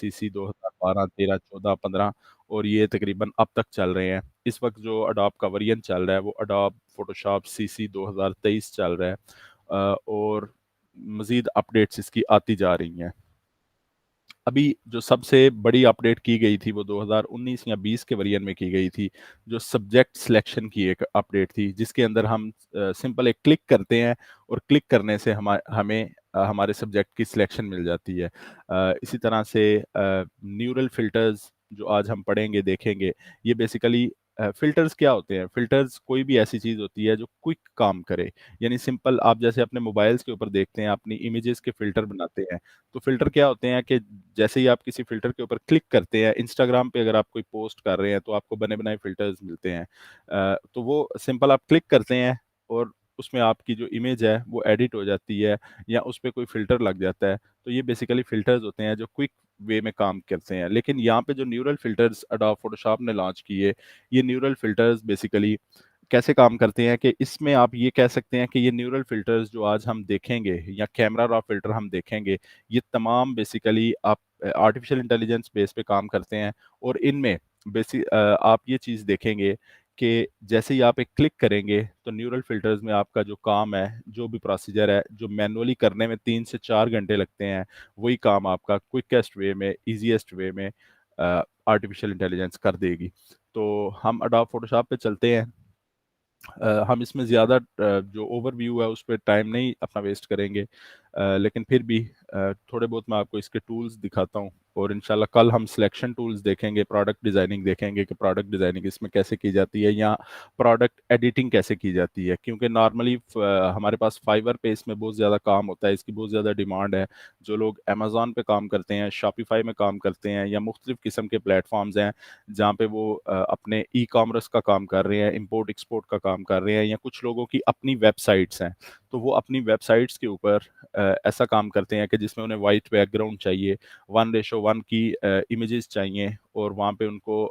CC 2012, 13, 14, 15 और ये तकरीबन अब तक चल रहे हैं। इस वक़्त जो एडोब का वेरिएंट चल रहा है वो एडोब फ़ोटोशॉप सीसी 2023 चल रहा है और मज़ीद अपडेट्स इसकी आती जा रही हैं। अभी जो सबसे बड़ी अपडेट की गई थी वो 2019 या 20 के वेरिएंट में की गई थी, जो सब्जेक्ट सिलेक्शन की एक अपडेट थी, जिसके अंदर हम सिंपल एक क्लिक करते हैं और क्लिक करने से हमें हमारे सब्जेक्ट की सिलेक्शन मिल जाती है। इसी तरह से न्यूरल फ़िल्टर्स जो आज हम पढ़ेंगे, देखेंगे, ये बेसिकली फ़िल्टर्स क्या होते हैं? फ़िल्टर्स कोई भी ऐसी चीज़ होती है जो क्विक काम करे, यानी सिंपल आप जैसे अपने मोबाइल्स के ऊपर देखते हैं, अपनी इमेजेस के फ़िल्टर बनाते हैं, तो फ़िल्टर क्या होते हैं कि जैसे ही आप किसी फ़िल्टर के ऊपर क्लिक करते हैं, इंस्टाग्राम पे अगर आप कोई पोस्ट कर रहे हैं, तो आपको बने-बनाए फ़िल्टर्स मिलते हैं। तो वो सिंपल आप क्लिक करते हैं और उसमें आपकी जो इमेज है, वो एडिट हो जाती है या उस पे कोई फ़िल्टर लग जाता है। तो ये बेसिकली फ़िल्टर्स होते हैं जो क्विक वे में काम करते हैं। लेकिन यहाँ पे जो न्यूरल फ़िल्टर्स एडोब फ़ोटोशॉप ने लॉन्च किए, ये न्यूरल फ़िल्टर्स बेसिकली कैसे काम करते हैं कि इसमें आप ये कह सकते हैं कि ये न्यूरल फ़िल्टर्स जो आज हम देखेंगे या कैमरा रॉ फ़िल्टर हम देखेंगे, ये तमाम बेसिकली आप आर्टिफ़िशियल इंटेलिजेंस बेस पे काम करते हैं और इनमें आप ये चीज़ देखेंगे कि जैसे ही आप एक क्लिक करेंगे, तो न्यूरल फ़िल्टर्स में आपका जो काम है, जो भी प्रोसीजर है, जो मैनुअली करने में 3 से 4 घंटे लगते हैं, वही काम आपका क्विकेस्ट वे में, ईज़ीएस्ट वे में आर्टिफ़िशियल इंटेलिजेंस कर देगी। तो हम एडोब फ़ोटोशॉप पे चलते हैं। हम इसमें ज़्यादा जो ओवरव्यू है उस पे टाइम नहीं अपना वेस्ट करेंगे। लेकिन फिर भी थोड़े बहुत मैं आपको इसके टूल्स दिखाता हूँ और इंशाल्लाह कल हम सिलेक्शन टूल्स देखेंगे, प्रोडक्ट डिज़ाइनिंग देखेंगे कि प्रोडक्ट डिज़ाइनिंग इसमें कैसे की जाती है या प्रोडक्ट एडिटिंग कैसे की जाती है। क्योंकि नॉर्मली हमारे पास फाइवर पे इसमें बहुत ज़्यादा काम होता है, इसकी बहुत ज़्यादा डिमांड है। जो लोग अमेज़न पे काम करते हैं, शॉपिफ़ाई में काम करते हैं या मुख्तलिफ़ किस्म के प्लेटफ़ॉर्म्स हैं जहाँ पे वो अपने ई-कॉमर्स का काम कर रहे हैं, इम्पोर्ट-एक्सपोर्ट का काम कर रहे हैं या कुछ लोगों की अपनी वेबसाइट्स हैं। तो वो अपनी वेबसाइट्स के ऊपर ऐसा काम करते हैं कि जिसमें उन्हें व्हाइट बैकग्राउंड चाहिए, 1:1 की इमेजेस चाहिए और वहाँ पे उनको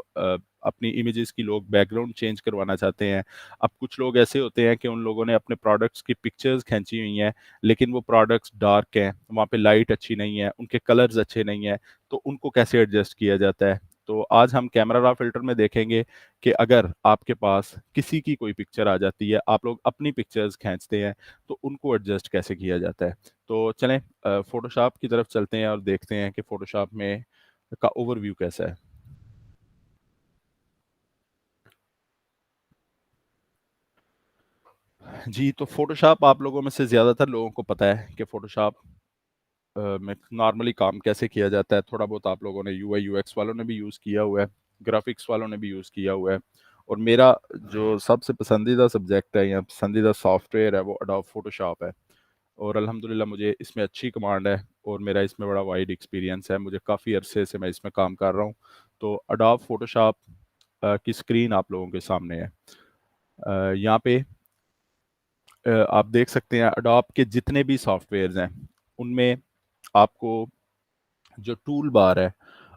अपनी इमेजेस की लोग बैकग्राउंड चेंज करवाना चाहते हैं। अब कुछ लोग ऐसे होते हैं कि उन लोगों ने अपने प्रोडक्ट्स की पिक्चर्स खींची हुई हैं, लेकिन वो प्रोडक्ट्स डार्क हैं, वहाँ पे लाइट अच्छी नहीं है, उनके कलर्स अच्छे नहीं हैं, तो उनको कैसे एडजस्ट किया जाता है? तो आज हम कैमरा रॉ फ़िल्टर में देखेंगे कि अगर आपके पास किसी की कोई पिक्चर आ जाती है, आप लोग अपनी पिक्चर्स खींचते हैं, तो उनको एडजस्ट कैसे किया जाता है। तो चलें फ़ोटोशॉप की तरफ चलते हैं और देखते हैं कि फ़ोटोशॉप में का ओवरव्यू कैसा है। जी, तो फ़ोटोशॉप आप लोगों में से ज़्यादातर लोगों को पता है कि फ़ोटोशॉप में नॉर्मली काम कैसे किया जाता है। थोड़ा बहुत आप लोगों ने यूआई यूएक्स वालों ने भी यूज़ किया हुआ है, ग्राफ़िक्स वालों ने भी यूज़ किया हुआ है और मेरा जो सबसे पसंदीदा सब्जेक्ट है या पसंदीदा सॉफ्टवेयर है वो एडोब फ़ोटोशॉप है और अल्हम्दुलिल्लाह मुझे इसमें अच्छी कमांड है और मेरा इसमें बड़ा वाइड एक्सपीरियंस है। मुझे काफ़ी अरसे से मैं इसमें काम कर रहा हूँ। तो एडोब फ़ोटोशॉप की स्क्रीन आप लोगों के सामने है। यहाँ पे आप देख सकते हैं एडोब के जितने भी सॉफ्टवेयर्स हैं, उनमें आपको जो टूल बार है,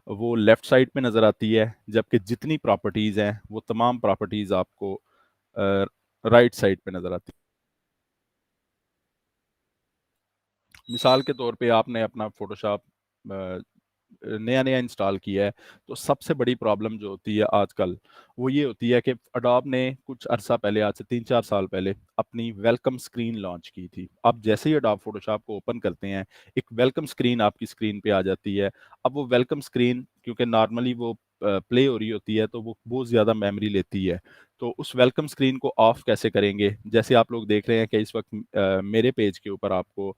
वो लेफ्ट साइड पे नज़र आती है, जबकि जितनी प्रॉपर्टीज़ हैं, वो तमाम प्रॉपर्टीज़ आपको अ, राइट साइड पे नज़र आती है। मिसाल के तौर पे आपने अपना फ़ोटोशॉप नया-नया इंस्टॉल किया है, तो सबसे बड़ी प्रॉब्लम जो होती है आजकल, वो ये होती है कि एडोब ने कुछ अरसा पहले, आज से 3-4 साल पहले, अपनी वेलकम स्क्रीन लॉन्च की थी। आप जैसे ही एडोब फ़ोटोशॉप को ओपन करते हैं, एक वेलकम स्क्रीन आपकी स्क्रीन पे आ जाती है। अब वो वेलकम स्क्रीन क्योंकि नॉर्मली वो प्ले हो रही होती है, तो वो बहुत ज़्यादा मेमोरी लेती है। तो उस वेलकम स्क्रीन को ऑफ कैसे करेंगे? जैसे आप लोग देख रहे हैं कि इस वक़्त मेरे पेज के ऊपर आपको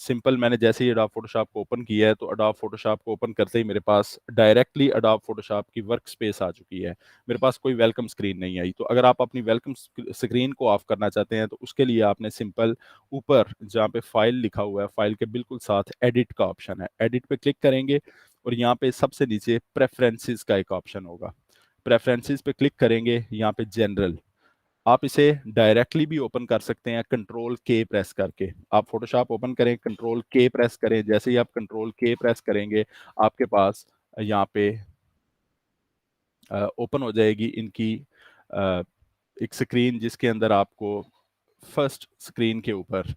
सिंपल मैंने जैसे ही एडोब फ़ोटोशॉप को ओपन किया है, तो एडोब फ़ोटोशॉप को ओपन करते ही मेरे पास डायरेक्टली एडोब फ़ोटोशॉप की वर्क स्पेस आ चुकी है। मेरे पास कोई वेलकम स्क्रीन नहीं आई। तो अगर आप अपनी वेलकम स्क्रीन को ऑफ करना चाहते हैं, तो उसके लिए आपने सिंपल ऊपर जहाँ पे फाइल लिखा हुआ है, फाइल के बिल्कुल साथ एडिट का ऑप्शन है। एडिट पे क्लिक करेंगे और यहाँ पे सबसे नीचे प्रेफ़रेंसेस का एक ऑप्शन होगा। प्रेफ़रेंसेस पे क्लिक करेंगे, यहाँ पे जनरल आप इसे डायरेक्टली भी ओपन कर सकते हैं कंट्रोल के प्रेस करके। आप फ़ोटोशॉप ओपन करें, कंट्रोल के प्रेस करें, जैसे ही आप कंट्रोल के प्रेस करेंगे, आपके पास यहाँ पे ओपन हो जाएगी इनकी अ, एक स्क्रीन जिसके अंदर आपको फर्स्ट स्क्रीन के ऊपर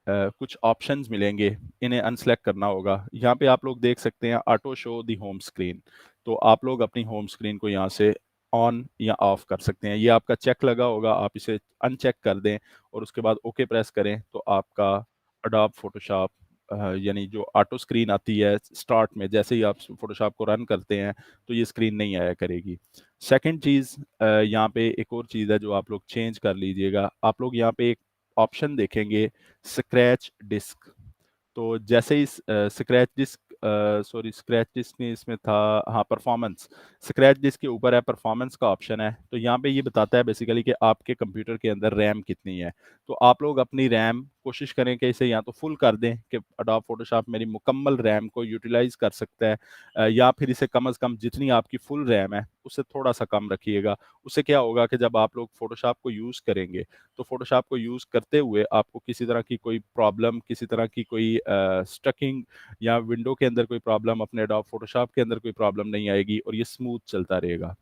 कुछ ऑप्शंस मिलेंगे, इन्हें अनसेलेक्ट करना होगा। यहाँ पे आप लोग देख सकते हैं auto show the home screen, तो आप लोग अपनी होम स्क्रीन को यहाँ से ऑन या ऑफ कर सकते हैं। ये आपका चेक लगा होगा, आप इसे अनचेक कर दें और उसके बाद ओके प्रेस करें तो आपका अडोब फोटोशॉप यानी जो ऑटो स्क्रीन आती है स्टार्ट में, जैसे ही आप फोटोशॉप को रन करते हैं तो ये स्क्रीन नहीं आया करेगी। सेकंड चीज़, यहाँ पे एक और चीज़ है जो आप लोग चेंज कर लीजिएगा। आप लोग यहाँ पे एक ऑप्शन देखेंगे स्क्रैच डिस्क। तो जैसे ही scratch disk sorry scratch disk नहीं इसमें था, हाँ परफॉर्मेंस, स्क्रैच डिस्क के ऊपर है परफॉर्मेंस का ऑप्शन है। तो यहाँ पे ये बताता है बेसिकली कि आपके कंप्यूटर के अंदर रैम कितनी है। तो आप लोग अपनी रैम कोशिश करें कि इसे या तो फुल कर दें कि अडोब फोटोशॉप मेरी मुकम्मल रैम को यूटिलाइज कर सकता है, या फिर इसे कम से कम जितनी आपकी फुल रैम है उससे थोड़ा सा कम रखिएगा। उससे क्या होगा कि जब आप लोग फोटोशॉप को यूज़ करेंगे तो फोटोशॉप को यूज़ करते हुए आपको किसी तरह की कोई प्रॉब्लम, किसी तरह की कोई स्टकिंग या विंडो के अंदर कोई प्रॉब्लम, अपने एडोब फोटोशॉप के अंदर कोई प्रॉब्लम नहीं आएगी और ये स्मूथ चलता रहेगा।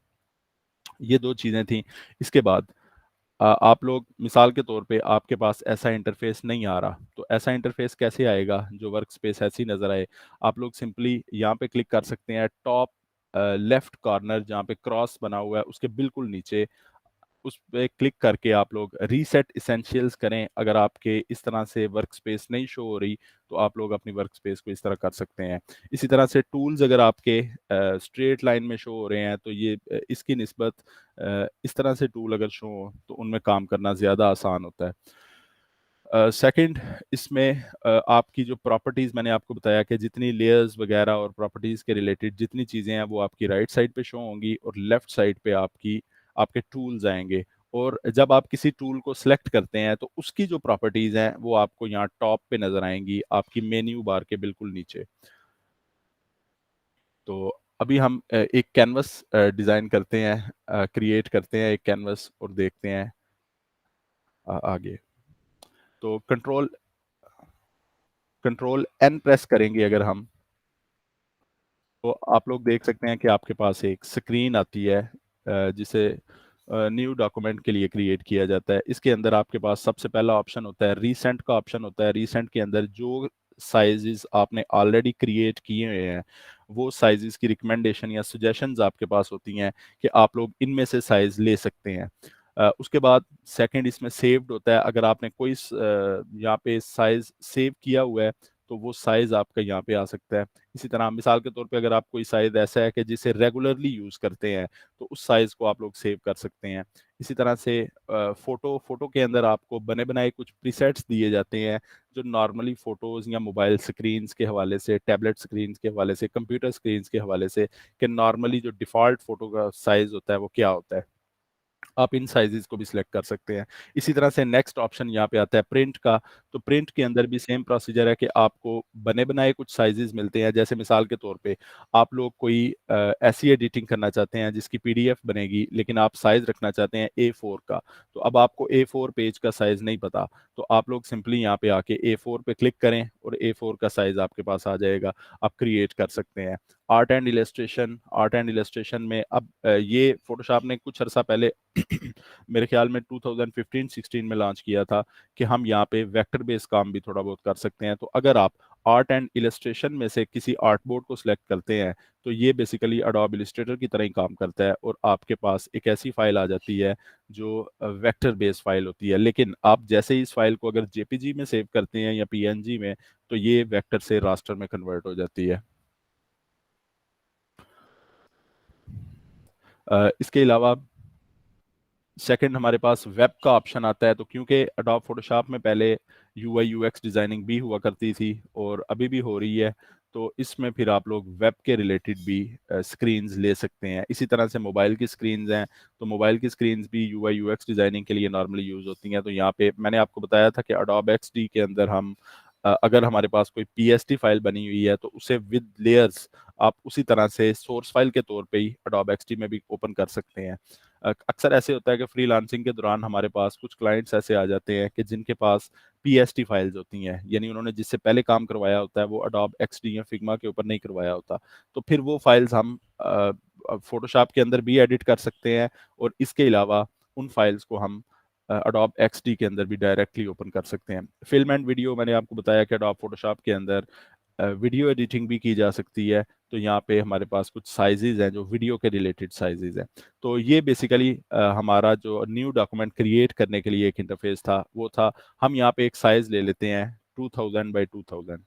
ये 2 चीज़ें थी। इसके बाद आप लोग मिसाल के तौर पे आपके पास ऐसा इंटरफ़ेस नहीं आ रहा, तो ऐसा इंटरफ़ेस कैसे आएगा जो वर्कस्पेस ऐसी नज़र आए? आप लोग सिंपली यहाँ पे क्लिक कर सकते हैं टॉप लेफ्ट कॉर्नर जहाँ पे क्रॉस बना हुआ है उसके बिल्कुल नीचे उस पे क्लिक करके आप लोग रीसेट एसेंशियल्स करें। अगर आपके इस तरह से वर्कस्पेस नहीं शो हो रही, तो आप लोग अपनी वर्कस्पेस को इस तरह कर सकते हैं। इसी तरह से टूल्स अगर आपके स्ट्रेट लाइन में शो हो रहे हैं, तो ये इसकी निस्बत इस तरह से टूल अगर शो हो, तो उनमें काम करना ज़्यादा आसान होता है। सेकंड इसमें आपकी जो प्रॉपर्टीज़ मैंने आपको बताया कि जितनी लेयर्स वगैरह और प्रॉपर्टीज़ के रिलेटेड जितनी चीज़ें हैं वो आपकी राइट साइड पे शो होंगी और लेफ्ट साइड पे आपके टूल्स आएंगे। और जब आप किसी टूल को सिलेक्ट करते हैं तो उसकी जो प्रॉपर्टीज़ हैं वो आपको यहाँ टॉप पे नज़र आएंगी आपकी मेन्यू बार के बिल्कुल नीचे। तो अभी हम एक कैनवस डिज़ाइन करते हैं, क्रिएट करते हैं एक कैनवस और देखते हैं आगे। तो कंट्रोल एन प्रेस करेंगे अगर हम, तो आप लोग देख सकते हैं कि आपके पास एक स्क्रीन आती है जिसे न्यू डॉक्यूमेंट के लिए क्रिएट किया जाता है। इसके अंदर आपके पास सबसे पहला ऑप्शन होता है रीसेंट का ऑप्शन होता है। रीसेंट के अंदर जो साइजेस आपने ऑलरेडी क्रिएट किए हुए हैं वो साइजेस की रिकमेंडेशन या सजेशंस आपके पास होती हैं कि आप लोग इनमें से साइज ले सकते हैं। उसके बाद सेकंड इसमें सेव्ड होता है। अगर आपने कोई यहाँ पे साइज सेव किया हुआ है तो वो साइज आपका यहाँ पे आ सकता है। इसी तरह मिसाल के तौर पे अगर आप कोई साइज़ ऐसा है कि जिसे रेगुलरली यूज़ करते हैं, तो उस साइज़ को आप लोग सेव कर सकते हैं। इसी तरह से फ़ोटो के अंदर आपको बने-बनाए कुछ प्रीसेट्स दिए जाते हैं, जो नॉर्मली फ़ोटोज़ या मोबाइल स्क्रीन्स के हवाले से, टैबलेट स्क्रीन्स के हवाले से, कंप्यूटर स्क्रीन्स के हवाले से कि नॉर्मली जो डिफ़ॉल्ट फ़ोटो का साइज़ होता है, वो क्या होता है। आप इन साइज़ेज़ को भी सिलेक्ट कर सकते हैं। इसी तरह से नेक्स्ट ऑप्शन यहाँ पे आता है प्रिंट का, तो प्रिंट के अंदर भी सेम प्रोसीजर है कि आपको बने-बनाए कुछ साइज़ेज़ मिलते हैं। जैसे मिसाल के तौर पे आप लोग कोई ऐसी एडिटिंग करना चाहते हैं जिसकी पीडीएफ बनेगी, लेकिन आप साइज़ रखना चाहते हैं ए4 का, तो अब आपको ए4 पेज का साइज़ नहीं पता, तो आप लोग सिंपली यहाँ पे आके ए4 पे क्लिक करें और ए4 का साइज़ आपके पास आ जाएगा, आप क्रिएट कर सकते हैं। आर्ट एंड इलस्ट्रेशन में अब ये फ़ोटोशॉप ने कुछ अरसा पहले मेरे ख्याल में 2015-16 में लॉन्च किया था कि हम यहाँ पे वेक्टर बेस्ड काम भी थोड़ा बहुत कर सकते हैं। तो अगर आप आर्ट एंड इलस्ट्रेशन में से किसी आर्ट बोर्ड को सिलेक्ट करते हैं, तो ये बेसिकली एडोब इलस्ट्रेटर की तरह ही काम करता है और आपके पास एक ऐसी फाइल आ जाती है जो वेक्टर बेस्ड फाइल होती है। लेकिन आप जैसे ही इस फाइल को अगर जेपीजी में सेव करते हैं या पीएनजी में, तो ये वेक्टर से रास्टर में कन्वर्ट हो जाती है। इसके अलावा सेकंड हमारे पास वेब का ऑप्शन आता है। तो क्योंकि अडोब फोटोशॉप में पहले यूआई यूएक्स डिज़ाइनिंग भी हुआ करती थी और अभी भी हो रही है, तो इसमें फिर आप लोग वेब के रिलेटेड भी स्क्रीन्स ले सकते हैं। इसी तरह से मोबाइल की स्क्रीन्स हैं, तो मोबाइल की स्क्रीन्स भी यूआई यूएक्स डिज़ाइनिंग के लिए नॉर्मली यूज़ होती हैं। तो यहाँ पे मैंने आपको बताया था कि अडोब एक्सडी के अंदर हम अगर हमारे पास कोई पीएसडी फाइल बनी हुई है तो उसे विद लेयर्स आप उसी तरह से सोर्स फाइल के तौर पे ही अडोब एक्सडी में भी ओपन कर सकते हैं। अक्सर ऐसे होता है कि फ्रीलांसिंग के दौरान हमारे पास कुछ क्लाइंट्स ऐसे आ जाते हैं कि जिनके पास पीएसटी फाइल्स होती हैं, यानी उन्होंने जिससे पहले काम करवाया होता है वो अडोब एक्सडी या फिग्मा के ऊपर नहीं करवाया होता, तो फिर वो फाइल्स हम फोटोशॉप के अंदर भी एडिट कर सकते हैं और इसके अलावा उन फाइल्स को हम एडोब एक्सडी के अंदर भी डायरेक्टली ओपन कर सकते हैं। फिल्म एंड वीडियो मैंने आपको बताया कि एडोब फोटोशॉप के अंदर वीडियो एडिटिंग भी की जा सकती है। तो यहाँ पे हमारे पास कुछ साइजेस हैं जो वीडियो के रिलेटेड साइजेस हैं। तो ये बेसिकली हमारा जो न्यू डॉक्यूमेंट क्रिएट करने के लिए एक इंटरफेस था वो था। हम यहाँ पे एक साइज ले लेते हैं 2000 बाई 2000।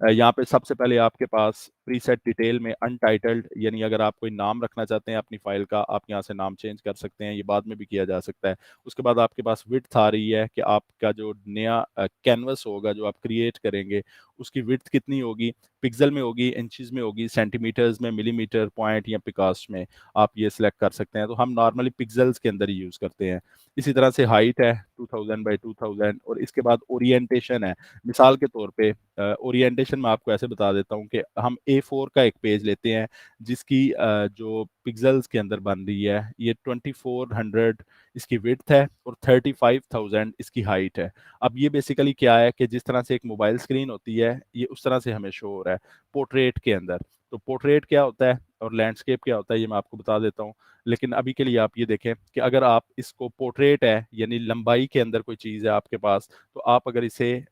यहाँ पे सबसे पहले आपके पास प्रीसेट डिटेल में अनटाइटल्ड, यानी अगर आप कोई नाम रखना चाहते हैं अपनी फाइल का, आप यहाँ से नाम चेंज कर सकते हैं, ये बाद में भी किया जा सकता है। उसके बाद आपके पास विड्थ आ रही है कि आपका जो नया कैनवस होगा जो आप क्रिएट करेंगे उसकी विड्थ कितनी होगी, पिक्सल में होगी, इंचज में होगी, सेंटीमीटर्स में, मिलीमीटर, पॉइंट या पिकास्ट में, आप ये सिलेक्ट कर सकते हैं। तो हम नॉर्मली पिक्सल्स के अंदर ही यूज़ करते हैं। इसी तरह से हाइट है 2000 बाई 2000, और इसके बाद ओरिएंटेशन है। मिसाल के तौर पे ओरिएंटेशन मैं आपको ऐसे बता देता हूँ कि हम A4 का एक पेज लेते हैं जिसकी जो पिक्सल्स के अंदर बन रही है ये 2400 इसकी विड्थ है और 35,000 इसकी हाइट है। अब ये बेसिकली क्या है कि जिस तरह से एक मोबाइल स्क्रीन होती है ये उस तरह से हमें शो हो रहा है पोर्ट्रेट के अंदर। तो पोर्ट्रेट क्या होता है और लैंडस्केप क्या होता है ये मैं आपको बता देता हूँ। लेकिन अभी के लिए आप ये देखें कि अगर आप इसको पोर्ट्रेट है यानी लंबाई के अंदर कोई चीज़ है आपके पास, तो आप अगर इसे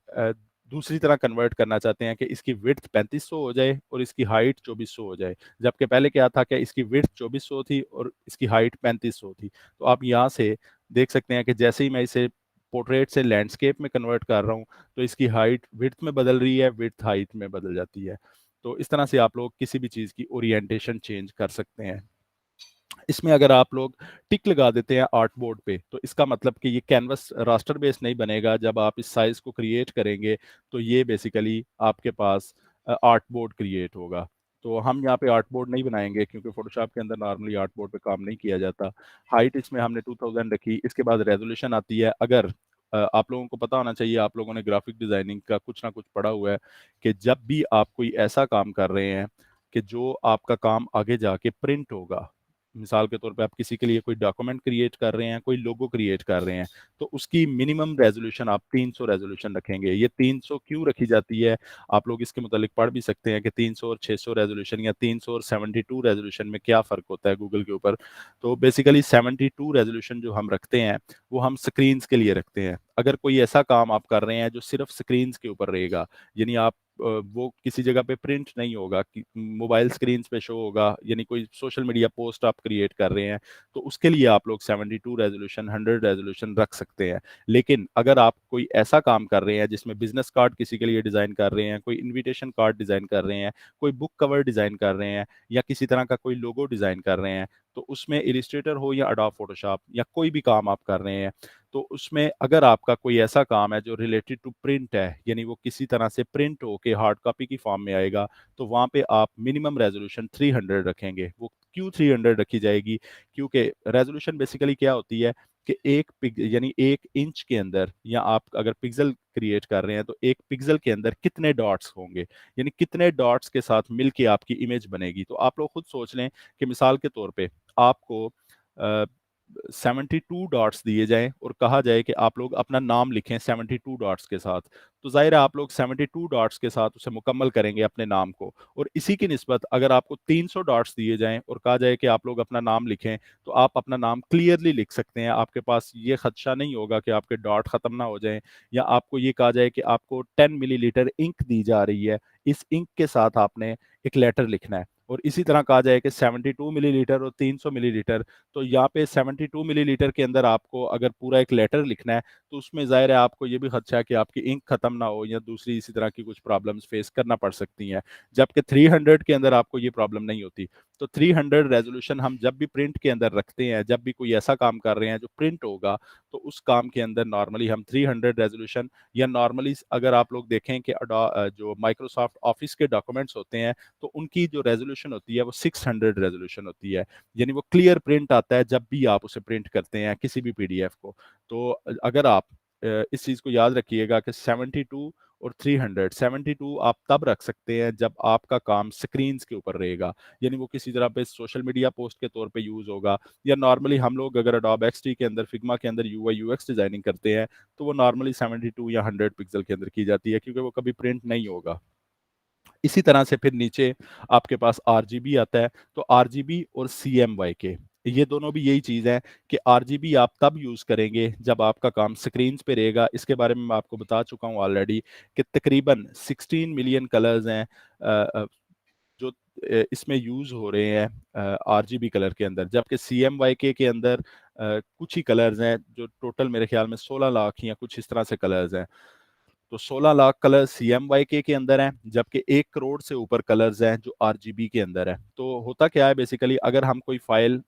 दूसरी तरह कन्वर्ट करना चाहते हैं कि इसकी विड्थ 3500 हो जाए और इसकी हाइट 2400 हो जाए, जबकि पहले क्या था कि इसकी विड्थ 2400 थी और इसकी हाइट 3500 थी। तो आप यहाँ से देख सकते हैं कि जैसे ही मैं इसे पोर्ट्रेट से लैंडस्केप में कन्वर्ट कर रहा हूँ तो इसकी हाइट विड्थ में बदल रही है, विड्थ हाइट में बदल जाती है। तो इस तरह से आप लोग किसी भी चीज़ की ओरिएंटेशन चेंज कर सकते हैं। इसमें अगर आप लोग टिक लगा देते हैं आर्ट बोर्ड पे तो इसका मतलब कि ये कैनवस रास्टर बेस नहीं बनेगा। जब आप इस साइज को क्रिएट करेंगे तो ये बेसिकली आपके पास आर्ट बोर्ड क्रिएट होगा। तो हम यहाँ पे आर्ट बोर्ड नहीं बनाएंगे क्योंकि फोटोशॉप के अंदर नॉर्मली आर्ट बोर्ड पे काम नहीं किया जाता। हाइट इसमें हमने 2000 रखी। इसके बाद रेजोल्यूशन आती है। अगर आप लोगों को पता होना चाहिए, आप लोगों ने ग्राफिक डिजाइनिंग का कुछ ना कुछ पढ़ा हुआ है कि जब भी आप कोई ऐसा काम कर रहे हैं कि जो आपका काम आगे जाके प्रिंट होगा, मिसाल के तौर पे आप किसी के लिए कोई डॉक्यूमेंट क्रिएट कर रहे हैं, कोई लोगो क्रिएट कर रहे हैं, तो उसकी मिनिमम रेजोल्यूशन आप 300 रेजोल्यूशन रखेंगे। ये 300 क्यों रखी जाती है, आप लोग इसके मुतालिक पढ़ भी सकते हैं कि 300 और 600 रेजोल्यूशन या 300 और 72 रेजोल्यूशन में क्या फ़र्क होता है गूगल के ऊपर। तो बेसिकली 72 रेजोल्यूशन जो हम रखते हैं वो हम स्क्रीन्स के लिए रखते हैं। अगर कोई ऐसा काम आप कर रहे हैं जो सिर्फ स्क्रीन्स के ऊपर रहेगा, यानी आप वो किसी जगह पे प्रिंट नहीं होगा कि मोबाइल स्क्रीन पे शो होगा, यानी कोई सोशल मीडिया पोस्ट आप क्रिएट कर रहे हैं, तो उसके लिए आप लोग 72 रेजोल्यूशन 100 रेजोल्यूशन रख सकते हैं। लेकिन अगर आप कोई ऐसा काम कर रहे हैं जिसमें बिजनेस कार्ड किसी के लिए डिज़ाइन कर रहे हैं, कोई इन्विटेशन कार्ड डिज़ाइन कर रहे हैं, कोई बुक कवर डिज़ाइन कर रहे हैं या किसी तरह का कोई लोगो डिज़ाइन कर रहे हैं, तो उसमें इलिस्ट्रेटर हो या अडोब फोटोशॉप या कोई भी काम आप कर रहे हैं, तो उसमें अगर आपका कोई ऐसा काम है जो रिलेटेड टू प्रिंट है, यानी वो किसी तरह से प्रिंट होके हार्ड कॉपी की फॉर्म में आएगा, तो वहाँ पे आप मिनिमम रेजोल्यूशन 300 रखेंगे। वो क्यों 300 रखी जाएगी, क्योंकि रेजोल्यूशन बेसिकली क्या होती है कि एक यानी 1 इंच के अंदर, या आप अगर पिक्सल क्रिएट कर रहे हैं तो एक पिक्सल के अंदर कितने डॉट्स होंगे, यानी कितने डॉट्स के साथ मिलके आपकी इमेज बनेगी। तो आप लोग खुद सोच लें कि मिसाल के तौर पे आपको 72 डॉट्स दिए जाएं और कहा जाए कि आप लोग अपना नाम लिखें 72 डॉट्स के साथ, तो जाहिर है आप लोग 72 डॉट्स के साथ उसे मुकम्मल करेंगे अपने नाम को। और इसी की निस्बत अगर आपको 300 डॉट्स दिए जाएं और कहा जाए कि आप लोग अपना नाम लिखें, तो आप अपना नाम क्लियरली लिख सकते हैं। आपके पास ये खदशा नहीं होगा कि आपके डॉट ख़त्म ना हो जाएं, या आपको ये कहा जाए कि आपको 10 मिलीलीटर इंक दी जा रही है, इस इंक के साथ आपने एक लेटर लिखना है, और इसी तरह कहा जाए कि 72 मिलीलीटर और 300 मिलीलीटर, तो यहाँ पे 72 मिलीलीटर के अंदर आपको अगर पूरा एक लेटर लिखना है, तो उसमें ज़ाहिर है आपको ये भी खदशा है कि आपकी इंक खत्म ना हो या दूसरी इसी तरह की कुछ प्रॉब्लम्स फेस करना पड़ सकती हैं। जबकि 300 के अंदर आपको ये प्रॉब्लम नहीं होती। तो 300 रेजोल्यूशन हम जब भी प्रिंट के अंदर रखते हैं, जब भी कोई ऐसा काम कर रहे हैं जो प्रिंट होगा, तो उस काम के अंदर नॉर्मली हम 300 रेजोल्यूशन, या नॉर्मली अगर आप लोग देखें कि जो माइक्रोसॉफ्ट ऑफिस के डॉक्यूमेंट्स होते हैं तो उनकी जो रेजोल्यूशन होती है वो 600 रेजोल्यूशन होती है, यानी वो क्लियर प्रिंट आता है जब भी आप उसे प्रिंट करते हैं किसी भी पीडीएफ को। तो अगर आप इस चीज़ को याद रखिएगा कि 72 और 300, 72 आप तब रख सकते हैं जब आपका काम स्क्रीन्स के ऊपर रहेगा, यानी वो किसी तरह पे सोशल मीडिया पोस्ट के तौर पे यूज़ होगा, या नॉर्मली हम लोग अगर अडोब एक्सडी के अंदर फिग्मा के अंदर यूआई यूएक्स डिजाइनिंग करते हैं तो वो नॉर्मली 72 या 100 पिक्सल के अंदर की जाती है, क्योंकि वो कभी प्रिंट नहीं होगा। इसी तरह से फिर नीचे आपके पास आरजीबी आता है। तो आरजीबी और सीएमवाई के, ये दोनों भी यही चीज़ है कि आरजीबी आप तब यूज़ करेंगे जब आपका काम स्क्रीन्स पे रहेगा। इसके बारे में मैं आपको बता चुका हूँ ऑलरेडी कि तकरीबन 16 मिलियन कलर्स हैं जो इसमें यूज़ हो रहे हैं आरजीबी कलर के अंदर, जबकि सीएमवाईके के अंदर कुछ ही कलर्स हैं जो टोटल मेरे ख्याल में 16 लाख या कुछ इस तरह से कलर्स हैं। तो 16 लाख कलर सीएमवाईके के अंदर हैं, जबकि 1 करोड़ से ऊपर कलर्स हैं जो आरजीबी के अंदर है। तो होता क्या है बेसिकली, अगर हम कोई फाइल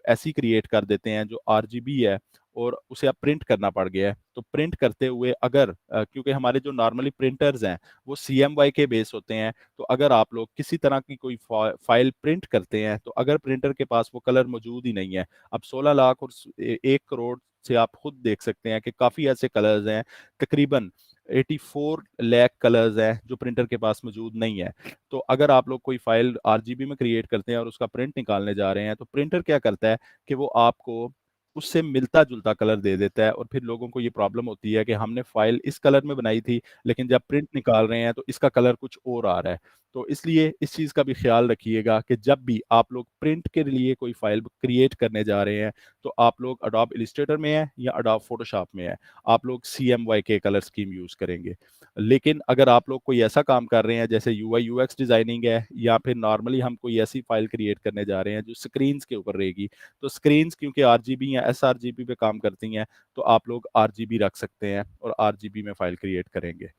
ऐसी क्रिएट कर देते हैं जो आरजीबी है और उसे अब प्रिंट करना पड़ गया है, तो प्रिंट करते हुए अगर क्योंकि हमारे जो नॉर्मली प्रिंटर्स हैं वो सीएमवाईके बेस होते हैं, तो अगर आप लोग किसी तरह की कोई फाइल प्रिंट करते हैं, तो अगर प्रिंटर के पास वो कलर मौजूद ही नहीं है, अब 16 लाख और 1 करोड़ से आप खुद देख सकते हैं कि काफ़ी ऐसे कलर्स हैं, तकरीबन 84 लाख कलर्स हैं जो प्रिंटर के पास मौजूद नहीं है। तो अगर आप लोग कोई फाइल आरजीबी में क्रिएट करते हैं और उसका प्रिंट निकालने जा रहे हैं, तो प्रिंटर क्या करता है कि वो आपको उससे मिलता जुलता कलर दे देता है, और फिर लोगों को ये प्रॉब्लम होती है कि हमने फाइल इस कलर में बनाई थी लेकिन जब प्रिंट निकाल रहे हैं तो इसका कलर कुछ और आ रहा है। तो इसलिए इस चीज़ का भी ख्याल रखिएगा कि जब भी आप लोग प्रिंट के लिए कोई फाइल क्रिएट करने जा रहे हैं, तो आप लोग अडोब इलिस्ट्रेटर में है या अडोब फोटोशॉप में है, आप लोग CMYK कलर स्कीम यूज़ करेंगे। लेकिन अगर आप लोग कोई ऐसा काम कर रहे हैं जैसे यूआई यूएक्स डिज़ाइनिंग है, या फिर नॉर्मली हम कोई ऐसी फाइल क्रिएट करने जा रहे हैं जो स्क्रीन्स के ऊपर रहेगी, तो स्क्रीन्स क्योंकि आरजीबी या एसआरजीबी पे काम करती हैं, तो आप लोग आरजीबी रख सकते हैं और आरजीबी में फाइल क्रिएट करेंगे।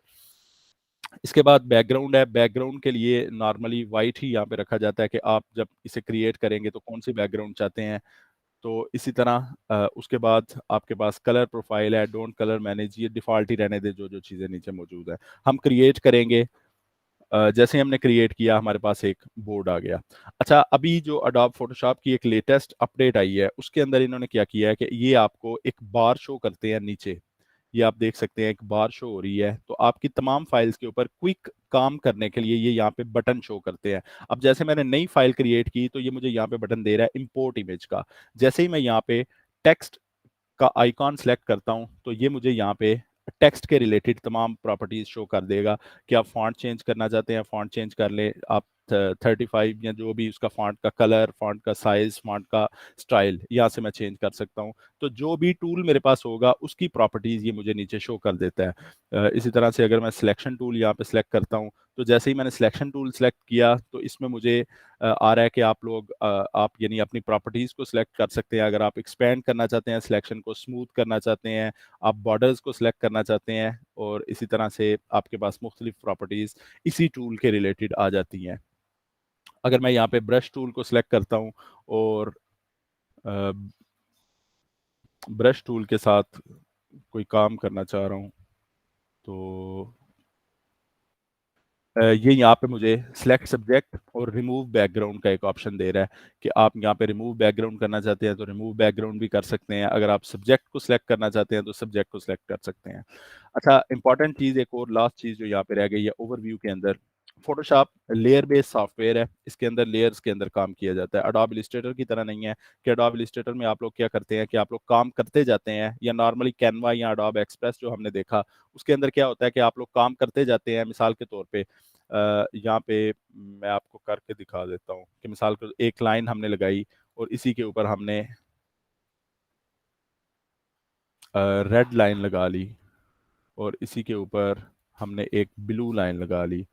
इसके बाद बैकग्राउंड है। बैकग्राउंड के लिए नॉर्मली वाइट ही यहाँ पे रखा जाता है कि आप जब इसे क्रिएट करेंगे तो कौन सी बैकग्राउंड चाहते हैं। तो इसी तरह उसके बाद आपके पास कलर प्रोफाइल है, डोंट कलर मैनेज, ये डिफ़ॉल्ट ही रहने दें जो जो चीज़ें नीचे मौजूद हैं। हम क्रिएट करेंगे, जैसे ही हमने क्रिएट किया हमारे पास एक बोर्ड आ गया। अच्छा, अभी जो अडोब फोटोशॉप की एक लेटेस्ट अपडेट आई है उसके अंदर इन्होंने क्या किया है कि ये आपको एक बार शो करते हैं नीचे। ये आप देख सकते हैं एक बार शो हो रही है, तो आपकी तमाम फाइल्स के ऊपर क्विक काम करने के लिए ये यहाँ पे बटन शो करते हैं। अब जैसे मैंने नई फाइल क्रिएट की तो ये मुझे यहाँ पे बटन दे रहा है इंपोर्ट इमेज का। जैसे ही मैं यहाँ पे टेक्स्ट का आइकॉन सेलेक्ट करता हूँ तो ये मुझे यहाँ पे टेक्स्ट के रिलेटेड तमाम प्रॉपर्टीज शो कर देगा कि आप फॉन्ट चेंज करना चाहते हैं, फॉन्ट चेंज कर ले आप। 35 या जो भी उसका फॉन्ट का कलर, फॉन्ट का साइज, फॉन्ट का स्टाइल यहाँ से मैं चेंज कर सकता हूँ। तो जो भी टूल मेरे पास होगा उसकी प्रॉपर्टीज ये मुझे नीचे शो कर देता है। इसी तरह से अगर मैं सिलेक्शन टूल यहाँ पे सिलेक्ट करता हूँ, तो जैसे ही मैंने सिलेक्शन टूल सेलेक्ट किया तो इसमें मुझे आ रहा है कि आप लोग आप यानी अपनी प्रॉपर्टीज़ को सिलेक्ट कर सकते हैं। अगर आप एक्सपेंड करना चाहते हैं, सिलेक्शन को स्मूथ करना चाहते हैं, आप बॉर्डर्स को सिलेक्ट करना चाहते हैं, और इसी तरह से आपके पास मुख्तलिफ प्रॉपर्टीज़ इसी टूल के रिलेटेड आ जाती हैं। अगर मैं यहाँ पे ब्रश टूल को सिलेक्ट करता हूँ और ब्रश टूल के साथ कोई काम करना चाह रहा हूँ, तो ये यहाँ पे मुझे सिलेक्ट सब्जेक्ट और रिमूव बैकग्राउंड का एक ऑप्शन दे रहा है कि आप यहाँ पे रिमूव बैकग्राउंड करना चाहते हैं तो रिमूव बैकग्राउंड भी कर सकते हैं। अगर आप सब्जेक्ट को सिलेक्ट करना चाहते हैं तो सब्जेक्ट को सिलेक्ट कर सकते हैं। अच्छा, इंपॉर्टेंट चीज़ एक और लास्ट चीज़ जो यहाँ पे रह गई है ओवरव्यू के अंदर, फोटोशॉप लेयर बेस्ड सॉफ्टवेयर है। इसके अंदर लेयर्स के अंदर काम किया जाता है। अडोब इलिस्ट्रेटर की तरह नहीं है कि अडोब इलिस्ट्रेटर में आप लोग क्या करते हैं कि आप लोग काम करते जाते हैं, या नॉर्मली कैनवा या अडोब एक्सप्रेस जो हमने देखा उसके अंदर क्या होता है कि आप लोग काम करते जाते हैं। मिसाल के तौर पे यहाँ पे मैं आपको करके दिखा देता हूँ कि मिसाल के एक लाइन हमने लगाई और इसी के ऊपर हमने रेड लाइन लगा ली, और इसी के ऊपर हमने एक ब्लू लाइन लगा ली।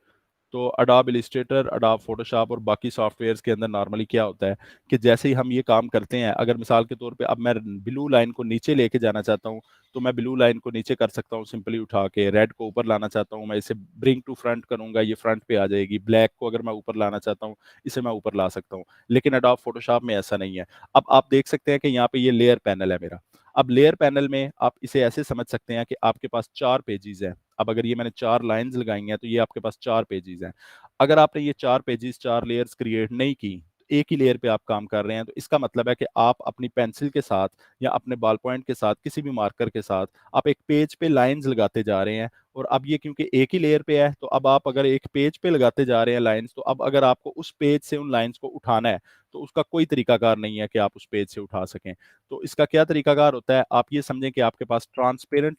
तो अडोब इलिस्ट्रेटर, अडोब फोटोशॉप और बाकी सॉफ्टवेयर्स के अंदर नॉर्मली क्या होता है कि जैसे ही हम ये काम करते हैं, अगर मिसाल के तौर पे अब मैं ब्लू लाइन को नीचे लेके जाना चाहता हूँ, तो मैं ब्लू लाइन को नीचे कर सकता हूँ सिंपली उठा के। रेड को ऊपर लाना चाहता हूँ, मैं इसे ब्रिंग टू फ्रंट करूंगा, ये फ्रंट पे आ जाएगी। ब्लैक को अगर मैं ऊपर लाना चाहता हूँ, इसे मैं ऊपर ला सकता हूँ। लेकिन अडोब फोटोशॉप में ऐसा नहीं है। अब आप देख सकते हैं कि यहाँ पे ये लेयर पैनल है मेरा। अब लेयर पैनल में आप इसे ऐसे समझ सकते हैं कि आपके पास 4 पेजेस हैं। अब अगर ये मैंने 4 लाइंस लगाई हैं तो ये आपके पास 4 पेजेस हैं। अगर आपने ये 4 पेजेस, 4 लेयर्स क्रिएट नहीं की, एक ही लेयर पे आप काम कर रहे हैं, तो इसका मतलब है कि आप अपनी पेंसिल के साथ या अपने बॉल पॉइंट के साथ, किसी भी मार्कर के साथ आप एक पेज पे लाइंस लगाते जा रहे हैं। और अब ये क्योंकि एक ही लेयर पे है, तो अब आप अगर एक पेज पे लगाते जा रहे हैं लाइंस, तो अब अगर आपको उस पेज से उन लाइंस को उठाना है, तो उसका कोई तरीकाकार नहीं है कि आप उस पेज से उठा सकें। तो इसका क्या तरीकाकार होता है, आप ये समझें कि आपके पास ट्रांसपेरेंट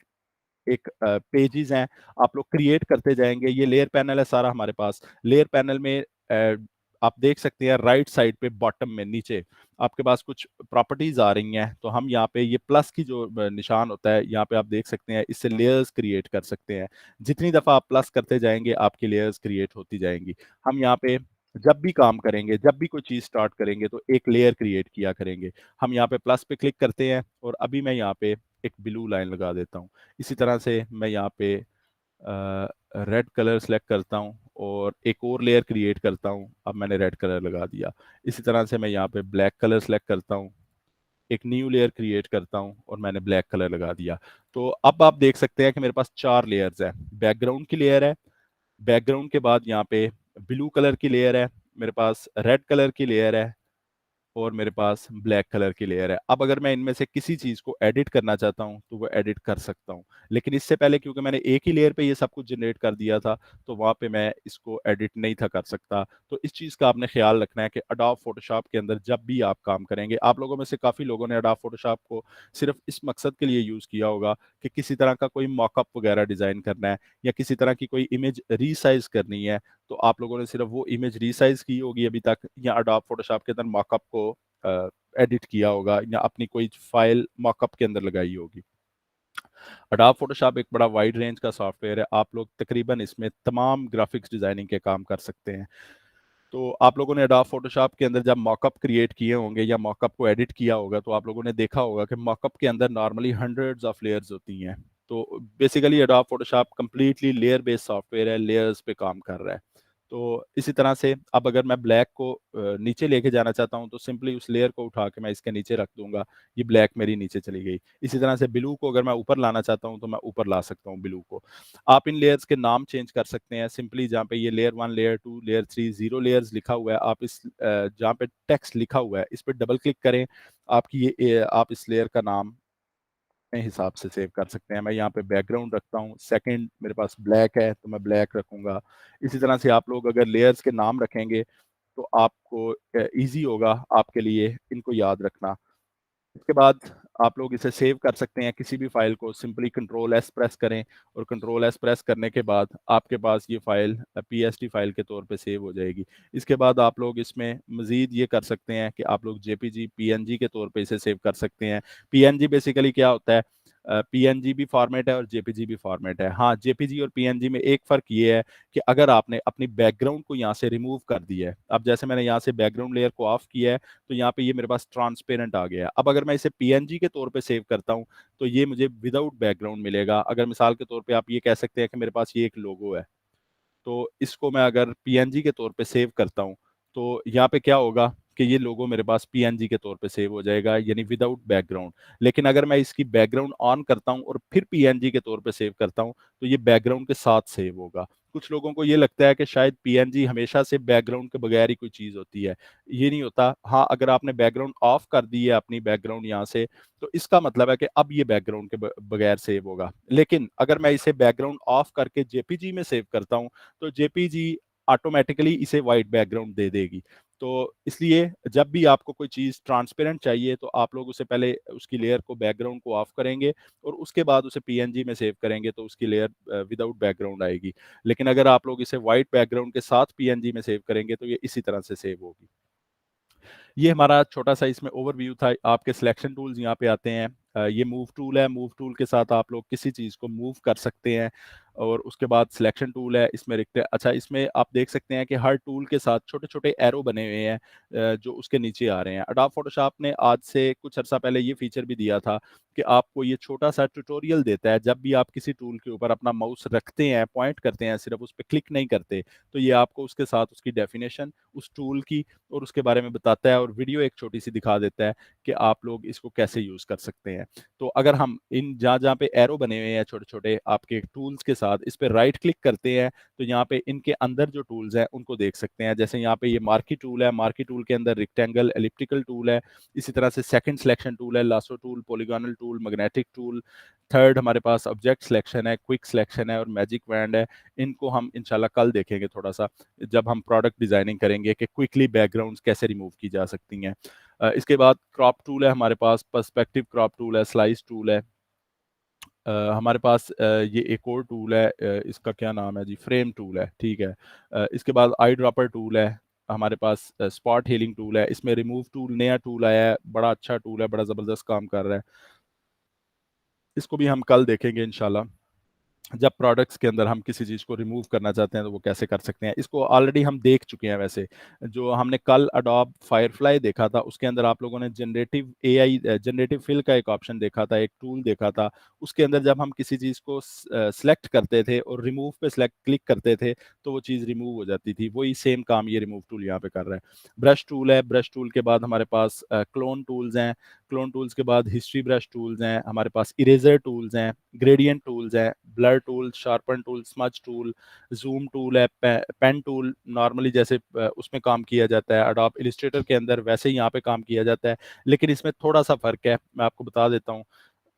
एक पेजेस हैं, आप लोग क्रिएट करते जाएंगे। ये लेयर पैनल है सारा हमारे पास। लेयर पैनल में आप देख सकते हैं राइट साइड पे बॉटम में नीचे आपके पास कुछ प्रॉपर्टीज आ रही हैं। तो हम यहाँ पे ये प्लस की जो निशान होता है यहाँ पे आप देख सकते हैं, इससे लेयर्स क्रिएट कर सकते हैं। जितनी दफ़ा आप प्लस करते जाएंगे आपकी लेयर्स क्रिएट होती जाएंगी। हम यहाँ पे जब भी काम करेंगे, जब भी कोई चीज़ स्टार्ट करेंगे तो एक लेयर क्रिएट किया करेंगे। हम यहाँ पे प्लस पे क्लिक करते हैं और अभी मैं यहाँ पे एक ब्लू लाइन लगा देता हूँ। इसी तरह से मैं यहाँ पे रेड कलर सेलेक्ट करता हूँ और एक और लेयर क्रिएट करता हूँ। अब मैंने रेड कलर लगा दिया। इसी तरह से मैं यहाँ पे ब्लैक कलर सेलेक्ट करता हूँ, एक न्यू लेयर क्रिएट करता हूँ और मैंने ब्लैक कलर लगा दिया। तो अब आप देख सकते हैं कि मेरे पास 4 लेयर्स है। बैकग्राउंड की लेयर है, बैकग्राउंड के बाद यहाँ पे ब्लू कलर की लेयर है, मेरे पास रेड कलर की लेयर है और मेरे पास ब्लैक कलर की लेयर है। अब अगर मैं इनमें से किसी चीज़ को एडिट करना चाहता हूँ तो वो एडिट कर सकता हूँ। लेकिन इससे पहले क्योंकि मैंने एक ही लेयर पे ये सब कुछ जनरेट कर दिया था तो वहाँ पे मैं इसको एडिट नहीं था कर सकता। तो इस चीज़ का आपने ख्याल रखना है कि अडोब फोटोशॉप के अंदर जब भी आप काम करेंगे, आप लोगों में से काफ़ी लोगों ने अडोब फोटोशॉप को सिर्फ इस मकसद के लिए यूज़ किया होगा कि किसी तरह का कोई मॉकअप वगैरह डिज़ाइन करना है या किसी तरह की कोई इमेज रीसाइज करनी है। तो आप लोगों ने सिर्फ वो इमेज रीसाइज की होगी अभी तक, या अडोब फोटोशॉप के अंदर मॉकअप को एडिट किया होगा या अपनी कोई फाइल मॉकअप के अंदर लगाई होगी। अडोब फोटोशॉप एक बड़ा वाइड रेंज का सॉफ्टवेयर है। आप लोग तकरीबन इसमें तमाम ग्राफिक्स डिजाइनिंग के काम कर सकते हैं। तो आप लोगों ने अडोब फोटोशॉप के अंदर जब मॉकअप क्रिएट किए होंगे या मॉकअप को एडिट किया होगा तो आप लोगों ने देखा होगा कि मॉकअप के अंदर नॉर्मली हंड्रेड्स ऑफ लेयर्स होती हैं। तो basically Adobe Photoshop completely layer based software है, लेयर्स पे काम कर रहा है। तो इसी तरह से अब अगर मैं ब्लैक को नीचे लेके जाना चाहता हूँ तो सिंपली उस लेयर को उठा के मैं इसके नीचे रख दूंगा, ये ब्लैक मेरी नीचे चली गई। इसी तरह से ब्लू को अगर मैं ऊपर लाना चाहता हूँ तो मैं ऊपर ला सकता हूँ ब्लू को। आप इन लेयर्स के नाम चेंज कर सकते हैं सिंपली, जहाँ पे ये लेयर 1, लेयर 2, लेयर 3, 0 लेयर्स लिखा हुआ है, आप इस जहाँ पे टेक्स्ट लिखा हुआ है इस पर डबल क्लिक करें। आपकी आप इस लेयर का नाम अपने हिसाब से सेव कर सकते हैं। मैं यहाँ पे बैकग्राउंड रखता हूँ, सेकंड मेरे पास ब्लैक है तो मैं ब्लैक रखूंगा। इसी तरह से आप लोग अगर लेयर्स के नाम रखेंगे तो आपको इजी होगा आपके लिए इनको याद रखना। इसके बाद आप लोग इसे सेव कर सकते हैं किसी भी फाइल को, सिंपली कंट्रोल एस प्रेस करें और कंट्रोल एस प्रेस करने के बाद आपके पास ये फाइल पीएसटी फाइल के तौर पे सेव हो जाएगी। इसके बाद आप लोग इसमें मजीद ये कर सकते हैं कि आप लोग जेपीजी पीएनजी के तौर पे इसे सेव कर सकते हैं। पीएनजी बेसिकली क्या होता है, पीएनजी भी फॉर्मेट है और जेपीजी भी फॉर्मेट है। हाँ, जेपीजी और पीएनजी में एक फ़र्क ये है कि अगर आपने अपनी बैकग्राउंड को यहाँ से रिमूव कर दिया है, अब जैसे मैंने यहाँ से बैकग्राउंड लेयर को ऑफ किया है तो यहाँ पे ये मेरे पास ट्रांसपेरेंट आ गया है। अब अगर मैं इसे पीएनजी के तौर पे सेव करता हूँ तो ये मुझे विदाउट बैकग्राउंड मिलेगा। अगर मिसाल के तौर पे आप ये कह सकते हैं कि मेरे पास ये एक लोगो है, तो इसको मैं अगर पीएनजी के तौर पे सेव करता हूँ तो यहाँ पे क्या होगा कि ये लोगो मेरे पास पीएनजी के तौर पे सेव हो जाएगा, यानी विदाउट बैकग्राउंड। लेकिन अगर मैं इसकी बैकग्राउंड ऑन करता हूँ और फिर पीएनजी के तौर पे सेव करता हूँ तो ये बैकग्राउंड के साथ सेव होगा। कुछ लोगों को ये लगता है कि शायद पीएनजी हमेशा से बैकग्राउंड के बगैर ही कोई चीज़ होती है। ये नहीं होता। हाँ, अगर आपने बैकग्राउंड ऑफ कर दी है अपनी बैकग्राउंड यहाँ से तो इसका मतलब है कि अब ये बैकग्राउंड के बगैर सेव होगा। लेकिन अगर मैं इसे बैकग्राउंड ऑफ करके जेपीजी में सेव करता हूँ तो जेपीजी ऑटोमेटिकली इसे वाइट बैकग्राउंड दे देगी। तो इसलिए जब भी आपको कोई चीज़ ट्रांसपेरेंट चाहिए तो आप लोग उसे पहले उसकी लेयर को बैकग्राउंड को ऑफ करेंगे और उसके बाद उसे पीएनजी में सेव करेंगे तो उसकी लेयर विदाउट बैकग्राउंड आएगी। लेकिन अगर आप लोग इसे वाइट बैकग्राउंड के साथ पीएनजी में सेव करेंगे तो ये इसी तरह से सेव होगी। ये हमारा छोटा सा इसमें ओवरव्यू था। आपके सिलेक्शन टूल्स यहाँ पे आते हैं। ये मूव टूल है, मूव टूल के साथ आप लोग किसी चीज़ को मूव कर सकते हैं। और उसके बाद सिलेक्शन टूल है, इसमें अच्छा इसमें आप देख सकते हैं कि हर टूल के साथ छोटे छोटे एरो बने हुए हैं जो उसके नीचे आ रहे हैं। अडोब फोटोशॉप ने आज से कुछ अर्सा पहले ये फीचर भी दिया था कि आपको ये छोटा सा ट्यूटोरियल देता है। जब भी आप किसी टूल के ऊपर अपना माउस रखते हैं, पॉइंट करते हैं, सिर्फ उस पर क्लिक नहीं करते, तो ये आपको उसके साथ उसकी डेफिनेशन उस टूल की और उसके बारे में बताता है और वीडियो एक छोटी सी दिखा देता है कि आप लोग इसको कैसे यूज कर सकते हैं। तो अगर हम इन जहाँ जहाँ पे एरो बने हुए हैं छोटे छोटे आपके टूल्स के साथ, इस पे राइट क्लिक करते हैं तो यहाँ पे इनके अंदर जो टूल्स हैं उनको देख सकते हैं। जैसे यहाँ पे ये मार्की टूल है, मार्की टूल के अंदर रेक्टेंगल एलिप्टिकल टूल है। इसी तरह से सेकंड सिलेक्शन टूल है, lasso tool, polygonal tool, magnetic tool. Third हमारे पास ऑब्जेक्ट सिलेक्शन है, क्विक सिलेक्शन है और मैजिक बैंड है। इनको हम इंशाल्लाह कल देखेंगे थोड़ा सा जब हम प्रोडक्ट डिजाइनिंग करेंगे कि क्विकली बैकग्राउंड्स कैसे रिमूव की जा सकती हैं। इसके बाद क्रॉप टूल है हमारे पास, पर्सपेक्टिव क्रॉप टूल है, स्लाइस टूल है। हमारे पास ये एक और टूल है, इसका क्या नाम है जी, फ्रेम टूल है, ठीक है। इसके बाद आई ड्रॉपर टूल है, हमारे पास स्पॉट हीलिंग टूल है, इसमें रिमूव टूल नया टूल आया है, बड़ा अच्छा टूल है, बड़ा ज़बरदस्त काम कर रहा है। इसको भी हम कल देखेंगे इंशाल्लाह। जब प्रोडक्ट्स के अंदर हम किसी चीज़ को रिमूव करना चाहते हैं तो वो कैसे कर सकते हैं। इसको ऑलरेडी हम देख चुके हैं वैसे। जो हमने कल अडोब फायरफ्लाई देखा था, उसके अंदर आप लोगों ने जनरेटिव एआई जनरेटिव फिल का एक ऑप्शन देखा था, एक टूल देखा था। उसके अंदर जब हम किसी चीज़ को सेलेक्ट करते थे और रिमूव पे सेलेक्ट क्लिक करते थे, तो वो चीज़ रिमूव हो जाती थी। वही सेम काम ये रिमूव टूल यहाँ पे कर रहा है। ब्रश टूल है, ब्रश टूल के बाद हमारे पास क्लोन टूल्स हैं, क्लोन टूल्स के बाद हिस्ट्री ब्रश टूल्स हैं, हमारे पास इरेजर टूल्स हैं, ग्रेडियंट टूल्स हैं, blur tool, sharpen tool, smudge tool, zoom tool है, पेन टूल नॉर्मली जैसे उसमें काम किया जाता है, अडोब इलिस्ट्रेटर के अंदर वैसे ही यहाँ पे काम किया जाता है, लेकिन इसमें थोड़ा सा फ़र्क है, मैं आपको बता देता हूँ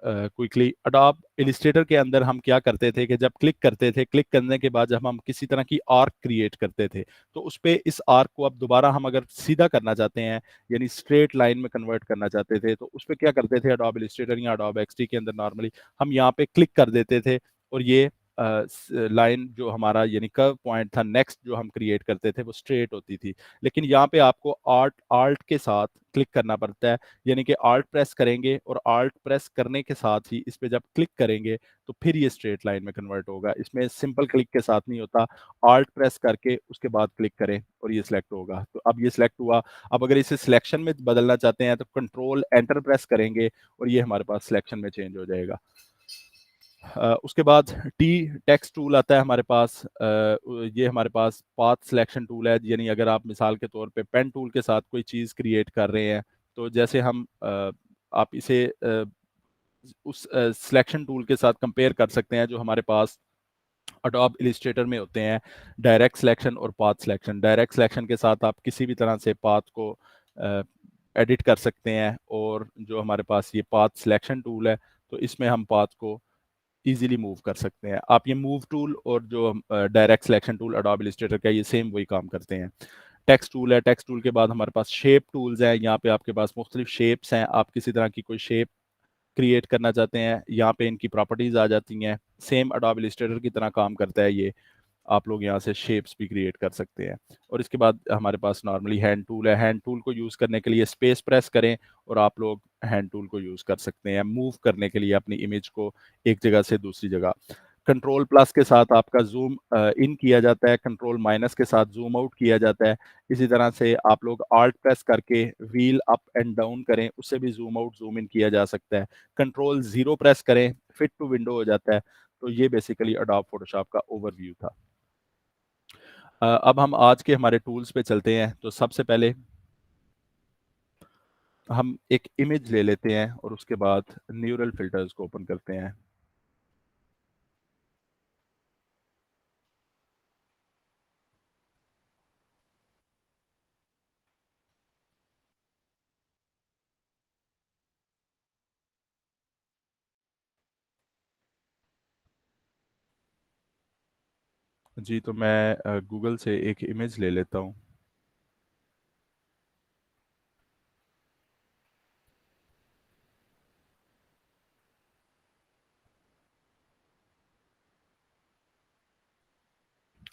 क्विकली। अडोब इलिस्ट्रेटर के अंदर हम क्या करते थे कि जब क्लिक करते थे, क्लिक करने के बाद जब हम किसी तरह की आर्क क्रिएट करते थे, तो उस पे इस आर्क को अब दोबारा हम अगर सीधा करना चाहते हैं, यानी स्ट्रेट लाइन में कन्वर्ट करना चाहते थे, तो उस पे क्या करते थे अडोब इलिस्ट्रेटर या अडोब एक्सडी के अंदर नॉर्मली हम यहाँ पे क्लिक कर देते थे और ये लाइन जो हमारा यानी कर्व पॉइंट था नेक्स्ट जो हम क्रिएट करते थे वो स्ट्रेट होती थी। लेकिन यहाँ पे आपको आल्ट के साथ क्लिक करना पड़ता है, यानी कि आल्ट प्रेस करेंगे और आल्ट प्रेस करने के साथ ही इस पे जब क्लिक करेंगे तो फिर ये स्ट्रेट लाइन में कन्वर्ट होगा। इसमें सिंपल क्लिक के साथ नहीं होता, आल्ट प्रेस करके उसके बाद क्लिक करें और ये सिलेक्ट होगा। तो अब ये सिलेक्ट हुआ। अब अगर इसे सिलेक्शन में बदलना चाहते हैं तो कंट्रोल एंटर प्रेस करेंगे और ये हमारे पास सिलेक्शन में चेंज हो जाएगा। उसके बाद टी टेक्स्ट टूल आता है हमारे पास। ये हमारे पास पाथ सिलेक्शन टूल है, यानी अगर आप मिसाल के तौर पे पेन टूल के साथ कोई चीज़ क्रिएट कर रहे हैं, तो जैसे हम आप इसे उस सिलेक्शन टूल के साथ कंपेयर कर सकते हैं जो हमारे पास अडोब इलिस्ट्रेटर में होते हैं, डायरेक्ट सिलेक्शन और पाथ सिलेक्शन। डायरेक्ट सिलेक्शन के साथ आप किसी भी तरह से पाथ को एडिट कर सकते हैं, और जो हमारे पास ये पाथ सिलेक्शन टूल है, तो इसमें हम पाथ को इजीली मूव कर सकते हैं। आप ये मूव टूल और जो direct selection tool Adobe Illustrator का, ये सेम वही काम करते हैं। टेक्स्ट टूल है, टेक्स्ट टूल के बाद हमारे पास शेप टूल्स हैं। यहाँ पे आपके पास मुख्तलिफ शेप्स हैं, आप किसी तरह की कोई शेप क्रिएट करना चाहते हैं, यहाँ पे इनकी प्रॉपर्टीज आ जाती हैं। सेम अडोब इलिस्ट्रेटर की तरह काम करता है ये, आप लोग यहाँ से शेप्स भी क्रिएट कर सकते हैं। और इसके बाद हमारे पास नॉर्मली हैंड टूल है। हैंड टूल को यूज़ करने के लिए स्पेस प्रेस करें और आप लोग हैंड टूल को यूज़ कर सकते हैं मूव करने के लिए अपनी इमेज को एक जगह से दूसरी जगह। कंट्रोल प्लस के साथ आपका जूम इन किया जाता है, कंट्रोल माइनस के साथ जूम आउट किया जाता है। इसी तरह से आप लोग आल्ट प्रेस करके व्हील अप एंड डाउन करें, उससे भी जूम आउट जूम इन किया जा सकता है। कंट्रोल जीरो प्रेस करें, फिट टू विंडो हो जाता है। तो ये बेसिकली अडोब फोटोशॉप का ओवरव्यू था। अब हम आज के हमारे टूल्स पे चलते हैं। तो सबसे पहले हम एक इमेज ले लेते हैं और उसके बाद न्यूरल फिल्टर्स को ओपन करते हैं। जी, तो मैं गूगल से एक इमेज ले लेता हूँ।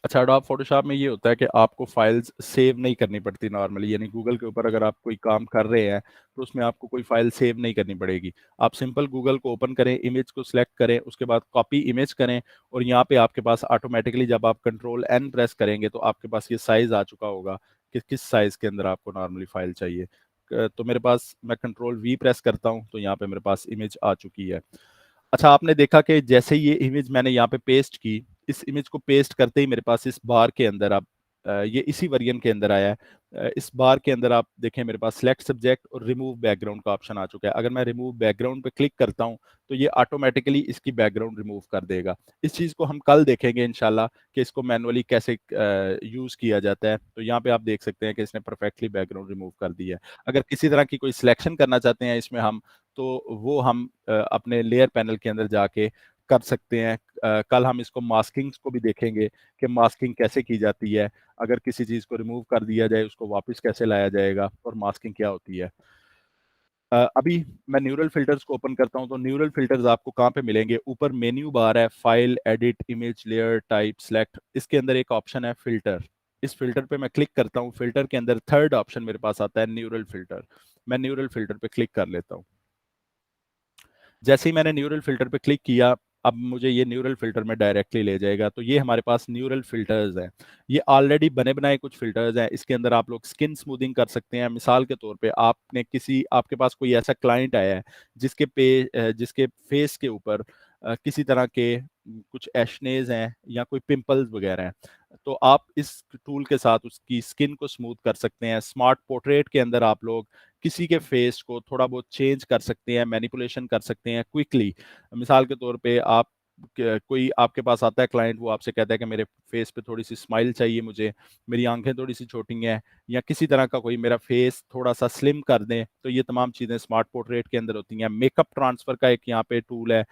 अच्छा, अडोब फोटोशॉप में ये होता है कि आपको फाइल्स सेव नहीं करनी पड़ती नॉर्मली, यानी गूगल के ऊपर अगर आप कोई काम कर रहे हैं तो उसमें आपको कोई फाइल सेव नहीं करनी पड़ेगी। आप सिंपल गूगल को ओपन करें, इमेज को सिलेक्ट करें, उसके बाद कॉपी इमेज करें, और यहाँ पे आपके पास ऑटोमेटिकली जब आप कंट्रोल एन प्रेस करेंगे तो आपके पास ये साइज आ चुका होगा कि किस साइज के अंदर आपको नॉर्मली फाइल चाहिए। तो मेरे पास, मैं कंट्रोल वी प्रेस करता हूँ तो यहाँ पे मेरे पास इमेज आ चुकी है। अच्छा, आपने देखा कि जैसे ही ये इमेज मैंने यहाँ पे पेस्ट की, इस इमेज को पेस्ट करते ही मेरे पास इस बार के अंदर आप ये इसी वेरिएंट के अंदर आया है। इस बार के अंदर आप देखें मेरे पास सिलेक्ट सब्जेक्ट और रिमूव बैकग्राउंड का ऑप्शन आ चुका है। अगर मैं रिमूव बैकग्राउंड पे क्लिक करता हूँ तो ये ऑटोमेटिकली इसकी बैकग्राउंड रिमूव कर देगा। इस चीज़ को हम कल देखेंगे इंशाल्लाह कि इसको मैनुअली कैसे यूज़ किया जाता है। तो यहाँ पे आप देख सकते हैं कि इसने परफेक्टली बैकग्राउंड रिमूव कर दी है। अगर किसी तरह की कोई सिलेक्शन करना चाहते हैं इसमें हम, तो वो हम अपने लेयर पैनल के अंदर जाके कर सकते हैं। कल हम इसको मास्किंग को भी देखेंगे कि मास्किंग कैसे की जाती है, अगर किसी चीज़ को रिमूव कर दिया जाए उसको वापस कैसे लाया जाएगा, और मास्किंग क्या होती है। अभी मैं न्यूरल फिल्टर्स को ओपन करता हूं, तो न्यूरल फिल्टर्स आपको कहाँ पे मिलेंगे? ऊपर मेन्यू बार है, file, edit, image, layer, type, select, इसके अंदर एक ऑप्शन है फिल्टर। इस फ़िल्टर पे मैं क्लिक करता हूँ, फ़िल्टर के अंदर थर्ड ऑप्शन मेरे पास आता है न्यूरल फ़िल्टर। मैं न्यूरल फ़िल्टर पे क्लिक कर लेता हूँ। जैसे ही मैंने न्यूरल फ़िल्टर पे क्लिक किया, अब मुझे ये न्यूरल फ़िल्टर में डायरेक्टली ले जाएगा। तो ये हमारे पास न्यूरल फ़िल्टर्स हैं। ये ऑलरेडी बने-बनाए कुछ फ़िल्टर्स हैं। इसके अंदर आप लोग स्किन स्मूथिंग कर सकते हैं। मिसाल के तौर पे आपके पास कोई ऐसा क्लाइंट आया है जिसके फेस के ऊपर किसी तरह के कुछ एक्नेज़ हैं या कोई पिंपल्स वगैरह हैं। तो आप इस टूल के साथ उसकी स्किन को स्मूथ कर सकते हैं। स्मार्ट पोर्ट्रेट के अंदर आप लोग किसी के फेस को थोड़ा बहुत चेंज कर सकते हैं, मैनिपुलेशन कर सकते हैं क्विकली। मिसाल के तौर पे कोई आपके पास आता है क्लाइंट, वो आपसे कहता है कि मेरे फेस पे थोड़ी सी स्माइल चाहिए मुझे, मेरी आंखें थोड़ी सी छोटी हैं, या किसी तरह का कोई मेरा फेस थोड़ा सा स्लिम कर दें। तो ये तमाम चीज़ें स्मार्ट पोर्ट्रेट के अंदर होती हैं। मेकअप ट्रांसफ़र का एक यहाँ पे टूल है।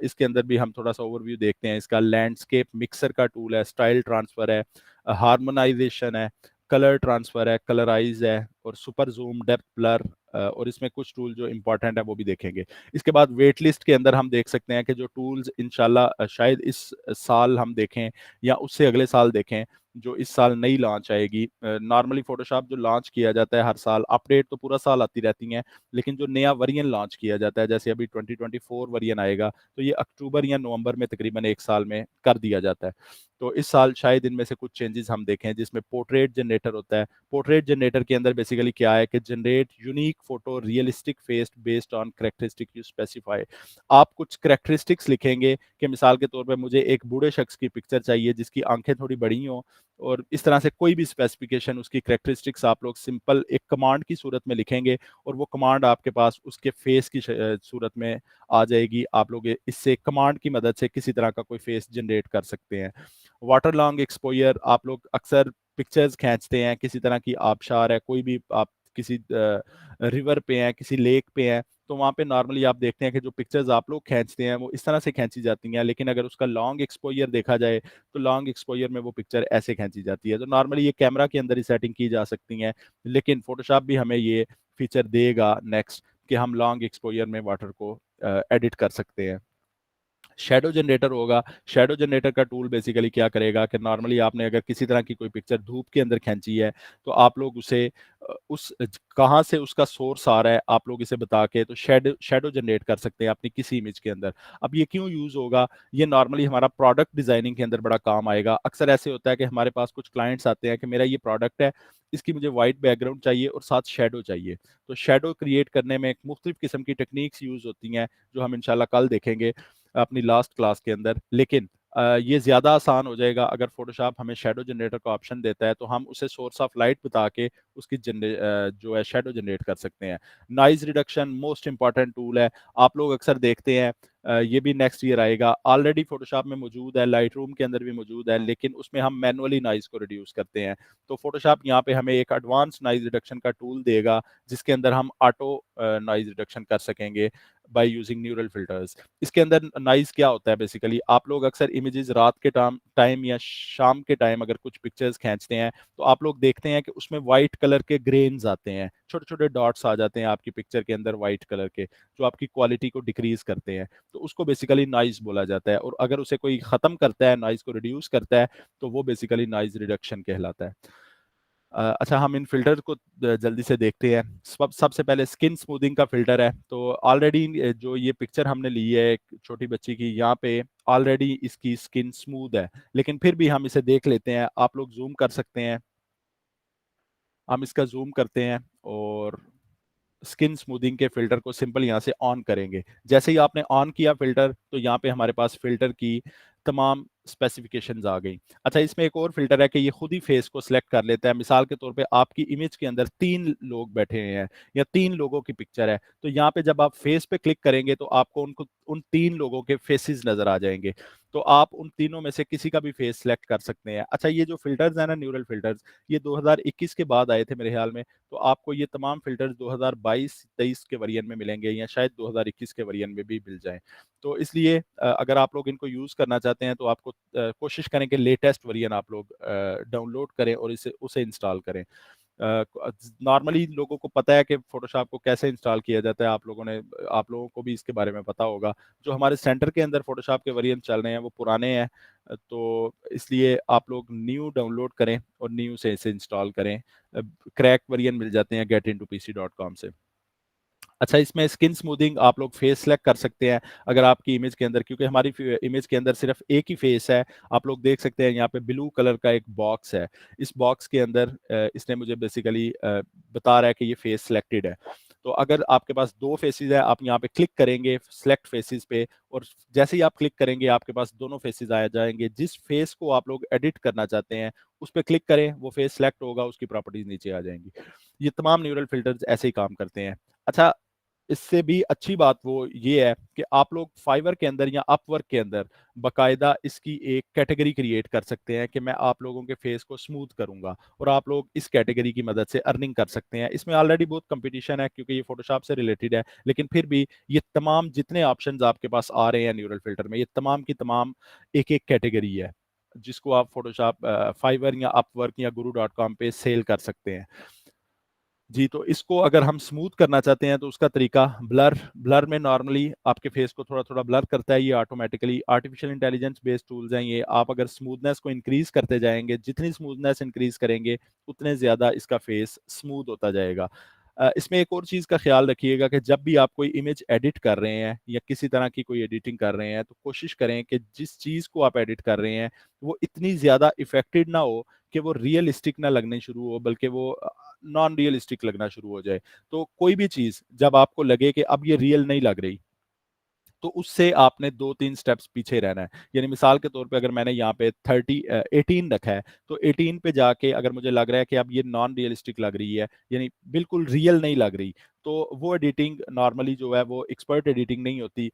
इसके अंदर भी हम थोड़ा सा ओवरव्यू देखते हैं इसका। लैंडस्केप मिक्सर का टूल है, स्टाइल ट्रांसफ़र है, हार्मोनाइजेशन है, कलर ट्रांसफ़र है, कलराइज़ है, और सुपर ज़ूम, डेप्थ ब्लर, और इसमें कुछ टूल जो इम्पोर्टेंट है वो भी देखेंगे। इसके बाद वेट लिस्ट के अंदर हम देख सकते हैं कि जो टूल्स इंशाल्लाह शायद इस साल हम देखें या उससे अगले साल देखें, जो इस साल नई लॉन्च आएगी। नॉर्मली फ़ोटोशॉप जो लॉन्च किया जाता है हर साल, अपडेट तो पूरा साल आती रहती हैं, लेकिन जो नया वेरिएंट लॉन्च किया जाता है, जैसे अभी 2024 वेरिएंट आएगा, तो ये अक्टूबर या नवंबर में तकरीबन 1 साल में कर दिया जाता है। तो इस साल शायद इनमें से कुछ चेंजेस हम देखें, जिसमें पोर्ट्रेट जनरेटर होता है। पोर्ट्रेट जनरेटर के अंदर बेसिकली क्या है कि generate unique photo realistic face based on characteristic you specify. आप कुछ कैरेक्टरिस्टिक्स लिखेंगे कि मिसाल के तौर पे मुझे एक बूढ़े शख्स की पिक्चर चाहिए जिसकी आंखें थोड़ी बड़ी हों, और इस तरह से कोई भी स्पेसिफिकेशन, उसकी कैरेक्टरिस्टिक्स आप लोग सिंपल एक कमांड की सूरत में लिखेंगे, और वो कमांड आपके पास उसके फेस की सूरत में आ जाएगी। आप लोग इससे कमांड की मदद से किसी तरह का कोई फेस जनरेट कर सकते हैं। वाटर लॉन्ग एक्सपोजर, आप लोग अक्सर पिक्चर्स खींचते हैं, किसी तरह की आबशार है, कोई भी आप किसी रिवर पे हैं, किसी लेक पे हैं, तो वहाँ पे नॉर्मली आप देखते हैं कि जो पिक्चर्स आप लोग खींचते हैं वो इस तरह से खींची जाती हैं, लेकिन अगर उसका लॉन्ग एक्सपोजर देखा जाए तो लॉन्ग एक्सपोजर में वो पिक्चर ऐसे खींची जाती है। तो नॉर्मली ये कैमरा के अंदर ही सेटिंग की जा सकती हैं, लेकिन फोटोशॉप भी हमें ये फीचर देगा नेक्स्ट, कि हम लॉन्ग एक्सपोजर में वाटर को एडिट कर सकते हैं। शैडो जनरेटर होगा। शैडो जनरेटर का टूल बेसिकली क्या करेगा कि नॉर्मली आपने अगर किसी तरह की कोई पिक्चर धूप के अंदर खींची है, तो आप लोग उसे कहाँ से उसका सोर्स आ रहा है, आप लोग इसे बता के तो शैडो शैडो जनरेट कर सकते हैं अपनी किसी इमेज के अंदर। अब ये क्यों यूज होगा? ये नॉर्मली हमारा प्रोडक्ट डिजाइनिंग के अंदर बड़ा काम आएगा। अक्सर ऐसे होता है कि हमारे पास कुछ क्लाइंट्स आते हैं कि मेरा ये प्रोडक्ट है, इसकी मुझे वाइट बैकग्राउंड चाहिए और साथ शैडो चाहिए। तो शैडो क्रिएट करने में मुख्तलिफ किस्म की टेक्निक्स यूज होती हैं, जो हम इंशाल्लाह कल देखेंगे अपनी लास्ट क्लास के अंदर। लेकिन ये ज़्यादा आसान हो जाएगा अगर फ़ोटोशॉप हमें शैडो जनरेटर का ऑप्शन देता है, तो हम उसे सोर्स ऑफ लाइट बता के उसकी जो है शैडो जनरेट कर सकते हैं। Noise reduction most important tool है। आप लोग अक्सर देखते हैं, ये भी नेक्स्ट ईयर आएगा। ऑलरेडी फ़ोटोशॉप में मौजूद है, लाइटरूम के अंदर भी मौजूद है, लेकिन उसमें हम मैनुअली नॉइज़ को रिड्यूस करते हैं। तो फ़ोटोशॉप यहाँ पे हमें एक एडवांस नॉइज़ रिडक्शन का टूल देगा, जिसके अंदर हम ऑटो नॉइज़ रिडक्शन कर सकेंगे बाय यूजिंग न्यूरल फ़िल्टर्स। इसके अंदर नॉइज़ क्या होता है बेसिकली, आप लोग अक्सर इमेजेस रात के टाइम या शाम के टाइम अगर कुछ पिक्चर्स खींचते हैं, तो आप लोग देखते हैं कि उसमें व्हाइट कलर के ग्रेन्स आते हैं, छोटे-छोटे डॉट्स आ जाते हैं आपकी पिक्चर के अंदर व्हाइट कलर के, जो आपकी क्वालिटी को डिक्रीज़ करते हैं। तो उसको बेसिकली नॉइज़ बोला जाता है, और अगर उसे कोई ख़त्म करता है, नॉइज़ को रिड्यूस करता है, तो वो बेसिकली नॉइज़ रिडक्शन कहलाता है। अच्छा, हम इन फ़िल्टर को जल्दी से देखते हैं। सबसे पहले स्किन स्मूथिंग का फ़िल्टर है। तो ऑलरेडी जो ये पिक्चर हमने ली है एक छोटी बच्ची की, यहाँ पे ऑलरेडी इसकी स्किन स्मूथ है, लेकिन फिर भी हम इसे देख लेते हैं। आप लोग ज़ूम कर सकते हैं। हम इसका ज़ूम करते हैं और स्किन स्मूथिंग के फ़िल्टर को सिंपल यहाँ से ऑन करेंगे। जैसे ही आपने ऑन किया फ़िल्टर, तो यहाँ पे हमारे पास फ़िल्टर की तमाम स्पेसिफ़िकेशंस आ गई। अच्छा, इसमें एक और फ़िल्टर है कि ये खुद ही फ़ेस को सिलेक्ट कर लेता है। मिसाल के तौर पे आपकी इमेज के अंदर 3 लोग बैठे हुए हैं या 3 लोगों की पिक्चर है, तो यहाँ पे जब आप फ़ेस पे क्लिक करेंगे, तो आपको उन 3 लोगों के फ़ेसेस नज़र आ जाएँगे। तो आप उन तीनों में से किसी का भी फ़ेस सिलेक्ट कर सकते हैं। अच्छा, ये जो फ़िल्टर्स हैं ना, न्यूरल फ़िल्टर्स, ये 2021 के बाद आए थे मेरे ख़्याल में। तो आपको ये तमाम फ़िल्टर्स 2022-23 के वेरिएंट में मिलेंगे, या शायद 2021 के वेरिएंट में भी मिल जाएँ। तो इसलिए अगर आप लोग इनको यूज़ करना चाहते हैं, तो आपको कोशिश करें कि लेटेस्ट वेरिएंट आप लोग डाउनलोड करें और उसे इंस्टॉल करें। नॉर्मली लोगों को पता है कि फ़ोटोशॉप को कैसे इंस्टॉल किया जाता है, आप लोगों को भी इसके बारे में पता होगा। जो हमारे सेंटर के अंदर फ़ोटोशॉप के वेरिएंट चल रहे हैं, वो पुराने हैं। तो इसलिए आप लोग न्यू डाउनलोड करें और न्यू से इसे इंस्टॉल करें। क्रैक वेरिएंट मिल जाते हैं getintoPC.com से। अच्छा, इसमें स्किन स्मूथिंग आप लोग फेस सेलेक्ट कर सकते हैं अगर आपकी इमेज के अंदर, क्योंकि हमारी इमेज के अंदर सिर्फ एक ही फेस है। आप लोग देख सकते हैं यहाँ पे ब्लू कलर का एक बॉक्स है। इस बॉक्स के अंदर इसने मुझे बेसिकली बता रहा है कि ये फेस सिलेक्टेड है। तो अगर आपके पास दो फेसेस है, आप यहाँ पे क्लिक करेंगे सिलेक्ट फेसेस पे, और जैसे ही आप क्लिक करेंगे आपके पास दोनों फेसेस आ जाएंगे। जिस फेस को आप लोग एडिट करना चाहते हैं उस पर क्लिक करें, वो फेस सिलेक्ट होगा, उसकी प्रॉपर्टीज नीचे आ जाएंगी। ये तमाम न्यूरल फिल्टर्स ऐसे ही काम करते हैं। अच्छा, इससे भी अच्छी बात वो ये है कि आप लोग फाइवर के अंदर या अपवर्क के अंदर बाकायदा इसकी एक कैटेगरी क्रिएट कर सकते हैं कि मैं आप लोगों के फेस को स्मूथ करूंगा, और आप लोग इस कैटेगरी की मदद से अर्निंग कर सकते हैं। इसमें ऑलरेडी बहुत कंपटीशन है क्योंकि ये फोटोशॉप से रिलेटेड है, लेकिन फिर भी ये तमाम जितने ऑप्शंस आपके पास आ रहे हैं न्यूरल फिल्टर में, ये तमाम की तमाम एक एक कैटेगरी है जिसको आप फोटोशॉप फाइवर या अपवर्क या guru.com पे सेल कर सकते हैं। जी, तो इसको अगर हम स्मूथ करना चाहते हैं तो उसका तरीका ब्लर ब्लर में नॉर्मली आपके फेस को थोड़ा-थोड़ा ब्लर करता है ये automatically. Artificial intelligence based tools हैं ये। आप अगर स्मूथनेस को इंक्रीज़ करते जाएँगे, जितनी स्मूथनेस इंक्रीज़ करेंगे, उतने ज़्यादा इसका फेस स्मूथ होता जाएगा। इसमें एक और चीज़ का ख़्याल रखिएगा कि जब भी आप कोई इमेज एडिट कर रहे हैं या किसी तरह की कोई एडिटिंग कर रहे हैं, तो कोशिश करें कि जिस चीज़ को आप एडिट कर रहे हैं, वो इतनी ज़्यादा इफ़ेक्टेड ना हो कि वो रियलिस्टिक ना लगने शुरू हो, बल्कि वो नॉन रियलिस्टिक लगना शुरू हो जाए। तो कोई भी चीज़ जब आपको लगे कि अब ये रियल नहीं लग रही, तो उससे आपने 2-3 स्टेप्स पीछे रहना है। यानी मिसाल के तौर पे अगर मैंने यहाँ पे 18 रखा है, तो 18 पे जाके अगर मुझे लग रहा है कि अब ये नॉन रियलिस्टिक लग रही है, यानी बिल्कुल रियल नहीं लग रही, तो वो एडिटिंग नॉर्मली जो है वो एक्सपर्ट एडिटिंग नहीं होती।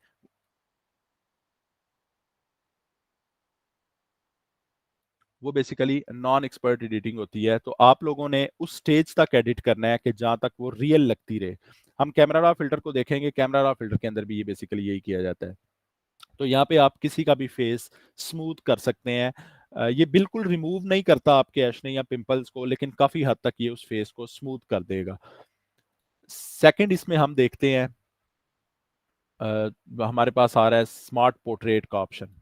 वो बेसिकली नॉन एक्सपर्ट एडिटिंग होती है। तो आप लोगों ने उस स्टेज तक एडिट करना है कि जहाँ तक वो रियल लगती रहे। हम कैमरा रॉ फ़िल्टर को देखेंगे, कैमरा रॉ फ़िल्टर के अंदर भी ये बेसिकली यही किया जाता है। तो यहाँ पे आप किसी का भी फेस स्मूथ कर सकते हैं। ये बिल्कुल रिमूव नहीं करता आपके एक्ने या पिंपल्स को, लेकिन काफ़ी हद तक ये उस फेस को स्मूथ कर देगा। सेकंड इसमें हम देखते हैं, अ, हमारे पास आ रहा है स्मार्ट पोर्ट्रेट का ऑप्शन।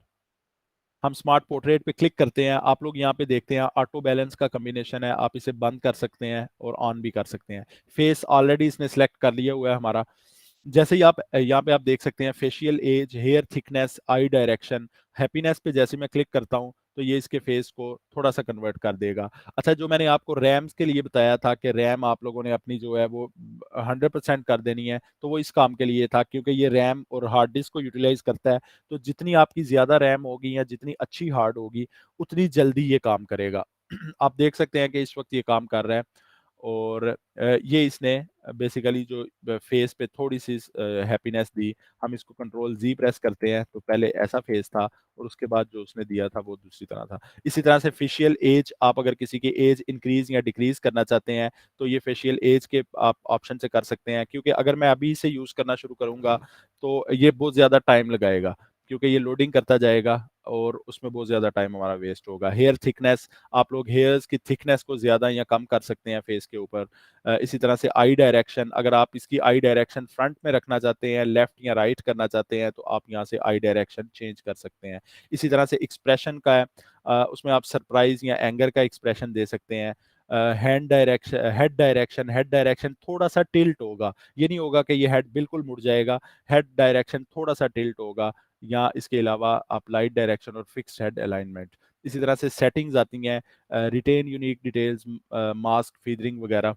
हम स्मार्ट पोर्ट्रेट पे क्लिक करते हैं। आप लोग यहाँ पे देखते हैं ऑटो बैलेंस का कॉम्बिनेशन है, आप इसे बंद कर सकते हैं और ऑन भी कर सकते हैं। फेस ऑलरेडी इसने सेलेक्ट कर लिया हुआ है हमारा। जैसे ही आप यहाँ पे आप देख सकते हैं फेशियल एज, हेयर थिकनेस, आई डायरेक्शन, हैप्पीनेस पे जैसे मैं क्लिक करता हूँ तो ये इसके फेस को थोड़ा सा कन्वर्ट कर देगा। अच्छा, जो मैंने आपको रैम्स के लिए बताया था कि रैम आप लोगों ने अपनी जो है वो 100% कर देनी है, तो वो इस काम के लिए था क्योंकि ये रैम और हार्ड डिस्क को यूटिलाइज करता है। तो जितनी आपकी ज़्यादा रैम होगी या जितनी अच्छी हार्ड होगी, उतनी जल्दी ये काम करेगा। आप देख सकते हैं कि इस वक्त ये काम कर रहा है। और ये इसने बेसिकली जो फेस पे थोड़ी-सी हैप्पीनेस दी। हम इसको कंट्रोल ज़ी प्रेस करते हैं तो पहले ऐसा फेस था और उसके बाद जो उसने दिया था वो दूसरी तरह था। इसी तरह से फेशियल एज, आप अगर किसी की एज इंक्रीज़ या डिक्रीज़ करना चाहते हैं तो ये फेशियल एज के आप ऑप्शन से कर सकते हैं, क्योंकि अगर मैं अभी से यूज़ करना शुरू करूँगा तो ये बहुत ज़्यादा टाइम लगाएगा, क्योंकि ये लोडिंग करता जाएगा और उसमें बहुत ज़्यादा टाइम हमारा वेस्ट होगा। हेयर थिकनेस, आप लोग हेयर्स की थिकनेस को ज़्यादा या कम कर सकते हैं फेस के ऊपर। इसी तरह से आई डायरेक्शन, अगर आप इसकी आई डायरेक्शन फ्रंट में रखना चाहते हैं, लेफ्ट या राइट करना चाहते हैं, तो आप यहाँ से आई डायरेक्शन चेंज कर सकते हैं। इसी तरह से एक्सप्रेशन का है, उसमें आप सरप्राइज़ या एंगर का एक्सप्रेशन दे सकते हैं। हेड डायरेक्शन थोड़ा-सा टिल्ट होगा। ये नहीं होगा कि ये हेड बिल्कुल मुड़ जाएगा, हेड डायरेक्शन थोड़ा-सा टिल्ट होगा। या इसके अलावा आप लाइट डायरेक्शन और फिक्स्ड हेड अलाइनमेंट। इसी तरह से सेटिंग्स आती हैं, रिटेन यूनिक डिटेल्स, मास्क, फीदरिंग वगैरह।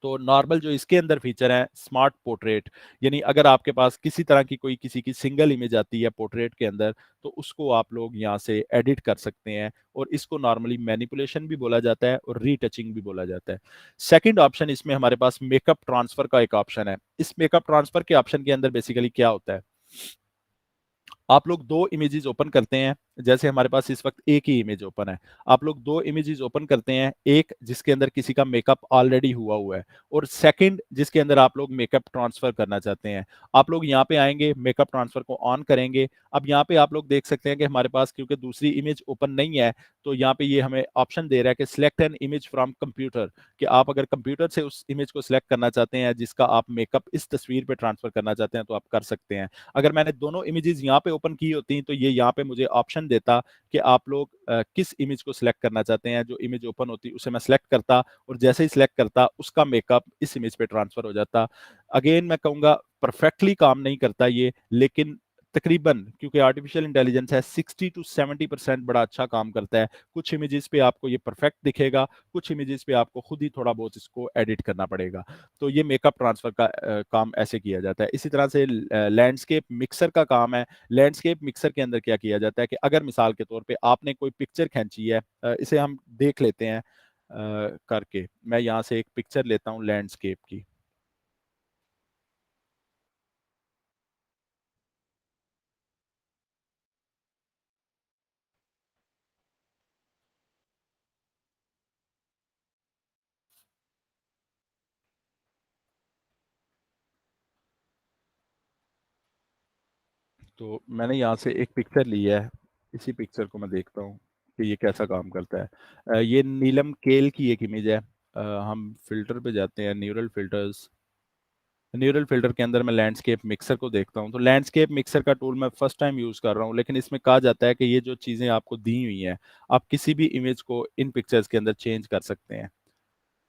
तो नॉर्मल जो इसके अंदर फीचर है स्मार्ट पोर्ट्रेट, यानी अगर आपके पास किसी तरह की कोई किसी की सिंगल इमेज आती है पोर्ट्रेट के अंदर, तो उसको आप लोग यहाँ से एडिट कर सकते हैं। और इसको नॉर्मली मैनिपुलेशन भी बोला जाता है और रीटचिंग भी बोला जाता है। सेकंड ऑप्शन इसमें हमारे पास मेकअप ट्रांसफर का एक ऑप्शन है। इस मेकअप ट्रांसफर के ऑप्शन के अंदर बेसिकली क्या होता है, आप लोग दो इमेजेस ओपन करते हैं। जैसे हमारे पास इस वक्त एक ही इमेज ओपन है, आप लोग 2 इमेजेस ओपन करते हैं, एक जिसके अंदर किसी का मेकअप ऑलरेडी हुआ हुआ है और सेकंड जिसके अंदर आप लोग मेकअप ट्रांसफर करना चाहते हैं। आप लोग यहाँ पे आएँगे, मेकअप ट्रांसफर को ऑन करेंगे। अब यहाँ पे आप लोग देख सकते हैं कि हमारे पास क्योंकि दूसरी इमेज ओपन नहीं है, तो यहाँ पे ये हमें ऑप्शन दे रहा है कि select an image from computer, कि आप अगर कंप्यूटर से उस इमेज को सिलेक्ट करना चाहते हैं जिसका आप मेकअप इस तस्वीर पे ट्रांसफर करना चाहते हैं, तो आप कर सकते हैं। अगर मैंने दोनों इमेजेस यहाँ पे ओपन की होती तो ये यहाँ पे मुझे ऑप्शन देता कि आप लोग किस इमेज को सिलेक्ट करना चाहते हैं। जो इमेज ओपन होती उसे मैं सिलेक्ट करता और जैसे ही सिलेक्ट करता उसका मेकअप इस इमेज पे ट्रांसफर हो जाता। अगेन मैं कहूँगा परफेक्टली काम नहीं करता ये, लेकिन तकरीबन क्योंकि आर्टिफिशियल इंटेलिजेंस है 60 टू 70% बड़ा अच्छा काम करता है। कुछ इमेजेस पे आपको ये परफेक्ट दिखेगा, कुछ इमेजेस पे आपको खुद ही थोड़ा बहुत इसको एडिट करना पड़ेगा। तो ये मेकअप ट्रांसफर का काम ऐसे किया जाता है। इसी तरह से लैंडस्केप मिक्सर का काम है। लैंडस्केप मिक्सर के अंदर क्या किया जाता है कि अगर मिसाल के तौर पे आपने कोई पिक्चर खींची है, इसे हम देख लेते हैं करके। मैं यहाँ से एक पिक्चर लेता हूँ लैंडस्केप की। तो मैंने यहाँ से एक पिक्चर ली है, इसी पिक्चर को मैं देखता हूँ कि ये कैसा काम करता है। ये नीलम केल की एक इमेज है। हम फिल्टर पे जाते हैं, न्यूरल फिल्टर्स। न्यूरल फिल्टर के अंदर मैं लैंडस्केप मिक्सर को देखता हूँ। तो लैंडस्केप मिक्सर का टूल मैं फर्स्ट टाइम यूज़ कर रहा हूँ, लेकिन इसमें कहा जाता है कि ये जो चीज़ें आपको दी हुई हैं, आप किसी भी इमेज को इन पिक्चर्स के अंदर चेंज कर सकते हैं।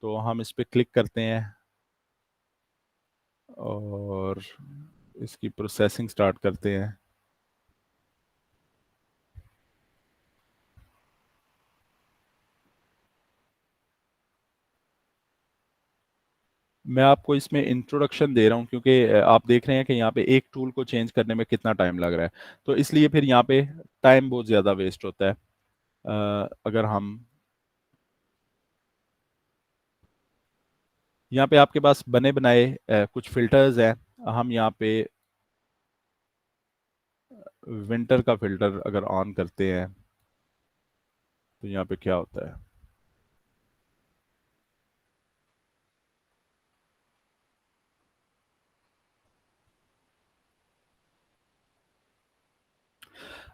तो हम इस पे क्लिक करते हैं और इसकी प्रोसेसिंग स्टार्ट करते हैं। मैं आपको इसमें इंट्रोडक्शन दे रहा हूँ क्योंकि आप देख रहे हैं कि यहाँ पे एक टूल को चेंज करने में कितना टाइम लग रहा है, तो इसलिए फिर यहाँ पे टाइम बहुत ज़्यादा वेस्ट होता है। अगर हम यहाँ पे आपके पास बने बनाए कुछ फिल्टर्स हैं। हम यहाँ पे विंटर का फिल्टर अगर ऑन करते हैं तो यहाँ पे क्या होता है।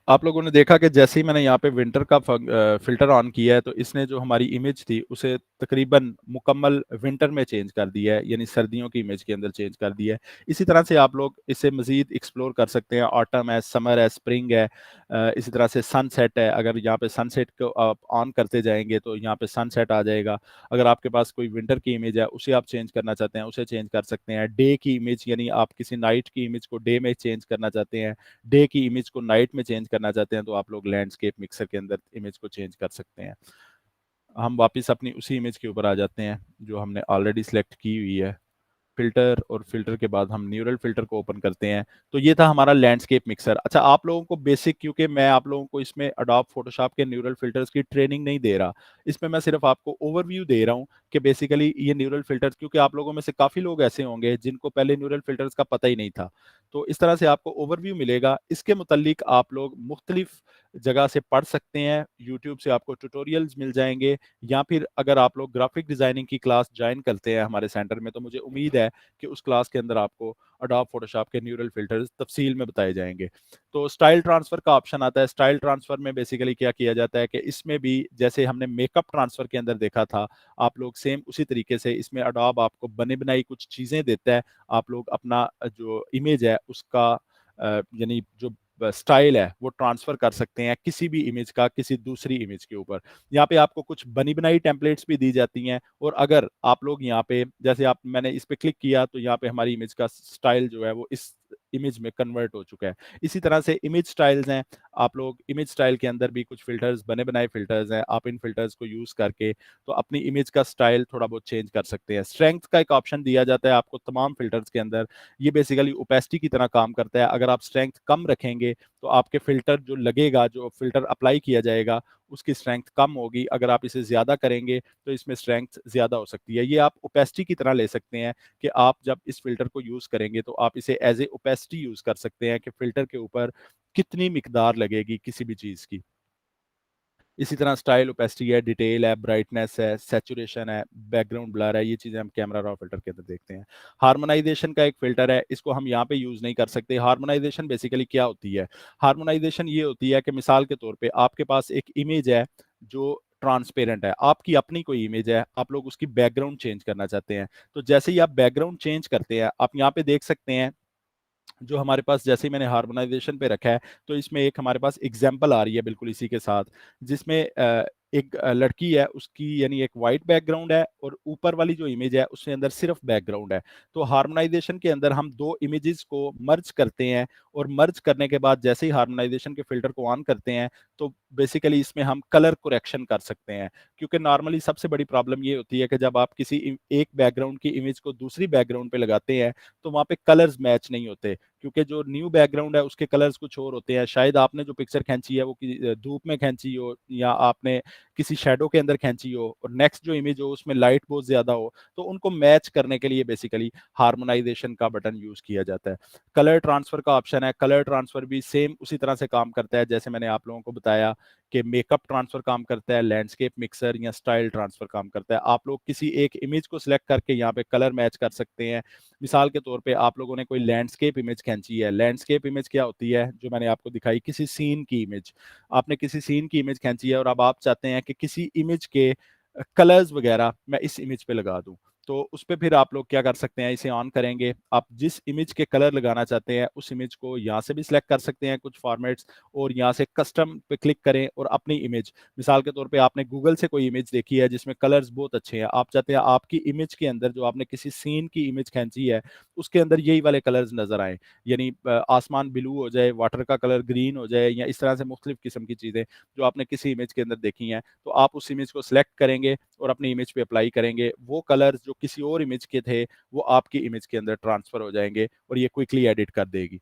आप लोगों ने देखा कि जैसे ही मैंने यहाँ पे विंटर का फिल्टर ऑन किया है, तो इसने जो हमारी इमेज थी उसे तकरीबन मुकम्मल विंटर में चेंज कर दिया है, यानी सर्दियों की इमेज के अंदर चेंज कर दिया है। इसी तरह से आप लोग इसे मजीद एक्सप्लोर कर सकते हैं। ऑटम है, समर है, स्प्रिंग है, इसी तरह से सनसेट है। अगर यहाँ पे सनसेट को आप ऑन करते जाएंगे तो यहाँ पे सनसेट आ जाएगा। अगर आपके पास कोई विंटर की इमेज है उसे आप चेंज करना चाहते हैं, उसे चेंज कर सकते हैं। डे की इमेज यानी आप किसी नाइट की इमेज को डे में चेंज करना चाहते हैं, डे की इमेज को नाइट में चेंज करना चाहते हैं, तो आप लोग लैंडस्केप मिक्सर के अंदर इमेज को चेंज कर सकते हैं। हम वापस अपनी उसी इमेज के ऊपर आ जाते हैं जो हमने ऑलरेडी सिलेक्ट की हुई है। फिल्टर और फिल्टर के बाद हम न्यूरल फिल्टर को ओपन करते हैं। तो ये था हमारा लैंडस्केप मिक्सर। अच्छा, आप लोगों को बेसिक, क्योंकि मैं आप लोगों को इसमें अडोब फोटोशॉप के न्यूरल फिल्टर्स की ट्रेनिंग नहीं दे रहा, इसमें मैं सिर्फ आपको ओवरव्यू दे रहा हूँ कि बेसिकली ये न्यूरल फिल्टर्स, क्योंकि आप लोगों में से काफ़ी लोग ऐसे होंगे जिनको पहले न्यूरल फिल्टर्स का पता ही नहीं था। तो इस तरह से आपको ओवरव्यू मिलेगा। इसके मुतल्लिक आप लोग मुख्तलिफ जगह से पढ़ सकते हैं, यूट्यूब से आपको ट्यूटोरियल्स मिल जाएंगे, या फिर अगर आप लोग ग्राफिक डिज़ाइनिंग की क्लास ज्वाइन करते हैं हमारे सेंटर में, तो मुझे उम्मीद है कि उस क्लास के अंदर आपको अडोब फोटोशॉप के न्यूरल फिल्टर्स तफसील में बताए जाएंगे। तो स्टाइल ट्रांसफर का ऑप्शन आता है। स्टाइल ट्रांसफर में बेसिकली क्या किया जाता है कि इसमें भी जैसे हमने मेकअप ट्रांसफर के अंदर देखा था, आप लोग सेम उसी तरीके से इसमें अडोब आपको बने बनाई कुछ चीज़ें देता है। आप लोग अपना जो इमेज है उसका यानी जो स्टाइल है वो ट्रांसफर कर सकते हैं किसी भी इमेज का किसी दूसरी इमेज के ऊपर। यहाँ पे आपको कुछ बनी बनाई टेम्पलेट्स भी दी जाती हैं, और अगर आप लोग यहाँ पे जैसे आप मैंने इस पे क्लिक किया तो यहाँ पे हमारी इमेज का स्टाइल जो है वो इस इमेज में कन्वर्ट हो चुका है। इसी तरह से इमेज स्टाइल्स हैं। आप लोग इमेज स्टाइल के अंदर भी कुछ फिल्टर्स बने बनाए फिल्टर्स हैं, आप इन फिल्टर्स को यूज करके तो अपनी इमेज का स्टाइल थोड़ा बहुत चेंज कर सकते हैं। स्ट्रेंथ का एक ऑप्शन दिया जाता है आपको तमाम फिल्टर्स के अंदर। ये बेसिकली ओपेसिटी की तरह काम करता है। अगर आप स्ट्रेंथ कम रखेंगे तो आपके फिल्टर जो लगेगा, जो फिल्टर अप्लाई किया जाएगा, उसकी स्ट्रेंथ कम होगी। अगर आप इसे ज़्यादा करेंगे तो इसमें स्ट्रेंथ ज़्यादा हो सकती है। ये आप ओपेसिटी की तरह ले सकते हैं कि आप जब इस फ़िल्टर को यूज़ करेंगे तो आप इसे एज़ ए ओपेसिटी यूज़ कर सकते हैं कि फ़िल्टर के ऊपर कितनी मिकदार लगेगी किसी भी चीज़ की। इसी तरह स्टाइल ओपेसिटी है, डिटेल है, ब्राइटनेस है, सैचुरेशन है, बैकग्राउंड ब्लर है, ये चीज़ें हम कैमरा रॉ फ़िल्टर के अंदर देखते हैं। हार्मोनाइज़ेशन का एक फ़िल्टर है, इसको हम यहाँ पे यूज़ नहीं कर सकते। हार्मोनाइज़ेशन बेसिकली क्या होती है? हार्मोनाइज़ेशन ये होती है कि मिसाल के तौर पे आपके पास एक इमेज है जो ट्रांसपेरेंट है, आपकी अपनी कोई इमेज है, आप लोग उसकी बैकग्राउंड चेंज करना चाहते हैं। तो जैसे ही आप बैकग्राउंड चेंज करते हैं, आप यहाँ पे देख सकते हैं जो हमारे पास जैसे ही मैंने हार्मोनाइजेशन पे रखा है तो इसमें एक हमारे पास एग्जांपल आ रही है बिल्कुल इसी के साथ जिसमें एक लड़की है उसकी यानी एक वाइट बैकग्राउंड है और ऊपर वाली जो इमेज है उसके अंदर सिर्फ बैकग्राउंड है। तो हार्मोनाइजेशन के अंदर हम दो इमेजेस को मर्ज करते हैं और मर्ज करने के बाद जैसे ही हार्मोनाइजेशन के फिल्टर को ऑन करते हैं तो बेसिकली इसमें हम कलर करेक्शन कर सकते हैं। क्योंकि नॉर्मली सबसे बड़ी प्रॉब्लम ये होती है कि जब आप किसी एक बैकग्राउंड की इमेज को दूसरी बैकग्राउंड पे लगाते हैं तो वहाँ पे कलर्स मैच नहीं होते क्योंकि जो न्यू बैकग्राउंड है उसके कलर्स कुछ और होते हैं। शायद आपने जो पिक्चर खींची है वो धूप में खींची हो या आपने किसी शैडो के अंदर खींची हो और नेक्स्ट जो इमेज हो उसमें लाइट बहुत ज्यादा हो, तो उनको मैच करने के लिए बेसिकली हार्मोनाइजेशन का बटन यूज किया जाता है। कलर ट्रांसफर का ऑप्शन है, कलर ट्रांसफर भी सेम उसी तरह से काम करता है जैसे मैंने आप लोगों को बताया कि मेकअप ट्रांसफर काम करता है, लैंडस्केप मिक्सर या स्टाइल ट्रांसफर काम करता है। आप लोग किसी एक इमेज को सिलेक्ट करके यहाँ पे कलर मैच कर सकते हैं। मिसाल के तौर पे आप लोगों ने कोई लैंडस्केप इमेज खींची है। लैंडस्केप इमेज क्या होती है जो मैंने आपको दिखाई, किसी सीन की इमेज। आपने किसी सीन की इमेज खींची है और अब आप चाहते हैं कि किसी इमेज के कलर्स वगैरह मैं इस इमेज पे लगा दूं, तो उस पे फिर आप लोग क्या कर सकते हैं, इसे ऑन करेंगे, आप जिस इमेज के कलर लगाना चाहते हैं उस इमेज को यहाँ से भी सिलेक्ट कर सकते हैं कुछ फॉर्मेट्स और यहाँ से कस्टम पे क्लिक करें और अपनी इमेज, मिसाल के तौर पे आपने गूगल से कोई इमेज देखी है जिसमें कलर्स बहुत अच्छे हैं, आप चाहते हैं आपकी इमेज के अंदर जो आपने किसी सीन की इमेज खींची है उसके अंदर यही वाले कलर्स नजर आए, यानी आसमान ब्लू हो जाए, वाटर का कलर ग्रीन हो जाए या इस तरह से मुख्तलिफ किस्म की चीज़ें जो आपने किसी इमेज के अंदर देखी हैं, तो आप उस इमेज को सिलेक्ट करेंगे और अपनी इमेज पे अप्लाई करेंगे। वो कलर्स जो किसी और इमेज के थे वो आपकी इमेज के अंदर ट्रांसफर हो जाएंगे और ये क्विकली एडिट कर देगी।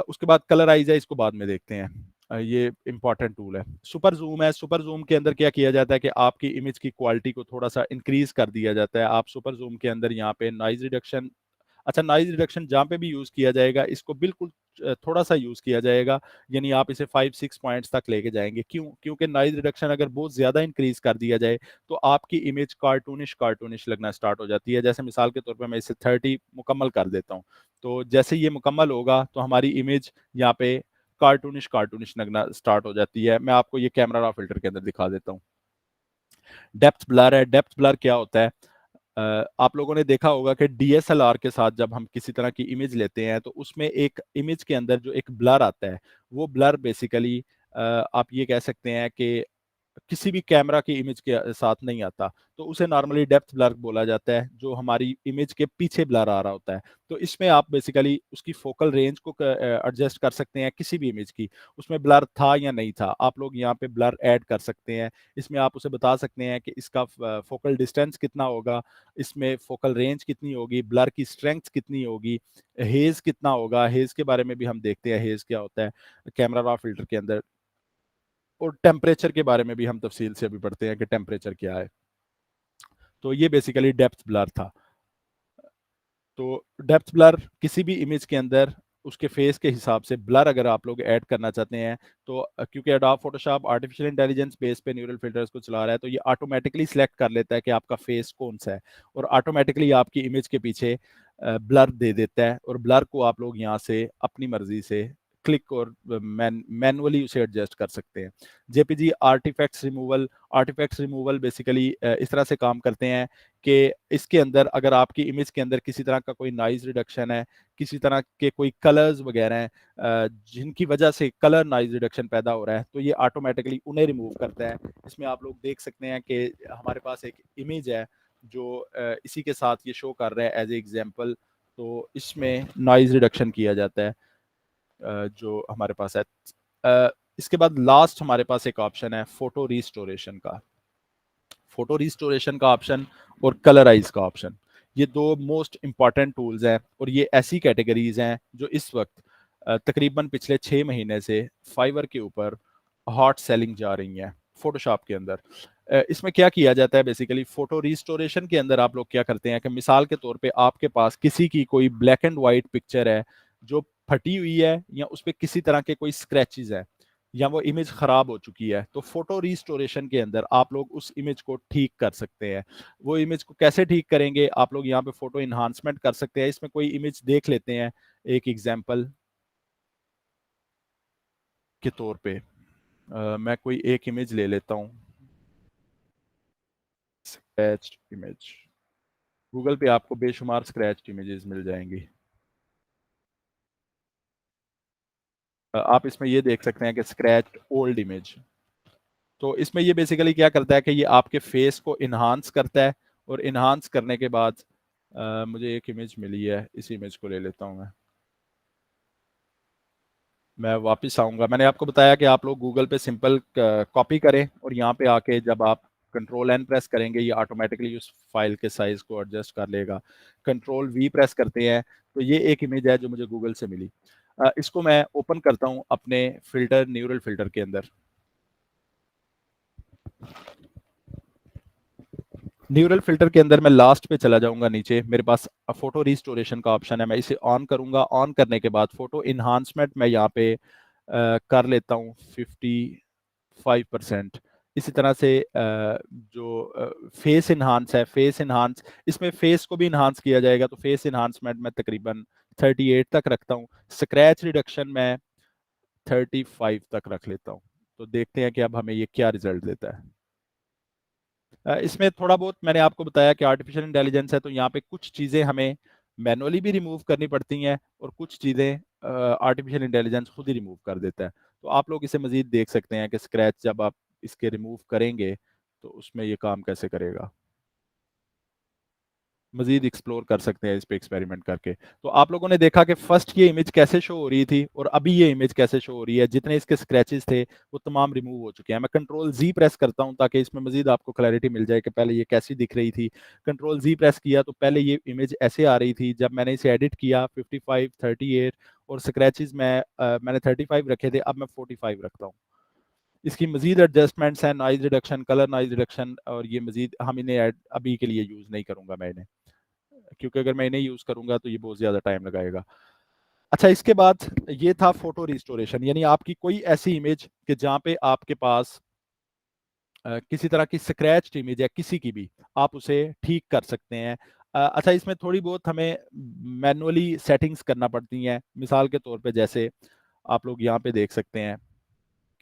उसके बाद कलराइज है, इसको बाद में देखते हैं। ये इंपॉर्टेंट टूल है। सुपर जूम है। सुपर जूम के अंदर क्या किया जाता है कि आपकी इमेज की क्वालिटी को थोड़ा सा इंक्रीज कर दिया जाता है। आप सुपर जूम के अंदर यहाँ पे नॉइज रिडक्शन, अच्छा नॉइज रिडक्शन जहाँ पे भी यूज किया जाएगा इसको बिल्कुल थोड़ा सा यूज किया जाएगा, यानी आप इसे 5-6 पॉइंट्स तक लेके जाएंगे। क्यों? क्योंकि नॉइज रिडक्शन अगर बहुत ज्यादा इंक्रीज कर दिया जाए तो आपकी इमेज कार्टूनिश कार्टूनिश लगना स्टार्ट हो जाती है। जैसे मिसाल के तौर पे मैं इसे 30 मुकम्मल कर देता हूँ, तो जैसे ये मुकम्मल होगा तो हमारी इमेज यहाँ पे कार्टूनिश कार्टूनिश लगना स्टार्ट हो जाती है। मैं आपको ये कैमरा रॉ फिल्टर के अंदर दिखा देता हूँ। डेप्थ ब्लर है। डेप्थ ब्लर क्या होता है? आप लोगों ने देखा होगा कि डीएसएलआर के साथ जब हम किसी तरह की इमेज लेते हैं तो उसमें एक इमेज के अंदर जो एक ब्लर आता है वो ब्लर बेसिकली आप ये कह सकते हैं कि किसी भी कैमरा की इमेज के साथ नहीं आता, तो उसे नॉर्मली डेप्थ ब्लर बोला जाता है, जो हमारी इमेज के पीछे ब्लर आ रहा होता है। तो इसमें आप बेसिकली उसकी फोकल रेंज को एडजस्ट कर सकते हैं किसी भी इमेज की, उसमें ब्लर था या नहीं था, आप लोग यहाँ पे ब्लर ऐड कर सकते हैं। इसमें आप उसे बता सकते हैं कि इसका फोकल डिस्टेंस कितना होगा, इसमें फोकल रेंज कितनी होगी, ब्लर की स्ट्रेंथ कितनी होगी, हेज कितना होगा। हेज के बारे में भी हम देखते हैं, हेज क्या होता है कैमरा रॉ फिल्टर के अंदर। और टेम्परेचर के बारे में भी हम तफसील से अभी पढ़ते हैं कि टेम्परेचर क्या है। तो ये बेसिकली डेप्थ ब्लर था। तो डेप्थ ब्लर किसी भी इमेज के अंदर उसके फेस के हिसाब से ब्लर अगर आप लोग ऐड करना चाहते हैं तो क्योंकि adobe Photoshop artificial intelligence base पे न्यूरल फिल्टर्स को चला रहा है तो ये ऑटोमेटिकली सिलेक्ट कर लेता है कि आपका फेस कौन सा है और ऑटोमेटिकली आपकी इमेज के पीछे ब्लर दे देता है और ब्लर को आप लोग यहाँ से अपनी मर्जी से क्लिक और मैनुअली उसे एडजस्ट कर सकते हैं। जेपीजी आर्टिफैक्ट्स रिमूवल बेसिकली इस तरह से काम करते हैं कि इसके अंदर अगर आपकी इमेज के अंदर किसी तरह का कोई नॉइज रिडक्शन है, किसी तरह के कोई कलर्स वगैरह हैं जिनकी वजह से कलर नॉइज रिडक्शन पैदा हो रहा है, तो ये ऑटोमेटिकली उन्हें रिमूव करता है। इसमें आप लोग देख सकते हैं कि हमारे पास एक इमेज है जो इसी के साथ ये शो कर रहा है एज ए एग्जाम्पल। तो इसमें नॉइज रिडक्शन किया जाता है जो हमारे पास है। इसके बाद लास्ट हमारे पास एक ऑप्शन है फोटो रिस्टोरेशन का। फोटो रिस्टोरेशन का ऑप्शन और कलराइज का ऑप्शन, ये दो मोस्ट इंपॉर्टेंट टूल्स हैं और ये ऐसी कैटेगरीज हैं जो इस वक्त तकरीबन पिछले 6 महीने से फाइवर के ऊपर हॉट सेलिंग जा रही हैं फोटोशॉप के अंदर। इसमें क्या किया जाता है बेसिकली, फोटो रिस्टोरेशन के अंदर आप लोग क्या करते हैं कि मिसाल के तौर पे आपके पास किसी की कोई ब्लैक एंड वाइट पिक्चर है जो फटी हुई है, या उस पर किसी तरह के कोई स्क्रैचेस हैं, या वो इमेज खराब हो चुकी है, तो फोटो रिस्टोरेशन के अंदर आप लोग उस इमेज को ठीक कर सकते हैं। वो इमेज को कैसे ठीक करेंगे, आप लोग यहाँ पे फोटो इन्हांसमेंट कर सकते हैं। इसमें कोई इमेज देख लेते हैं एक एग्जांपल के तौर पे। मैं कोई एक इमेज ले लेता हूँ, स्क्रैच इमेज। गूगल पे आपको बेशुमार स्क्रैच इमेजेस मिल जाएंगी। आप इसमें ये देख सकते हैं कि स्क्रैच ओल्ड इमेज। तो इसमें ये बेसिकली क्या करता है कि ये आपके फेस को इन्हांस करता है, और इन्हांस करने के बाद मुझे एक इमेज मिली है, इस इमेज को ले लेता हूँ मैं वापस आऊंगा। मैंने आपको बताया कि आप लोग गूगल पे सिंपल कॉपी करें, और यहाँ पे आके जब आप कंट्रोल एन प्रेस करेंगे, ये ऑटोमेटिकली उस फाइल के साइज को एडजस्ट कर लेगा। कंट्रोल वी प्रेस करते हैं तो ये एक इमेज है जो मुझे गूगल से मिली। इसको मैं ओपन करता हूँ अपने फिल्टर, न्यूरल फिल्टर के अंदर। न्यूरल फिल्टर के अंदर मैं लास्ट पे चला जाऊंगा, नीचे मेरे पास फोटो रिस्टोरेशन का ऑप्शन है, मैं इसे ऑन करूंगा। ऑन करने के बाद फोटो इन्हांसमेंट मैं यहाँ पे कर लेता हूँ 55%। इसी तरह से जो फेस इन्हांस है, फेस इन्हांस, इसमें फेस को भी इन्हांस किया जाएगा, तो फेस इन्हांसमेंट मैं तकरीबन 38 तक रखता हूँ। स्क्रैच रिडक्शन मैं 35 तक रख लेता हूँ। तो देखते हैं कि अब हमें ये क्या रिजल्ट देता है। इसमें थोड़ा बहुत मैंने आपको बताया कि आर्टिफिशियल इंटेलिजेंस है, तो यहाँ पे कुछ चीज़ें हमें मैनुअली भी रिमूव करनी पड़ती हैं, और कुछ चीज़ें आर्टिफिशियल इंटेलिजेंस खुद ही रिमूव कर देता है। तो आप लोग इसे मजीद देख सकते हैं कि स्क्रैच जब आप इसके रिमूव करेंगे तो उसमें ये काम कैसे करेगा। मजीद एक्सप्लोर कर सकते हैं इस पे एक्सपेरिमेंट करके। तो आप लोगों ने देखा कि फर्स्ट ये इमेज कैसे शो हो रही थी, और अभी ये इमेज कैसे शो हो रही है। जितने इसके स्क्रैचेस थे वो तमाम रिमूव हो चुके हैं। मैं कंट्रोल जी प्रेस करता हूं ताकि इसमें मजीद आपको क्लैरिटी मिल जाए कि पहले ये कैसी दिख रही थी। कंट्रोल जी प्रेस किया तो पहले ये इमेज ऐसे आ रही थी, जब मैंने इसे एडिट किया 55, 38, और स्क्रैचेस मैंने 35 रखे थे, अब मैं 45 रखता हूँ। इसकी मजीद एडजस्टमेंट्स हैं, noise reduction, colour noise reduction, और ये मजीद हम इन्हें अभी के लिए यूज़ नहीं करूंगा मैं इन्हें, क्योंकि अगर मैं इन्हें यूज करूंगा तो ये बहुत ज्यादा टाइम लगाएगा। अच्छा, इसके बाद ये था फोटो रिस्टोरेशन, यानी आपकी कोई ऐसी इमेज कि जहां पे आपके पास किसी तरह की स्क्रैच इमेज है, किसी की भी, आप उसे ठीक कर सकते हैं। अच्छा, इसमें थोड़ी बहुत हमें मैनुअली सेटिंग्स करना पड़ती हैं। मिसाल के तौर पे जैसे आप लोग यहाँ पे देख सकते हैं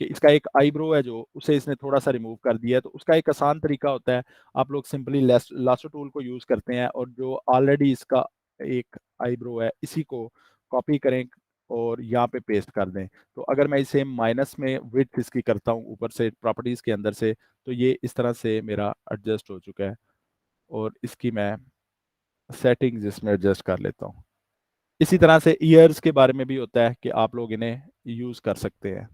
कि इसका एक आईब्रो है जो, उसे इसने थोड़ा सा रिमूव कर दिया है। तो उसका एक आसान तरीका होता है, आप लोग सिंपली लासो टूल को यूज करते हैं, और जो ऑलरेडी इसका एक आईब्रो है इसी को कॉपी करें और यहाँ पे पेस्ट कर दें। तो अगर मैं इसे माइनस में विड्थ इसकी करता हूँ ऊपर से प्रॉपर्टीज के अंदर से, तो ये इस तरह से मेरा एडजस्ट हो चुका है, और इसकी मैं सेटिंग्स इसमें एडजस्ट कर लेता हूँ। इसी तरह से ईयर्स के बारे में भी होता है कि आप लोग इन्हें यूज कर सकते हैं।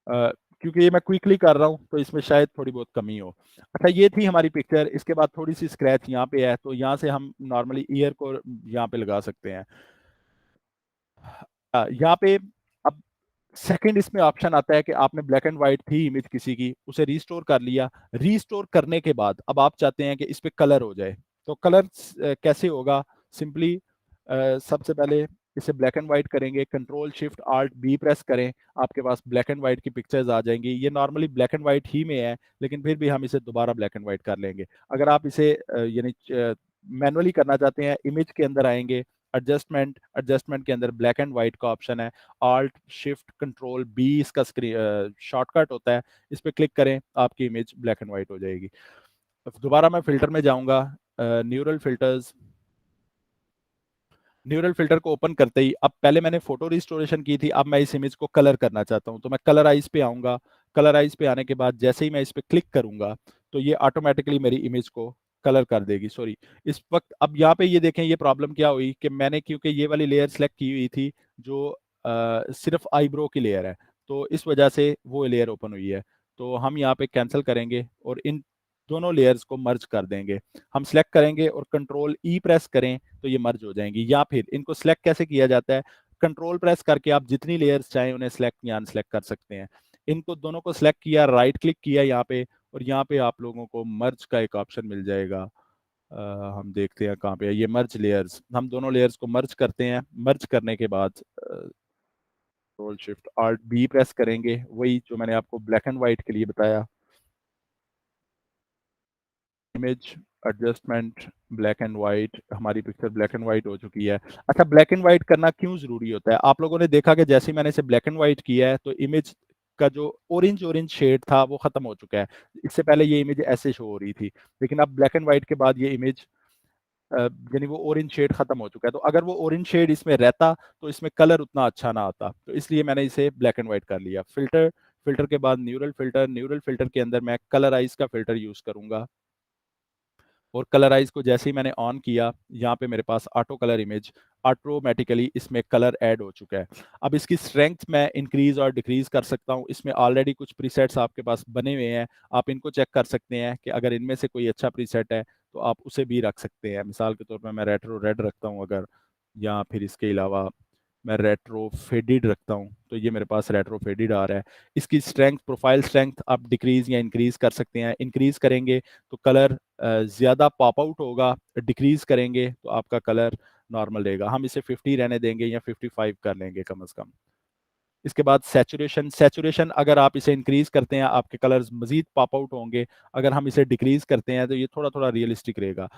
अ, क्योंकि ये मैं क्विकली कर रहा हूँ तो इसमें शायद थोड़ी बहुत कमी हो। अच्छा, ये थी हमारी पिक्चर। इसके बाद थोड़ी सी स्क्रैच यहाँ पे है, तो यहाँ से हम नॉर्मली ईयर को यहाँ पे लगा सकते हैं। यहाँ पे अब सेकंड इसमें ऑप्शन आता है कि आपने ब्लैक एंड व्हाइट थी इमेज किसी की, उसे रीस्टोर कर लिया। रीस्टोर करने के बाद अब आप चाहते हैं कि इस पे कलर हो जाए, तो कलर कैसे होगा? सिंपली सबसे पहले इसे ब्लैक एंड व्हाइट करेंगे, control shift alt B press करें, आपके पास ब्लैक एंड व्हाइट की पिक्चर्स आ जाएंगी। ये नॉर्मली ब्लैक एंड व्हाइट ही में है, लेकिन फिर भी हम इसे दोबारा ब्लैक एंड व्हाइट कर लेंगे। अगर आप इसे यानी मैनुअली करना चाहते हैं, इमेज के अंदर आएंगे, एडजस्टमेंट, एडजस्टमेंट के अंदर ब्लैक एंड व्हाइट का ऑप्शन है, आल्ट शिफ्ट कंट्रोल बी इसका शॉर्टकट होता है, इस पर क्लिक करें, आपकी इमेज ब्लैक एंड व्हाइट हो जाएगी। दोबारा मैं फिल्टर में जाऊंगा, न्यूरल फिल्टर्स। न्यूरल फिल्टर को ओपन करते ही, अब पहले मैंने फोटो रिस्टोरेशन की थी, अब मैं इस इमेज को कलर करना चाहता हूं, तो मैं कलराइज पे आऊंगा। कलराइज पे आने के बाद जैसे ही मैं इस पे क्लिक करूंगा तो ये ऑटोमेटिकली मेरी इमेज को कलर कर देगी। सॉरी, इस वक्त अब यहाँ पे ये देखें, ये प्रॉब्लम क्या हुई कि मैंने, क्योंकि ये वाली लेयर सेलेक्ट की हुई थी जो सिर्फ आईब्रो की लेयर है, तो इस वजह से वो लेयर ओपन हुई है। तो हम यहाँ पे कैंसिल करेंगे और इन दोनों लेयर्स को मर्ज कर देंगे। हम सिलेक्ट करेंगे और कंट्रोल ई प्रेस करें तो ये मर्ज हो जाएंगी। या फिर इनको सिलेक्ट कैसे किया जाता है, कंट्रोल प्रेस करके आप जितनी लेयर्स चाहें उन्हें सिलेक्ट या अनसिलेक्ट कर सकते हैं। इनको दोनों को सिलेक्ट किया, राइट क्लिक किया यहाँ पे, और यहाँ पे आप लोगों को मर्ज का एक ऑप्शन मिल जाएगा। हम देखते हैं कहाँ पे है ये मर्ज लेयर्स। हम दोनों लेयर्स को मर्ज करते हैं। मर्ज करने के बाद control shift alt B press करेंगे, वही जो मैंने आपको ब्लैक एंड व्हाइट के लिए बताया। Image adjustment black and white, हमारी पिक्चर ब्लैक एंड व्हाइट हो चुकी है। अच्छा, ब्लैक एंड व्हाइट करना क्यों जरूरी होता है? आप लोगों ने देखा कि जैसे ही मैंने इसे ब्लैक एंड व्हाइट किया है तो इमेज का जो ऑरेंज ऑरेंज शेड था वो खत्म हो चुका है। इससे पहले ये इमेज ऐसे शो हो रही थी, लेकिन अब ब्लैक एंड व्हाइट के बाद ये इमेज यानी वो ऑरेंज शेड खत्म हो चुका है। तो अगर वो ऑरेंज शेड इसमें रहता तो इसमें कलर उतना अच्छा ना आता, तो इसलिए मैंने इसे ब्लैक एंड व्हाइट कर लिया। फिल्टर, फिल्टर के बाद न्यूरल फिल्टर, न्यूरल फिल्टर के अंदर मैं कलराइज का फिल्टर यूज करूंगा। और कलराइज को जैसे ही मैंने ऑन किया, यहाँ पे मेरे पास ऑटो कलर इमेज, ऑटोमेटिकली इसमें कलर ऐड हो चुका है। अब इसकी स्ट्रेंथ मैं इंक्रीज और डिक्रीज कर सकता हूँ। इसमें ऑलरेडी कुछ प्रीसेट्स आपके पास बने हुए हैं, आप इनको चेक कर सकते हैं कि अगर इनमें से कोई अच्छा प्रीसेट है तो आप उसे भी रख सकते हैं। मिसाल के तौर पर मैं रेट्रो रेड रखता हूँ अगर, या फिर इसके अलावा मैं रेट्रो फेडिड रखता हूँ तो ये मेरे पास रेट्रो फेडिड आ रहा है। इसकी स्ट्रेंथ, प्रोफाइल स्ट्रेंथ आप डिक्रीज या इंक्रीज कर सकते हैं। इंक्रीज करेंगे तो कलर ज़्यादा पॉप आउट होगा, डिक्रीज करेंगे तो आपका कलर नॉर्मल रहेगा। हम इसे 50 रहने देंगे या 55 कर लेंगे कम से कम। इसके बाद सैचुरेशन, सैचुरेशन अगर आप इसे इंक्रीज करते हैं आपके कलर्स मजीद पॉप आउट होंगे, अगर हम इसे डिक्रीज करते हैं तो ये थोड़ा थोड़ा रियलिस्टिक रहेगा।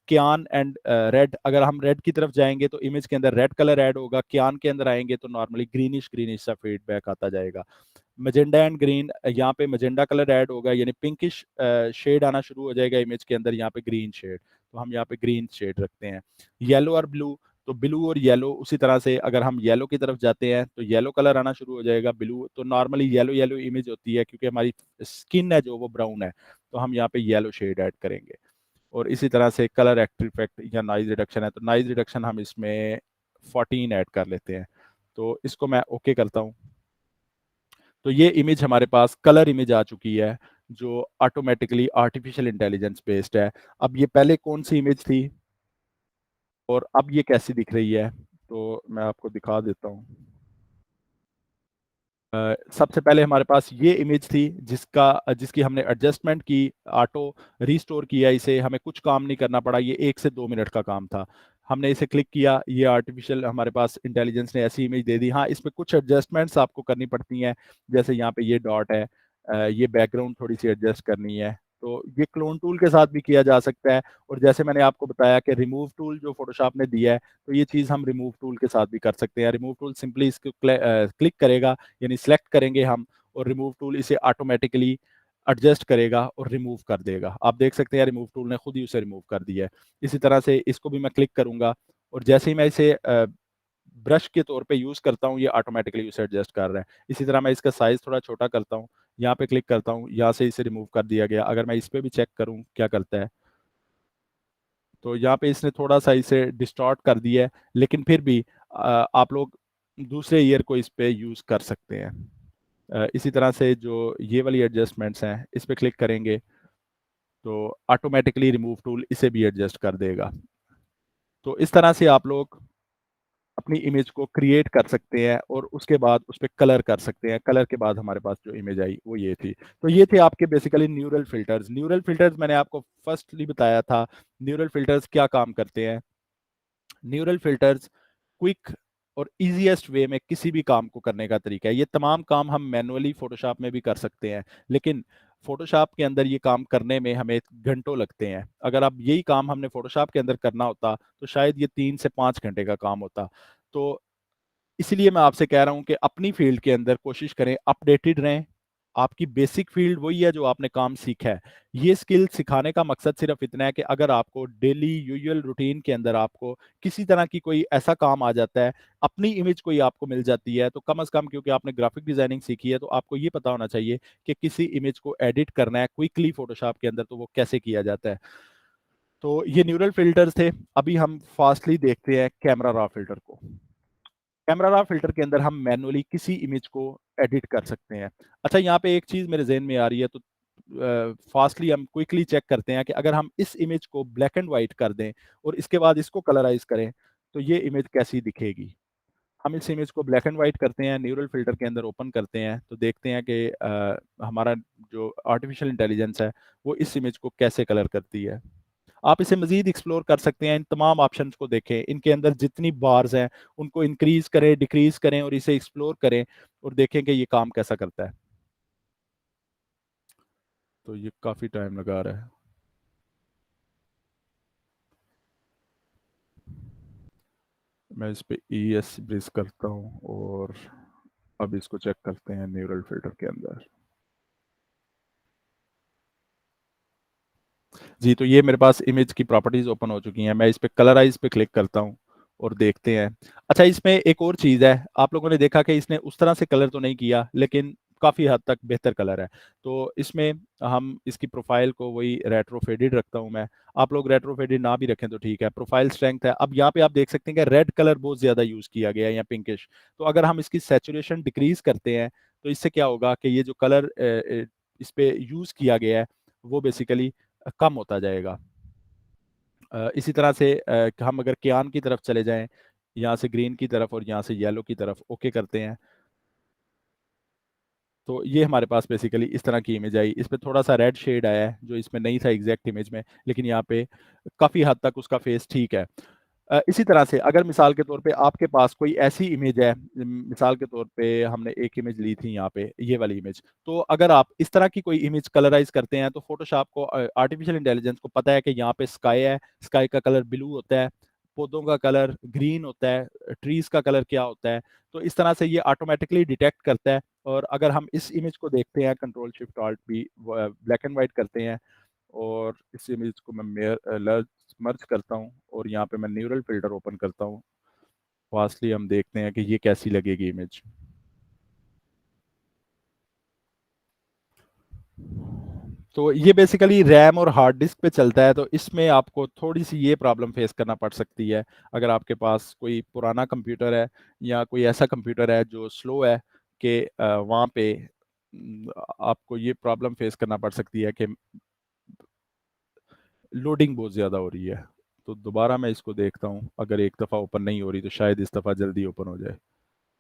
क्यान एंड रेड, अगर हम रेड की तरफ जाएंगे तो इमेज के अंदर रेड कलर ऐड होगा, क्यान के अंदर आएंगे तो नॉर्मली ग्रीनिश ग्रीनिश सा फीडबैक आता जाएगा। मजेंडा एंड ग्रीन, यहाँ पे मजेंडा कलर ऐड होगा यानी पिंकिश शेड आना शुरू हो जाएगा इमेज के अंदर, यहाँ पे ग्रीन शेड, तो हम यहाँ पे ग्रीन शेड रखते हैं। येलो और ब्लू, तो ब्लू और येलो उसी तरह से अगर हम येलो की तरफ जाते हैं तो येलो कलर आना शुरू हो जाएगा। ब्लू तो नॉर्मली येलो येलो इमेज होती है क्योंकि हमारी स्किन है जो वो ब्राउन है, तो हम यहाँ पे येलो शेड ऐड करेंगे। और इसी तरह से कलर एक्टिव इफेक्ट या नॉइज रिडक्शन है, तो नॉइज रिडक्शन हम इसमें 14 ऐड कर लेते हैं। तो इसको मैं ओके करता हूँ। तो ये इमेज हमारे पास कलर इमेज आ चुकी है जो ऑटोमेटिकली आर्टिफिशियल इंटेलिजेंस बेस्ड है। अब ये पहले कौन सी इमेज थी और अब ये कैसी दिख रही है, तो मैं आपको दिखा देता हूँ। सबसे पहले हमारे पास ये इमेज थी जिसकी हमने एडजस्टमेंट की, ऑटो रिस्टोर किया इसे, हमें कुछ काम नहीं करना पड़ा, ये 1 से 2 मिनट का काम था। हमने इसे क्लिक किया, ये आर्टिफिशियल हमारे पास इंटेलिजेंस ने ऐसी इमेज दे दी। हाँ, इसमें कुछ एडजस्टमेंट्स आपको करनी पड़ती हैं, जैसे यहाँ पे ये डॉट है, ये बैकग्राउंड थोड़ी सी एडजस्ट करनी है, तो ये क्लोन टूल के साथ भी किया जा सकता है। और जैसे मैंने आपको बताया कि रिमूव टूल जो फोटोशॉप ने दिया है, तो ये चीज़ हम रिमूव टूल के साथ भी कर सकते हैं। रिमूव टूल सिंपली इसको क्लिक करेगा, यानी सिलेक्ट करेंगे हम, और रिमूव टूल इसे ऑटोमेटिकली एडजस्ट करेगा और रिमूव कर देगा। आप देख सकते हैं रिमूव टूल ने खुद ही उसे रिमूव कर दिया है। इसी तरह से इसको भी मैं क्लिक करूंगा और जैसे ही मैं इसे ब्रश के तौर पे यूज करता हूँ ये ऑटोमेटिकली उसे एडजस्ट कर रहा है। इसी तरह मैं इसका साइज थोड़ा छोटा करता हूँ, यहाँ पे क्लिक करता हूँ, यहाँ से इसे रिमूव कर दिया गया। अगर मैं इस पे भी चेक करूँ क्या करता है, तो यहाँ पे इसने थोड़ा सा इसे डिस्टॉर्ट कर दिया है, लेकिन फिर भी आप लोग दूसरे ईयर को इस पे यूज कर सकते हैं। इसी तरह से जो ये वाली एडजस्टमेंट्स हैं इस पे क्लिक करेंगे तो ऑटोमेटिकली रिमूव टूल इसे भी एडजस्ट कर देगा। तो इस तरह से आप लोग अपनी इमेज को क्रिएट कर सकते हैं और उसके बाद उस पर कलर कर सकते हैं। कलर के बाद हमारे पास जो इमेज आई वो ये थी। तो ये थे आपके basically neural filters. Neural filters मैंने आपको फर्स्टली बताया था, न्यूरल फिल्टर्स क्या काम करते हैं। न्यूरल फिल्टर्स क्विक और इजीएस्ट वे में किसी भी काम को करने का तरीका है। ये तमाम काम हम मैनुअली फोटोशॉप में भी कर सकते हैं, लेकिन फोटोशॉप के अंदर ये काम करने में हमें घंटों लगते हैं। अगर अब यही काम हमने फोटोशॉप के अंदर करना होता तो शायद ये 3 से 5 घंटे का काम होता। तो इसलिए मैं आपसे कह रहा हूं कि अपनी फील्ड के अंदर कोशिश करें, अपडेटेड रहें। आपकी बेसिक फील्ड वही है जो आपने काम सीखा है। ये स्किल सिखाने का मकसद सिर्फ इतना है कि अगर आपको डेली यूजुअल रूटीन के अंदर आपको किसी तरह की कोई ऐसा काम आ जाता है, अपनी इमेज कोई आपको मिल जाती है, तो कम से कम क्योंकि आपने ग्राफिक डिजाइनिंग सीखी है तो आपको ये पता होना चाहिए कि किसी इमेज को एडिट करना है क्विकली फोटोशॉप के अंदर तो वो कैसे किया जाता है। तो ये न्यूरल फिल्टर्स थे। अभी हम फास्टली देखते हैं कैमरा रॉ फिल्टर को। कैमरा रॉ फिल्टर के अंदर हम मैनुअली किसी इमेज को एडिट कर सकते हैं। अच्छा, यहाँ पे एक चीज मेरे जहन में आ रही है, तो फास्टली हम क्विकली चेक करते हैं कि अगर हम इस इमेज को ब्लैक एंड वाइट कर दें और इसके बाद इसको कलराइज करें, तो ये इमेज कैसी दिखेगी। हम इस इमेज को ब्लैक एंड वाइट करते हैं, न्यूरल फिल्टर के अंदर ओपन करते हैं, तो देखते हैं कि हमारा जो आर्टिफिशियल इंटेलिजेंस है वो इस इमेज को कैसे कलर करती है। आप इसे मजीद एक्सप्लोर कर सकते हैं, इन तमाम ऑप्शंस को देखें, इनके अंदर जितनी बार्स हैं उनको इंक्रीज करें, डिक्रीज करें और इसे एक्सप्लोर करें और देखें कि ये काम कैसा करता है। तो ये काफ़ी टाइम लगा रहा है। मैं इस पे ई एस ब्रिज करता हूँ और अब इसको चेक करते हैं न्यूरल फिल्टर के अंदर। जी, तो ये मेरे पास इमेज की प्रॉपर्टीज ओपन हो चुकी हैं। मैं इस पे कलराइज पे क्लिक करता हूँ और देखते हैं। अच्छा, इसमें एक और चीज़ है, आप लोगों ने देखा कि इसने उस तरह से कलर तो नहीं किया, लेकिन काफ़ी हद तक बेहतर कलर है। तो इसमें हम इसकी प्रोफाइल को वही रेट्रो फेडेड रखता हूँ मैं। आप लोग रेट्रो फेडेड ना भी रखें तो ठीक है। प्रोफाइल स्ट्रेंथ है, अब यहाँ पे आप देख सकते हैं कि रेड कलर बहुत ज़्यादा यूज़ किया गया है या पिंकिश। तो अगर हम इसकी सैचुरेशन डिक्रीज करते हैं तो इससे क्या होगा कि ये जो कलर इस पे यूज़ किया गया है वो बेसिकली कम होता जाएगा। इसी तरह से हम अगर क्यान की तरफ चले जाएं, यहाँ से ग्रीन की तरफ और यहाँ से येलो की तरफ ओके करते हैं, तो ये हमारे पास बेसिकली इस तरह की इमेज आई। इस पे थोड़ा सा रेड शेड आया है जो इसमें नहीं था एग्जैक्ट इमेज में, लेकिन यहाँ पे काफ़ी हद तक उसका फेस ठीक है। इसी तरह से अगर मिसाल के तौर पे आपके पास कोई ऐसी इमेज है, मिसाल के तौर पे हमने एक इमेज ली थी यहाँ पे, ये वाली इमेज, तो अगर आप इस तरह की कोई इमेज कलराइज करते हैं तो फोटोशॉप को, आर्टिफिशियल इंटेलिजेंस को पता है कि यहाँ पे स्काई है, स्काई का कलर ब्लू होता है, पौधों का कलर ग्रीन होता है, ट्रीज का कलर क्या होता है। तो इस तरह से ये ऑटोमेटिकली डिटेक्ट करता है। और अगर हम इस इमेज को देखते हैं, कंट्रोल शिफ्ट ऑल्ट भी ब्लैक एंड वाइट करते हैं और इस इमेज को मैं मर्ज करता हूँ और यहाँ पे मैं न्यूरल फिल्टर ओपन करता हूँ। फास्टली हम देखते हैं कि ये कैसी लगेगी इमेज। तो ये बेसिकली रैम और हार्ड डिस्क पे चलता है, तो इसमें आपको थोड़ी सी ये प्रॉब्लम फेस करना पड़ सकती है। अगर आपके पास कोई पुराना कंप्यूटर है या कोई ऐसा कंप्यूटर है जो स्लो है कि वहाँ पे आपको ये प्रॉब्लम फेस करना पड़ सकती है कि लोडिंग बहुत ज़्यादा हो रही है। तो दोबारा मैं इसको देखता हूँ, अगर एक दफ़ा ओपन नहीं हो रही तो शायद इस दफ़ा जल्दी ओपन हो जाए।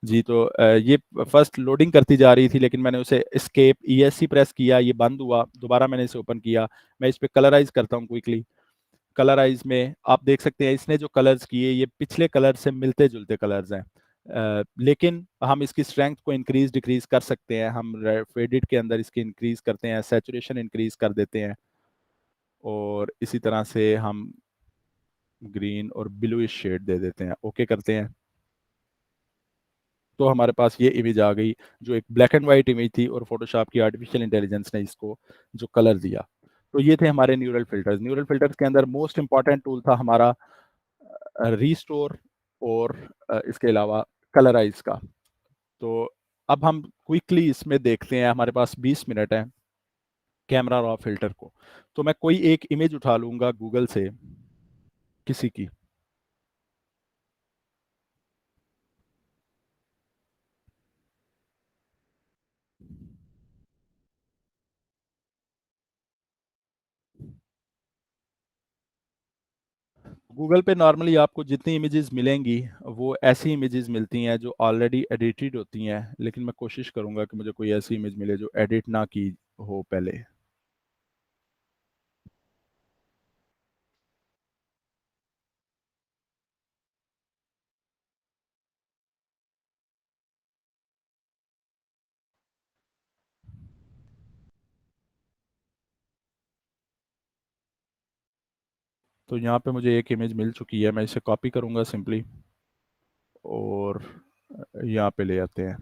जी, तो ये फर्स्ट लोडिंग करती जा रही थी, लेकिन मैंने उसे एस्केप ईएससी प्रेस किया, ये बंद हुआ, दोबारा मैंने इसे ओपन किया। मैं इस पे कलराइज करता हूँ क्विकली। कलराइज में आप देख सकते हैं इसने जो कलर्स किए ये पिछले कलर से मिलते जुलते कलर्स हैं। लेकिन हम इसकी स्ट्रेंथ को इंक्रीज डिक्रीज कर सकते हैं। हम फेडेड के अंदर इसकी इंक्रीज करते हैं, सैचुरेशन इंक्रीज कर देते हैं और इसी तरह से हम ग्रीन और ब्लूइश शेड दे देते हैं, ओके करते हैं। तो हमारे पास ये इमेज आ गई जो एक ब्लैक एंड वाइट इमेज थी और फोटोशॉप की आर्टिफिशियल इंटेलिजेंस ने इसको जो कलर दिया। तो ये थे हमारे न्यूरल फिल्टर्स। न्यूरल फिल्टर्स के अंदर मोस्ट इंपॉर्टेंट टूल था हमारा रीस्टोर और इसके अलावा कलराइज का। तो अब हम क्विकली इसमें देखते हैं, हमारे पास 20 मिनट है कैमरा रॉ फिल्टर को। तो मैं कोई एक इमेज उठा लूंगा गूगल से किसी की। गूगल पे नॉर्मली आपको जितनी इमेजेस मिलेंगी वो ऐसी इमेजेस मिलती हैं जो ऑलरेडी एडिटेड होती हैं, लेकिन मैं कोशिश करूंगा कि मुझे कोई ऐसी इमेज मिले जो एडिट ना की हो पहले। तो यहाँ पे मुझे एक इमेज मिल चुकी है, मैं इसे कॉपी करूंगा सिंपली और यहाँ पे ले आते हैं।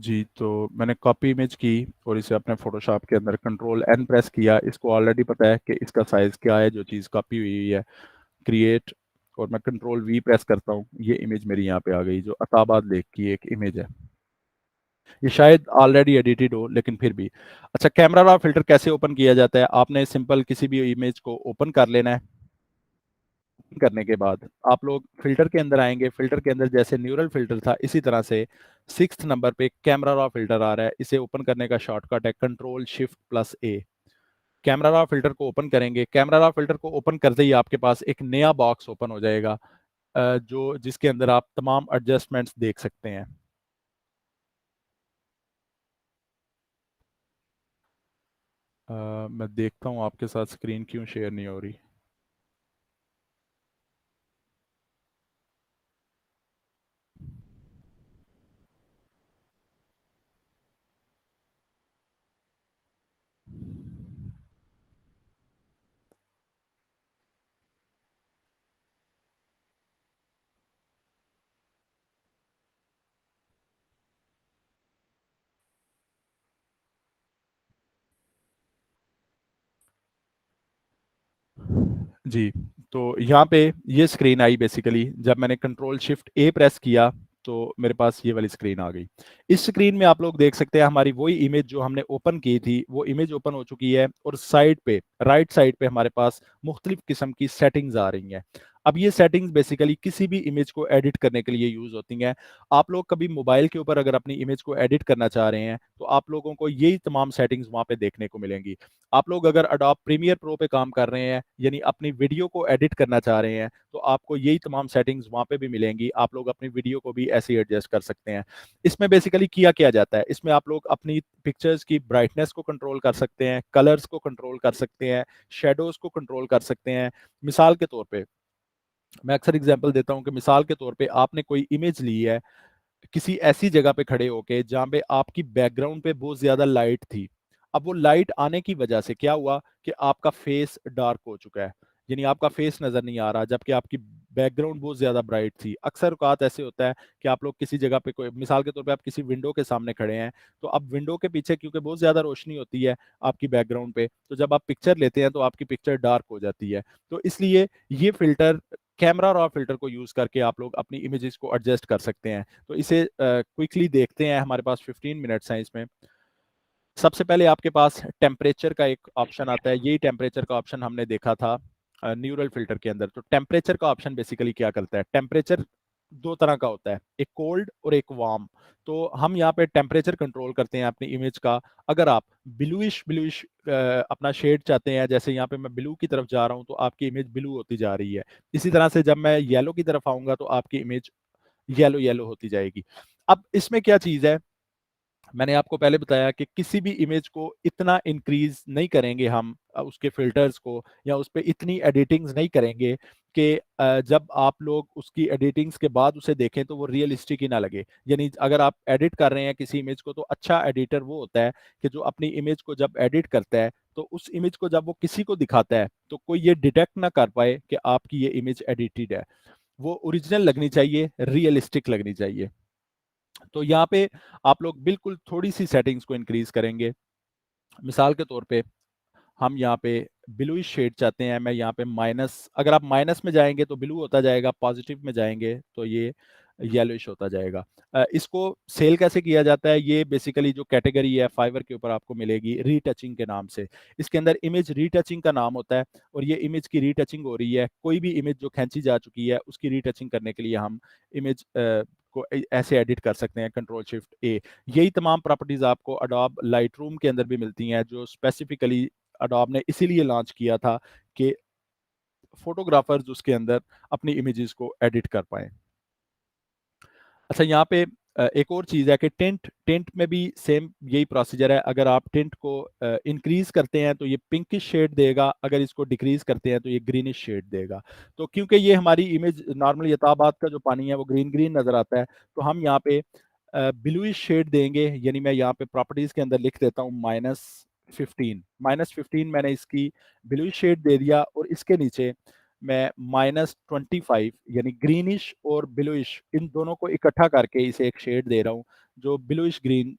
जी, तो मैंने कॉपी इमेज की और इसे अपने फ़ोटोशॉप के अंदर कंट्रोल एन प्रेस किया। इसको ऑलरेडी पता है कि इसका साइज़ क्या है, जो चीज़ कॉपी हुई है। क्रिएट और मैं कंट्रोल वी प्रेस करता हूँ, ये इमेज मेरी यहाँ पे आ गई, जो अताबाद लेक की एक इमेज है। ये शायद ऑलरेडी एडिटेड हो, लेकिन फिर भी। अच्छा, कैमरा रॉ फ़िल्टर कैसे ओपन किया जाता है? आपने सिंपल किसी भी इमेज को ओपन कर लेना है। करने के बाद आप लोग फ़िल्टर के अंदर आएँगे। फ़िल्टर के अंदर जैसे न्यूरल फ़िल्टर था, इसी तरह से 6th नंबर पे कैमरा रॉ फ़िल्टर आ रहा है। इसे ओपन करने का शॉर्टकट है कंट्रोल शिफ्ट प्लस ए। कैमरा रॉ फ़िल्टर को ओपन करेंगे। कैमरा रॉ फ़िल्टर को ओपन करते ही आपके पास एक नया बॉक्स ओपन हो जाएगा, जो जिसके अंदर आप तमाम एडजस्टमेंट्स देख सकते हैं। मैं देखता हूँ आपके साथ स्क्रीन क्यों शेयर नहीं हो रही। जी, तो यहाँ पे ये स्क्रीन आई बेसिकली जब मैंने कंट्रोल शिफ्ट ए प्रेस किया, तो मेरे पास ये वाली स्क्रीन आ गई। इस स्क्रीन में आप लोग देख सकते हैं हमारी वही इमेज जो हमने ओपन की थी, वो इमेज ओपन हो चुकी है और साइड पे, राइट साइड पे हमारे पास मुख्तलिफ किस्म की सेटिंग्स आ रही हैं। अब ये सेटिंग्स बेसिकली किसी भी इमेज को एडिट करने के लिए यूज़ होती हैं। आप लोग कभी मोबाइल के ऊपर अगर अपनी इमेज को एडिट करना चाह रहे हैं, तो आप लोगों को यही तमाम सेटिंग्स वहाँ पे देखने को मिलेंगी। आप लोग अगर एडोब प्रीमियर प्रो पे काम कर रहे हैं, यानी अपनी वीडियो को एडिट करना चाह रहे हैं, तो आपको यही तमाम सेटिंग्स वहाँ पे भी मिलेंगी। आप लोग अपनी वीडियो को भी ऐसे ही एडजस्ट कर सकते हैं। इसमें बेसिकली किया जाता है, इसमें आप लोग अपनी पिक्चर्स की ब्राइटनेस को कंट्रोल कर सकते हैं, कलर्स को कंट्रोल कर सकते हैं, शैडोज़ को कंट्रोल कर सकते हैं। मिसाल के तौर पे, मैं अक्सर एग्ज़ाम्पल देता हूँ कि मिसाल के तौर पे आपने कोई इमेज ली है किसी ऐसी जगह पे खड़े होके जहाँ पे आपकी बैकग्राउंड पे बहुत ज़्यादा लाइट थी। अब वो लाइट आने की वजह से क्या हुआ कि आपका फेस डार्क हो चुका है। यानी आपका फेस नज़र नहीं आ रहा, जबकि आपकी बैकग्राउंड बहुत ज़्यादा ब्राइट थी। अक्सर औक़ात ऐसे होता है कि आप लोग किसी जगह पे कोई मिसाल के तौर पे आप किसी विंडो के सामने खड़े हैं, तो अब विंडो के पीछे क्योंकि बहुत ज़्यादा रोशनी होती है आपकी बैकग्राउंड पे, तो जब आप पिक्चर लेते हैं तो आपकी पिक्चर डार्क हो जाती है। तो इसलिए ये फ़िल्टर, कैमरा रॉ फ़िल्टर को यूज़ करके आप लोग अपनी इमेजेस को एडजस्ट कर सकते हैं। तो इसे क्विकली देखते हैं, हमारे पास 15 मिनट्स हैं इसमें। सबसे पहले आपके पास टेम्परेचर का एक ऑप्शन आता है, यही टेम्परेचर का ऑप्शन हमने देखा था न्यूरल फ़िल्टर के अंदर। तो टेम्परेचर का ऑप्शन बेसिकली क्या करता है, टेम्परेचर 2 तरह का होता है, एक कोल्ड और एक वार्म। तो हम यहाँ पे टेम्परेचर कंट्रोल करते हैं अपनी इमेज का। अगर आप ब्लूइश ब्लूइश अपना शेड चाहते हैं, जैसे यहाँ पे मैं ब्लू की तरफ जा रहा हूँ, तो आपकी इमेज ब्लू होती जा रही है। इसी तरह से जब मैं येलो की तरफ आऊँगा, तो आपकी इमेज येलो येलो होती जाएगी। अब इसमें क्या चीज़ है, मैंने आपको पहले बताया कि किसी भी इमेज को इतना इंक्रीज़ नहीं करेंगे हम, उसके फ़िल्टर्स को या उस पे इतनी एडिटिंग्स नहीं करेंगे कि जब आप लोग उसकी एडिटिंग्स के बाद उसे देखें तो वो रियलिस्टिक ही ना लगे। यानी अगर आप एडिट कर रहे हैं किसी इमेज को, तो अच्छा एडिटर वो होता है कि जो अपनी इमेज को जब एडिट करता है, तो उस इमेज को जब वो किसी को दिखाता है, तो कोई ये डिटेक्ट ना कर पाए कि आपकी ये इमेज एडिटेड है। वो ओरिजिनल लगनी चाहिए, रियलिस्टिक लगनी चाहिए। तो यहाँ पे आप लोग बिल्कुल थोड़ी-सी सेटिंग्स को इंक्रीज़ करेंगे। मिसाल के तौर पे हम यहाँ पे ब्लूइश शेड चाहते हैं, मैं यहाँ पे माइनस, अगर आप माइनस में जाएँगे तो ब्लू होता जाएगा, पॉज़िटिव में जाएँगे तो ये येलोइश होता जाएगा। इसको सेल कैसे किया जाता है, ये बेसिकली जो कैटेगरी है फाइवर के ऊपर आपको मिलेगी रीटचिंग के नाम से। इसके अंदर इमेज रीटचिंग का नाम होता है और ये इमेज की रीटचिंग हो रही है। कोई भी इमेज जो खींची जा चुकी है, उसकी रीटचिंग करने के लिए हम इमेज को ऐसे एडिट कर सकते हैं, कंट्रोल शिफ्ट ए। यही तमाम प्रॉपर्टीज़ आपको एडोब लाइटरूम के अंदर भी मिलती हैं, जो स्पेसिफिकली एडोब ने इसीलिए लॉन्च किया था कि फोटोग्राफर्स उसके अंदर अपनी इमेजेस को एडिट कर पाएँ। अच्छा, यहाँ पे एक और चीज़ है कि टिंट टिंट में भी सेम यही प्रोसीजर है। अगर आप टिंट को इंक्रीज़ करते हैं तो ये पिंकिश शेड देगा, अगर इसको डिक्रीज़ करते हैं तो ये ग्रीनिश शेड देगा। तो क्योंकि ये हमारी इमेज नॉर्मली ऐताबाद का जो पानी है वो ग्रीन-ग्रीन नज़र आता है, तो हम यहाँ पे ब्लूइश शेड देंगे। यानी मैं यहाँ पे प्रॉपर्टीज़ के अंदर लिख देता हूँ -15 -15 मैंने इसकी ब्लूइश शेड दे दिया और इसके नीचे मैं -25 यानी ग्रीनिश और ब्लूइश इन दोनों को इकट्ठा करके इसे एक शेड दे रहा हूँ, जो ब्लूइश ग्रीन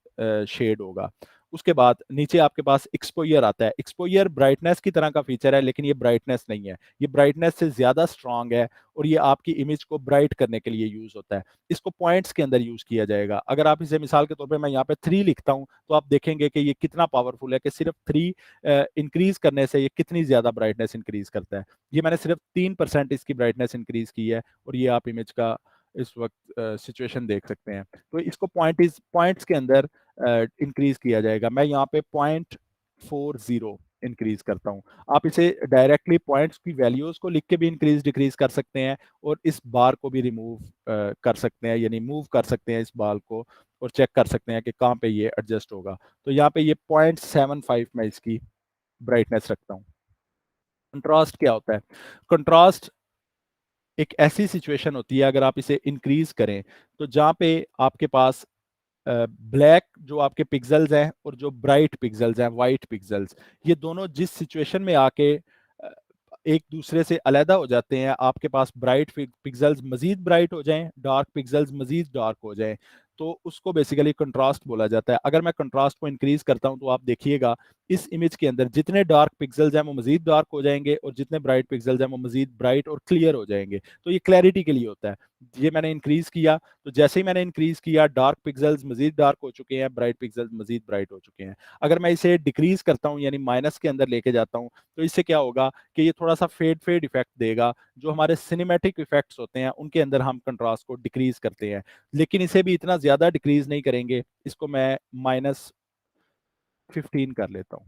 शेड होगा। उसके बाद नीचे आपके पास एक्सपोज़र आता है। एक्सपोज़र ब्राइटनेस की तरह का फीचर है, लेकिन ये ब्राइटनेस नहीं है। ये ब्राइटनेस से ज़्यादा स्ट्रॉन्ग है और ये आपकी इमेज को ब्राइट करने के लिए यूज़ होता है। इसको पॉइंट्स के अंदर यूज़ किया जाएगा। अगर आप इसे मिसाल के तौर पे मैं यहाँ पे 3 लिखता हूँ, तो आप देखेंगे कि ये कितना पावरफुल है कि सिर्फ़ 3 इंक्रीज़ करने से ये कितनी ज़्यादा ब्राइटनेस इंक्रीज़ करता है। ये मैंने सिर्फ़ 3% इसकी ब्राइटनेस इंक्रीज़ की है और ये आप इमेज का इस वक़्त सिचुएशन देख सकते हैं। तो इसको पॉइंट्स के अंदर इंक्रीज़ किया जाएगा। मैं यहाँ पे 0.40 इंक्रीज़ करता हूँ। आप इसे डायरेक्टली पॉइंट्स की वैल्यूज़ को लिख के भी इंक्रीज़ डिक्रीज़ कर सकते हैं और इस बार को भी रिमूव कर सकते हैं, यानी मूव कर सकते हैं इस बार को और चेक कर सकते हैं कि कहाँ पे ये एडजस्ट होगा। तो यहाँ पे ये 0.75 मैं इसकी ब्राइटनेस रखता हूँ। कंट्रास्ट क्या होता है? कंट्रास्ट एक ऐसी सिचुएशन होती है, अगर आप इसे इंक्रीज़ करें, तो जहाँ पे आपके पास ब्लैक जो आपके पिक्सेल्स हैं और जो ब्राइट पिक्सेल्स हैं, वाइट पिक्सेल्स, ये दोनों जिस सिचुएशन में आके एक दूसरे से अलहदा हो जाते हैं, आपके पास ब्राइट पिक्सेल्स मजीद ब्राइट हो जाएं, डार्क पिक्सेल्स मजीद डार्क हो जाएं, तो उसको बेसिकली कंट्रास्ट बोला जाता है। अगर मैं कंट्रास्ट को इंक्रीज करता हूं, तो आप देखिएगा इस इमेज के अंदर जितने डार्क पिक्सेल्स हैं वो मजीद डार्क हो जाएंगे और जितने ब्राइट पिक्सेल्स हैं वो मजीद ब्राइट और क्लियर हो जाएंगे। तो ये क्लैरिटी के लिए होता है। ये मैंने इंक्रीज किया, तो जैसे ही मैंने इंक्रीज किया, डार्क पिक्सेल्स मजीद डार्क हो चुके हैं, ब्राइट पिक्सेल्स मजीद ब्राइट हो चुके हैं। अगर मैं इसे डिक्रीज करता हूं, यानी माइनस के अंदर लेके जाता हूं, तो इससे क्या होगा कि ये थोड़ा सा फेड फेड इफेक्ट देगा। जो हमारे सिनेमैटिक इफेक्ट्स होते हैं उनके अंदर हम कंट्रास्ट को डिक्रीज करते हैं, लेकिन इसे भी इतना ज्यादा डिक्रीज नहीं करेंगे। इसको मैं -15 कर लेता हूँ।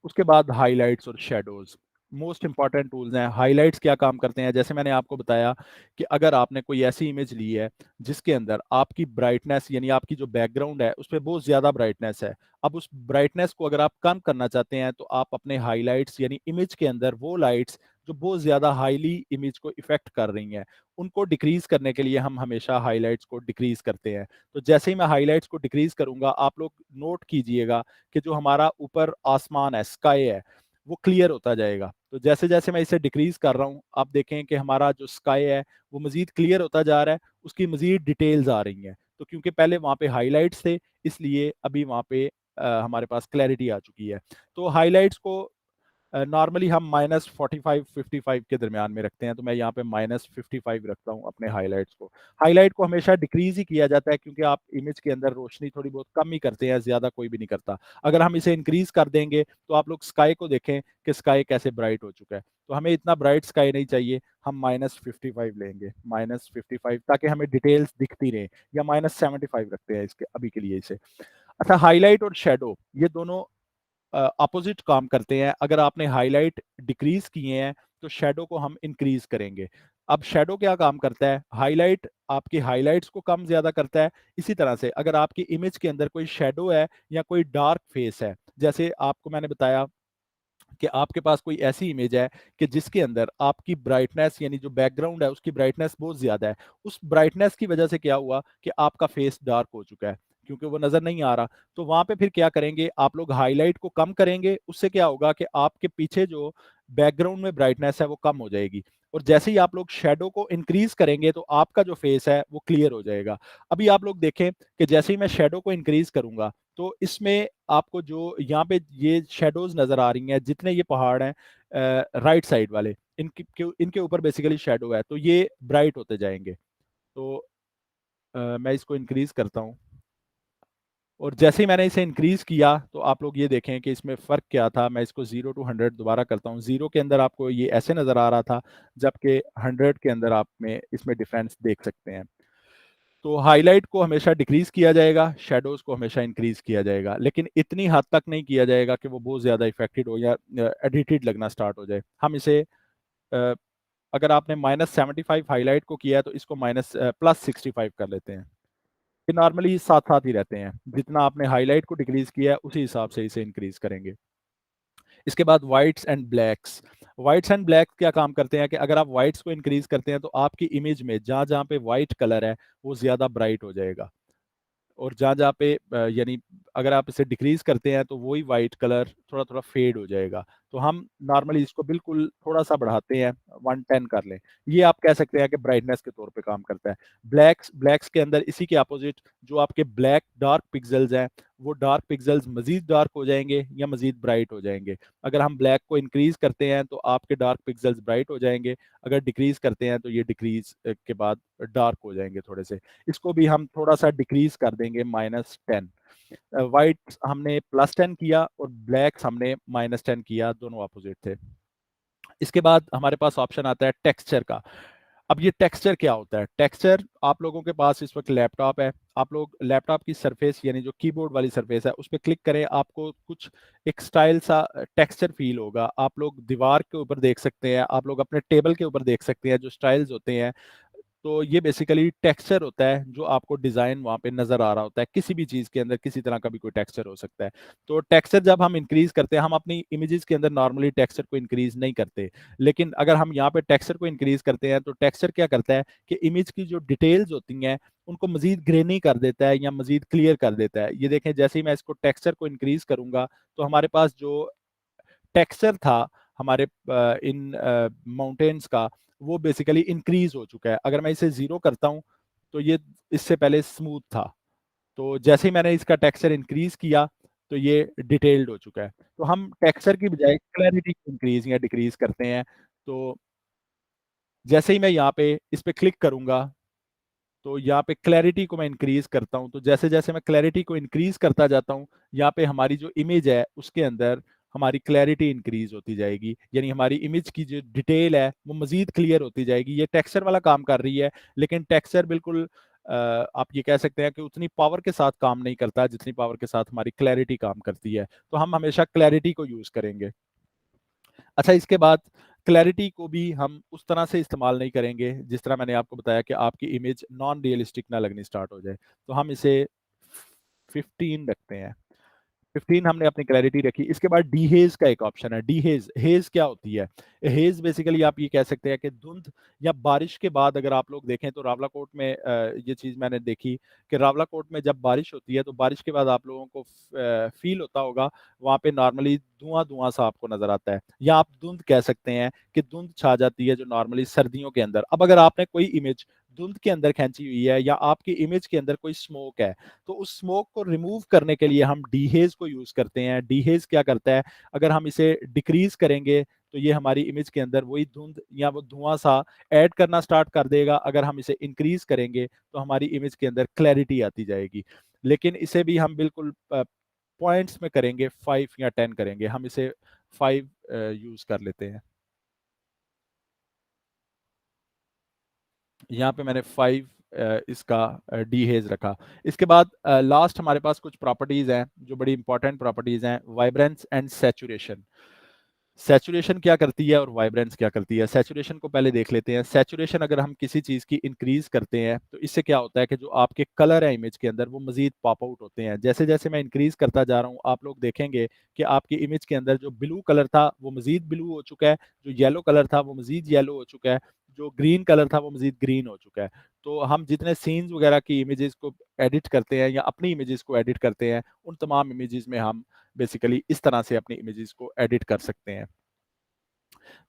उसके बाद हाइलाइट्स और शेडोज मोस्ट इंपॉर्टेंट टूल्स हैं। हाइलाइट्स क्या काम करते हैं? जैसे मैंने आपको बताया कि अगर आपने कोई ऐसी इमेज ली है जिसके अंदर आपकी ब्राइटनेस यानी आपकी जो बैकग्राउंड है उस पर बहुत ज़्यादा ब्राइटनेस है, अब उस ब्राइटनेस को अगर आप कम करना चाहते हैं, तो आप अपने हाइलाइट्स यानी इमेज के अंदर वो लाइट्स जो बहुत ज़्यादा हाईली इमेज को इफेक्ट कर रही हैं, उनको डिक्रीज करने के लिए हम हमेशा हाइलाइट्स को डिक्रीज करते हैं। तो जैसे ही मैं हाइलाइट्स को डिक्रीज करूंगा, आप लोग नोट कीजिएगा कि जो हमारा ऊपर आसमान है, स्काई है, वो क्लियर होता जाएगा। तो जैसे-जैसे मैं इसे डिक्रीज़ कर रहा हूँ, आप देखें कि हमारा जो स्काई है, वो मज़ीद क्लियर होता जा रहा है, उसकी मज़ीद डिटेल्स आ रही हैं। तो क्योंकि पहले वहाँ पे हाइलाइट्स थे, इसलिए अभी वहाँ पे हमारे पास क्लैरिटी आ चुकी है। तो हाइलाइट्स को नॉर्मली हम -45 55 के दरमियान में रखते हैं, तो मैं यहाँ पे -55 रखता हूँ अपने हाइलाइट्स को। हाइलाइट को हमेशा डिक्रीज ही किया जाता है, क्योंकि आप इमेज के अंदर रोशनी थोड़ी बहुत कम ही करते हैं, ज़्यादा कोई भी नहीं करता। अगर हम इसे इंक्रीज कर देंगे, तो आप लोग स्काई को देखें कि स्काई कैसे ब्राइट हो चुका है। तो हमें इतना ब्राइट स्काई नहीं चाहिए, हम -55 लेंगे, -55, ताकि हमें डिटेल्स दिखती रहें, या -75 रखते हैं इसके अभी के लिए इसे। अच्छा, हाइलाइट और शेडो ये दोनों अपोजिट काम करते हैं। अगर आपने हाइलाइट डिक्रीज किए हैं, तो शेडो को हम इंक्रीज करेंगे। अब शेडो क्या काम करता है? हाइलाइट आपकी हाइलाइट्स को कम ज्यादा करता है। इसी तरह से अगर आपकी इमेज के अंदर कोई शेडो है या कोई डार्क फेस है, जैसे आपको मैंने बताया कि आपके पास कोई ऐसी इमेज है कि जिसके अंदर आपकी ब्राइटनेस यानी जो बैकग्राउंड है उसकी ब्राइटनेस बहुत ज्यादा है, उस ब्राइटनेस की वजह से क्या हुआ कि आपका फेस डार्क हो चुका है, क्योंकि वो नजर नहीं आ रहा। तो वहां पे फिर क्या करेंगे, आप लोग हाईलाइट को कम करेंगे। उससे क्या होगा कि आपके पीछे जो बैकग्राउंड में ब्राइटनेस है वो कम हो जाएगी, और जैसे ही आप लोग शेडो को इंक्रीज करेंगे, तो आपका जो फेस है वो क्लियर हो जाएगा। अभी आप लोग देखें कि जैसे ही मैं शेडो को इंक्रीज करूंगा, तो इसमें आपको जो यहाँ पे ये शेडोज नजर आ रही हैं, जितने ये पहाड़ हैं राइट साइड वाले, इनके ऊपर बेसिकली शेडो है, तो ये ब्राइट होते जाएंगे। तो मैं इसको इंक्रीज करता हूँ, और जैसे ही मैंने इसे इंक्रीज किया, तो आप लोग ये देखें कि इसमें फ़र्क क्या था। मैं इसको 0 to 100 दोबारा करता हूँ। 0 के अंदर आपको ये ऐसे नज़र आ रहा था, जबकि 100 के अंदर आप में इसमें डिफरेंस देख सकते हैं। तो हाइलाइट को हमेशा डिक्रीज किया जाएगा, शैडोज को हमेशा इंक्रीज किया जाएगा, लेकिन इतनी हद तक नहीं किया जाएगा कि वो बहुत ज़्यादा इफेक्टेड हो या एडिटेड लगना स्टार्ट हो जाए। हम इसे अगर आपने -75 हाईलाइट को किया है, तो इसको +65 कर लेते हैं। ये नॉर्मली साथ साथ ही रहते हैं, जितना आपने हाईलाइट को डिक्रीज किया है उसी हिसाब से इसे इंक्रीज करेंगे। इसके बाद whites and blacks. Whites and black क्या काम करते हैं कि अगर आप वाइट्स को इंक्रीज करते हैं, तो आपकी इमेज में जहाँ जहाँ पे वाइट कलर है वो ज़्यादा ब्राइट हो जाएगा, और जहाँ जहाँ पे यानी अगर आप इसे डिक्रीज करते हैं, तो वही वाइट कलर थोड़ा थोड़ा फेड हो जाएगा। तो हम नॉर्मली इसको बिल्कुल थोड़ा-सा बढ़ाते हैं, 110 कर लें। ये आप कह सकते हैं कि ब्राइटनेस के तौर पे काम करता है। ब्लैक्स के अंदर इसी के अपोज़िट जो आपके ब्लैक डार्क पिक्सेल्स हैं, वो डार्क पिक्सेल्स मज़ीद डार्क हो जाएँगे या मज़ीद ब्राइट हो जाएँगे। अगर हम ब्लैक को इंक्रीज़ करते हैं तो आपके डार्क पिक्सेल्स ब्राइट हो जाएँगे, अगर डिक्रीज़ करते हैं तो ये डिक्रीज़ के बाद डार्क हो जाएँगे थोड़े से। इसको भी हम थोड़ा-सा डिक्रीज़ कर देंगे -10। व्हाइट हमने +10 किया और ब्लैक्स हमने -10 किया, दोनों अपोज़िट थे। इसके बाद हमारे पास ऑप्शन आता है टेक्सचर का। अब ये टेक्सचर क्या होता है? टेक्सचर आप लोगों के पास इस वक़्त लैपटॉप है, आप लोग लैपटॉप की सरफेस यानी जो कीबोर्ड वाली सरफेस है, उस पे क्लिक करें, आपको कुछ एक स्टाइल सा टेक्सचर फ़ील होगा। आप लोग दीवार के ऊपर देख सकते हैं, आप लोग अपने टेबल के ऊपर देख सकते हैं, जो स्टाइल्स होते हैं, तो ये बेसिकली टेक्सचर होता है जो आपको डिज़ाइन वहाँ पे नज़र आ रहा होता है। किसी भी चीज़ के अंदर किसी तरह का भी कोई टेक्सचर हो सकता है। तो टेक्सचर जब हम इंक्रीज़ करते हैं, हम अपनी इमेजेस के अंदर नॉर्मली टेक्सचर को इंक्रीज़ नहीं करते। लेकिन अगर हम यहाँ पे टेक्सचर को इंक्रीज़ करते हैं तो टेक्सचर क्या करता है कि इमेज की जो डिटेल्स होती हैं उनको मज़ीद ग्रेनी कर देता है या मज़ीद क्लियर कर देता है। ये देखें, जैसे ही मैं इसको टेक्सचर को इंक्रीज़ करूँगा तो हमारे पास जो टेक्सचर था हमारे इन माउंटेन्स का, वो बेसिकली इंक्रीज़ हो चुका है। अगर मैं इसे 0 करता हूँ, तो ये इससे पहले स्मूथ था। तो जैसे ही मैंने इसका टेक्सचर इंक्रीज़ किया, तो ये डिटेल्ड हो चुका है। तो हम टेक्सचर की बजाय क्लैरिटी को इंक्रीज़ या डिक्रीज़ करते हैं। तो जैसे ही मैं यहाँ पे इस पे क्लिक करूँगा, तो यहाँ पे क्लैरिटी को मैं इंक्रीज़ करता हूँ, तो जैसे-जैसे मैं क्लैरिटी को इंक्रीज़ करता जाता हूँ, यहाँ पे हमारी जो इमेज है, उसके अंदर हमारी क्लैरिटी इंक्रीज़ होती जाएगी। यानी हमारी इमेज की जो डिटेल है, वो मज़ीद क्लियर होती जाएगी। ये टेक्सचर वाला काम कर रही है, लेकिन टेक्सचर बिल्कुल आप ये कह सकते हैं कि उतनी पावर के साथ काम नहीं करता, जितनी पावर के साथ हमारी क्लैरिटी काम करती है। तो हम हमेशा क्लैरिटी को यूज़ करेंगे। अच्छा, इसके बाद क्लैरिटी को भी हम उस तरह से इस्तेमाल नहीं करेंगे, जिस तरह मैंने आपको बताया कि आपकी इमेज नॉन रियलिस्टिक ना लगनी स्टार्ट हो जाए। तो हम इसे 15 रखते हैं। 15 हमने अपनी क्लैरिटी रखी। इसके बाद डीहेज़ का एक ऑप्शन है। डीहेज़, हेज़ क्या होती है? हेज़ बेसिकली आप ये कह सकते हैं कि धुंध या बारिश के बाद अगर आप लोग देखें तो रावलाकोट में ये चीज़ मैंने देखी कि रावलाकोट में जब बारिश होती है तो बारिश के बाद आप लोगों को फ़ील होता होगा, वहाँ पे नॉर्मली धुआँ-धुआँ सा आपको नज़र आता है, या आप धुंध कह सकते हैं कि धुंध छा जाती है जो नॉर्मली सर्दियों के अंदर। अब अगर आपने कोई इमेज धुंध के अंदर खींची हुई है या आपकी इमेज के अंदर कोई स्मोक है, तो उस स्मोक को रिमूव करने के लिए हम डीहेज़ को यूज़ करते हैं। डीहेज़ क्या करता है, अगर हम इसे डिक्रीज़ करेंगे तो ये हमारी इमेज के अंदर वही धुंध या वो धुआँ-सा ऐड करना स्टार्ट कर देगा। अगर हम इसे इंक्रीज़ करेंगे तो हमारी इमेज के अंदर क्लैरिटी आती जाएगी। लेकिन इसे भी हम बिल्कुल पॉइंट्स में करेंगे, 5 या 10 करेंगे। हम इसे 5 यूज़ कर लेते हैं। यहाँ पे मैंने 5 इसका डीहेज़ रखा। इसके बाद लास्ट हमारे पास कुछ प्रॉपर्टीज़ हैं, जो बड़ी इंपॉर्टेंट प्रॉपर्टीज़ हैं, वाइब्रेंस एंड सैचुरेशन। सैचुरेशन क्या करती है और वाइब्रेंस क्या करती है? सैचुरेशन को पहले देख लेते हैं। सैचुरेशन अगर हम किसी चीज़ की इंक्रीज़ करते हैं, तो इससे क्या होता है कि जो आपके कलर है इमेज के अंदर, वो मज़ीद पॉप आउट होते हैं। जैसे-जैसे मैं इंक्रीज़ करता जा रहा हूँ, आप लोग देखेंगे कि आपकी इमेज के अंदर जो ब्लू कलर था, वो मज़ीद ब्लू हो चुका है, जो येलो कलर था, वो मज़ीद येलो हो चुका है, जो ग्रीन कलर था, वो मज़ीद ग्रीन हो चुका है। तो हम जितने सीन्स वगैरह की इमेजेज़ को एडिट करते हैं या अपनी इमेजेज़ को एडिट करते हैं, उन तमाम इमेजेज़ में हम बेसिकली इस तरह से अपनी इमेजेज़ को एडिट कर सकते हैं।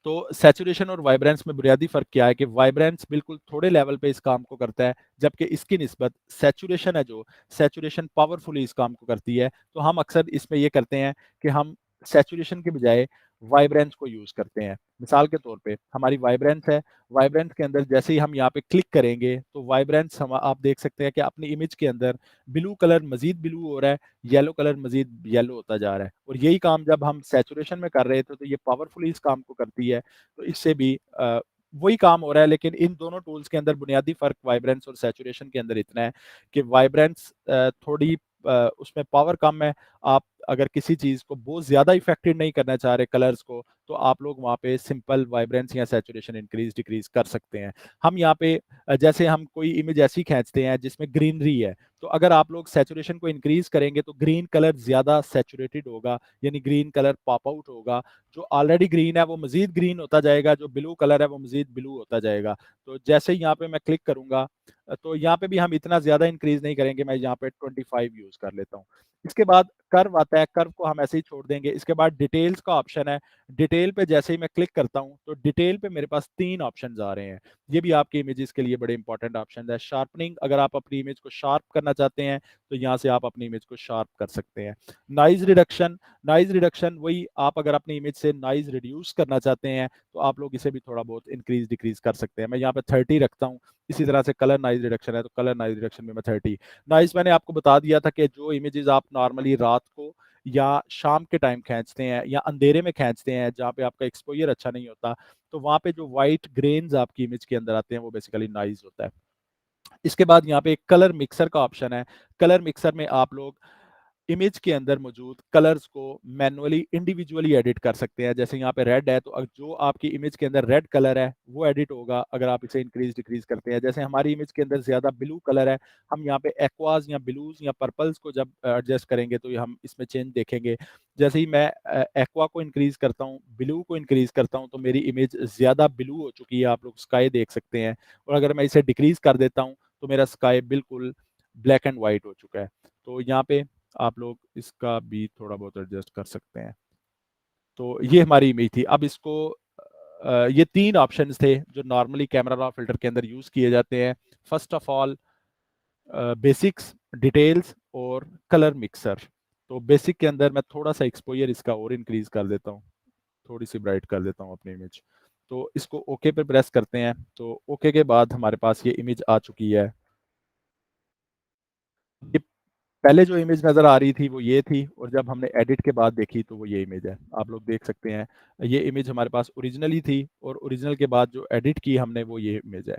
तो सैचुरेशन और वाइब्रेंस में बुनियादी फ़र्क क्या है कि वाइब्रेंस बिल्कुल थोड़े लेवल पे इस काम को करता है, जबकि इसकी निस्बत सैचुरेशन है जो, सैचुरेशन पावरफुली इस काम को करती है। तो हम अक्सर इसमें ये करते हैं कि हम सैचुरेशन के बजाय वाइब्रेंस को यूज़ करते हैं। मिसाल के तौर पे हमारी वाइब्रेंस है, वाइब्रेंस के अंदर जैसे ही हम यहाँ पे क्लिक करेंगे, तो वाइब्रेंस हम आप देख सकते हैं कि अपनी इमेज के अंदर ब्लू कलर मज़ीद ब्लू हो रहा है, येलो कलर मज़ीद येलो होता जा रहा है। और यही काम जब हम सैचुरेशन में कर रहे थे, तो ये पावरफुली इस काम को करती है। तो इससे भी वही काम हो रहा है, लेकिन इन दोनों टूल्स के अंदर बुनियादी फ़र्क वाइब्रेंस और सैचुरेशन के अंदर इतना है कि वाइब्रेंस थोड़ी उसमें पावर कम है। आप अगर किसी चीज़ को बहुत ज़्यादा इफ़ेक्टेड नहीं करना चाह रहे कलर्स को, तो आप लोग वहाँ पे सिंपल वाइब्रेंस या सैचुरेशन इंक्रीज़ डिक्रीज़ कर सकते हैं। हम यहाँ पे जैसे हम कोई इमेज ऐसी खींचते हैं जिसमें ग्रीनरी है, तो अगर आप लोग सैचुरेशन को इंक्रीज़ करेंगे तो ग्रीन कलर ज़्यादा सैचुरेटेड होगा, यानी ग्रीन कलर पॉप आउट होगा। जो ऑलरेडी ग्रीन है वो मज़ीद ग्रीन होता जाएगा, जो ब्लू कलर है वो मज़ीद ब्लू होता जाएगा। तो जैसे ही यहाँ पे मैं क्लिक करूँगा तो यहाँ पे भी हम इतना ज़्यादा इंक्रीज़ नहीं करेंगे, मैं यहाँ पे 25 यूज़ कर लेता हूँ। इसके बाद कर्व आता है, कर्व को हम ऐसे ही छोड़ देंगे। इसके बाद डिटेल्स का ऑप्शन है, डिटेल पे जैसे ही मैं क्लिक करता हूँ तो डिटेल पे मेरे पास 3 ऑप्शंस आ रहे हैं। ये भी आपकी इमेजेस के लिए बड़े इंपॉर्टेंट ऑप्शन है। शार्पनिंग, अगर आप अपनी इमेज को शार्प करना चाहते हैं तो यहाँ से आप अपनी इमेज को शार्प कर सकते हैं। नॉइज रिडक्शन, नॉइज रिडक्शन वही, आप अगर अपनी इमेज से नॉइज रिड्यूस करना चाहते हैं तो आप लोग इसे भी थोड़ा बहुत इंक्रीज डिक्रीज कर सकते हैं। मैं यहाँ पे 30 रखता हूँ। इसी तरह से कलर नॉइज रिडक्शन है तो कलर नॉइज रिडक्शन में मैं 30। नॉइज मैंने आपको बता दिया था कि जो इमेजेस आप नॉर्मली रात को या शाम के टाइम खींचते हैं या अंधेरे में खींचते हैं जहाँ पे आपका एक्सपोजर अच्छा नहीं होता, तो वहाँ पे जो वाइट ग्रेन्स आपकी इमेज के अंदर आते हैं वो बेसिकली नॉइज होता है। इसके बाद यहाँ पे एक कलर मिक्सर का ऑप्शन है। कलर मिक्सर में आप लोग इमेज के अंदर मौजूद कलर्स को मैनुअली इंडिविजुअली एडिट कर सकते हैं। जैसे यहाँ पे रेड है तो जो आपकी इमेज के अंदर रेड कलर है वो एडिट होगा अगर आप इसे इंक्रीज डिक्रीज करते हैं। जैसे हमारी इमेज के अंदर ज्यादा ब्लू कलर है, हम यहाँ पे एक्वाज या ब्लूज या पर्पल्स को जब एडजस्ट करेंगे तो हम इसमें चेंज देखेंगे। जैसे ही मैं एक्वा को इंक्रीज करता हूँ, ब्लू को इंक्रीज करता हूँ, तो मेरी इमेज ज्यादा ब्लू हो चुकी है, आप लोग स्काई देख सकते हैं। और अगर मैं इसे डिक्रीज कर देता हूँ तो मेरा स्काई बिल्कुल ब्लैक एंड व्हाइट हो चुका है। तो यहाँ पे आप लोग इसका भी थोड़ा बहुत एडजस्ट कर सकते हैं। तो ये हमारी इमेज थी। अब इसको ये 3 ऑप्शंस थे जो नॉर्मली कैमरा रॉ फिल्टर के अंदर यूज किए जाते हैं। First of all basics, details और कलर मिक्सर। तो बेसिक के अंदर मैं थोड़ा सा एक्सपोजर इसका और इंक्रीज कर देता हूँ, थोड़ी सी ब्राइट कर देता हूँ अपनी इमेज। तो इसको ओके पे प्रेस करते हैं तो ओके के बाद हमारे पास ये इमेज आ चुकी है। ये पहले जो इमेज नज़र आ रही थी वो ये थी, और जब हमने एडिट के बाद देखी तो वो ये इमेज है, आप लोग देख सकते हैं। ये इमेज हमारे पास ओरिजिनली थी और ओरिजिनल के बाद जो एडिट की हमने वो ये इमेज है।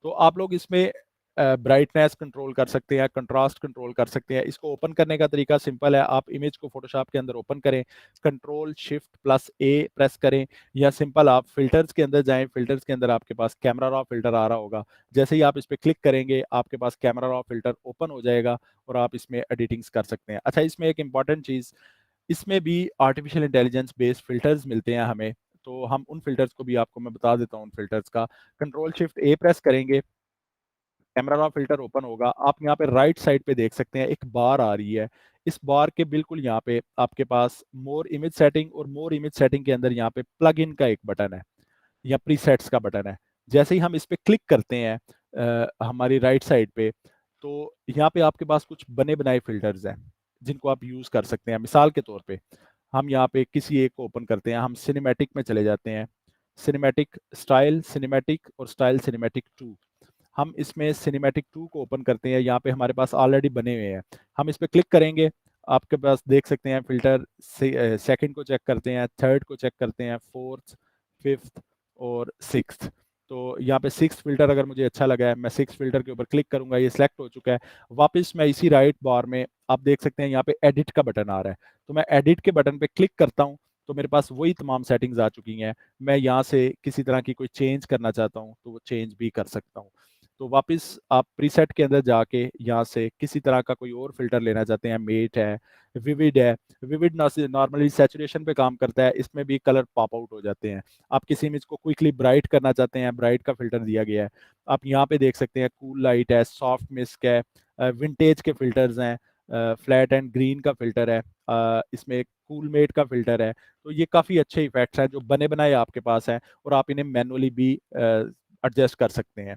तो आप लोग इसमें ब्राइटनेस कंट्रोल कर सकते हैं, कंट्रास्ट कंट्रोल कर सकते हैं। इसको ओपन करने का तरीका सिंपल है, आप इमेज को फोटोशॉप के अंदर ओपन करें, कंट्रोल शिफ्ट प्लस ए प्रेस करें, या सिंपल आप फिल्टर्स के अंदर जाएं, फिल्टर्स के अंदर आपके पास कैमरा रॉ फिल्टर आ रहा होगा। जैसे ही आप इस पर क्लिक करेंगे आपके पास कैमरा रॉ फिल्टर ओपन हो जाएगा और आप इसमें एडिटिंग्स कर सकते हैं। अच्छा, इसमें एक इंपॉर्टेंट चीज़, इसमें भी आर्टिफिशियल इंटेलिजेंस बेस्ड फिल्टर्स मिलते हैं हमें, तो हम उन फिल्टर्स को भी आपको मैं बता देता हूँ। उन फिल्टर्स का कंट्रोल शिफ्ट ए प्रेस करेंगे, कैमरा रॉ फिल्टर ओपन होगा। आप यहाँ पे राइट साइड पे देख सकते हैं एक बार आ रही है। इस बार के बिल्कुल यहाँ पे आपके पास मोर इमेज सेटिंग, और मोर इमेज सेटिंग के अंदर यहाँ पे प्लग इन का एक बटन है या प्रीसेट्स का बटन है। जैसे ही हम इस पे क्लिक करते हैं हमारी राइट साइड पे, तो यहाँ पे आपके पास कुछ बने बनाए फिल्टर्स हैं जिनको आप यूज कर सकते हैं। मिसाल के तौर पे हम यहाँ पे किसी एक को ओपन करते हैं, हम सिनेमैटिक में चले जाते हैं, सिनेमैटिक स्टाइल सिनेमैटिक और स्टाइल सिनेमैटिक 2। हम इसमें सिनेमैटिक 2 को ओपन करते हैं, यहाँ पे हमारे पास ऑलरेडी बने हुए हैं। हम इस पे क्लिक करेंगे, आपके पास देख सकते हैं फिल्टर सेकंड को चेक करते हैं, थर्ड को चेक करते हैं, फोर्थ, फिफ्थ और सिक्स्थ। तो यहाँ पे सिक्स फिल्टर अगर मुझे अच्छा लगा है, मैं सिक्स फिल्टर के ऊपर क्लिक करूंगा, ये सिलेक्ट हो चुका है। वापस मैं इसी राइट बार में आप देख सकते हैं यहाँ पे एडिट का बटन आ रहा है, तो मैं एडिट के बटन पे क्लिक करता हूँ तो मेरे पास वही तमाम सेटिंग्स आ चुकी हैं। मैं यहाँ से किसी तरह की कोई चेंज करना चाहता हूँ तो वो चेंज भी कर सकता हूँ। तो वापस आप प्रीसेट के अंदर जाके यहाँ से किसी तरह का कोई और फिल्टर लेना चाहते हैं, मेट है, विविड है। विविड नॉर्मली सैचुरेशन पे काम करता है, इसमें भी कलर पॉप आउट हो जाते हैं। आप किसी इमेज को क्विकली ब्राइट करना चाहते हैं, ब्राइट का फिल्टर दिया गया है। आप यहाँ पे देख सकते हैं कूल लाइट है, सॉफ्ट मिस्क है, विंटेज के फिल्टर्स हैं, फ्लैट एंड ग्रीन का फिल्टर है, इसमें कूल मेट का फिल्टर है। तो ये काफ़ी अच्छे इफेक्ट्स हैं जो बने बनाए आपके पास हैं, और आप इन्हें मैनुअली भी एडजस्ट कर सकते हैं।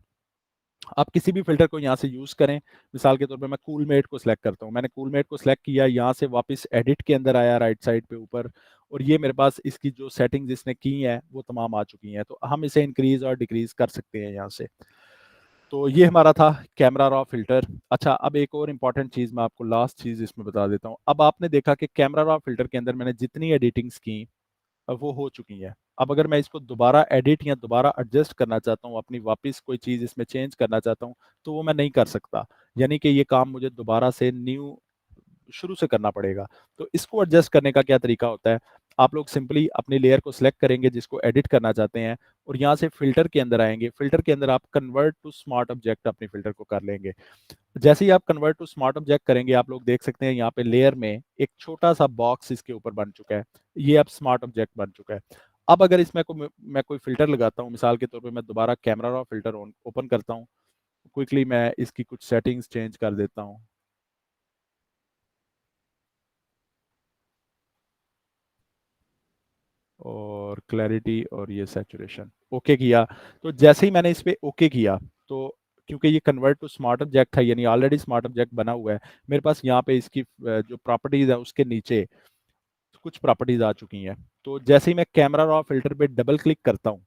आप किसी भी फिल्टर को यहाँ से यूज करें। मिसाल के तौर पे मैं कूल मेट को सिलेक्ट करता हूँ, मैंने कूल मेट को सिलेक्ट किया, यहाँ से वापस एडिट के अंदर आया राइट साइड पे ऊपर, और ये मेरे पास इसकी जो सेटिंग्स इसने की हैं वो तमाम आ चुकी हैं। तो हम इसे इंक्रीज और डिक्रीज कर सकते हैं यहाँ से। तो ये हमारा था कैमरा रॉ फिल्टर। अच्छा, अब एक और इम्पॉर्टेंट चीज़ मैं आपको लास्ट चीज़ इसमें बता देता हूँ। अब आपने देखा कि कैमरा रॉ फिल्टर के अंदर मैंने जितनी एडिटिंग्स की वो हो चुकी है। अब अगर मैं इसको दोबारा एडिट या दोबारा एडजस्ट करना चाहता हूँ, अपनी वापस कोई चीज़ इसमें चेंज करना चाहता हूँ, तो वो मैं नहीं कर सकता। यानी कि ये काम मुझे दोबारा से न्यू शुरू से करना पड़ेगा। तो इसको एडजस्ट करने का क्या तरीका होता है, आप लोग सिंपली अपनी लेयर को सिलेक्ट करेंगे जिसको एडिट करना चाहते हैं, और यहाँ से फिल्टर के अंदर आएंगे। फिल्टर के अंदर आप कन्वर्ट टू स्मार्ट ऑब्जेक्ट अपनी फिल्टर को कर लेंगे। जैसे ही आप कन्वर्ट टू स्मार्ट ऑब्जेक्ट करेंगे, आप लोग देख सकते हैं यहाँ पे लेयर में एक छोटा सा बॉक्स इसके ऊपर बन चुका है। ये अब स्मार्ट ऑब्जेक्ट बन चुका है। अब अगर इसमें मैं कोई फिल्टर लगाता हूँ, मिसाल के तौर पे मैं दोबारा कैमरा रॉ फिल्टर ओपन करता हूँ, क्विकली मैं इसकी कुछ सेटिंग्स चेंज कर देता हूँ। और क्लैरिटी और ये सैचुरेशन ओके किया। तो जैसे ही मैंने इस पे ओके किया, तो क्योंकि ये कन्वर्ट टू स्मार्ट ऑब्जेक्ट था, यानी ऑलरेडी स्मार्ट ऑब्जेक्ट बना हुआ है, मेरे पास यहाँ पे इसकी जो प्रॉपर्टीज है उसके नीचे कुछ प्रॉपर्टीज आ चुकी हैं। तो जैसे ही मैं कैमरा रॉ फिल्टर पे डबल क्लिक करता हूँ,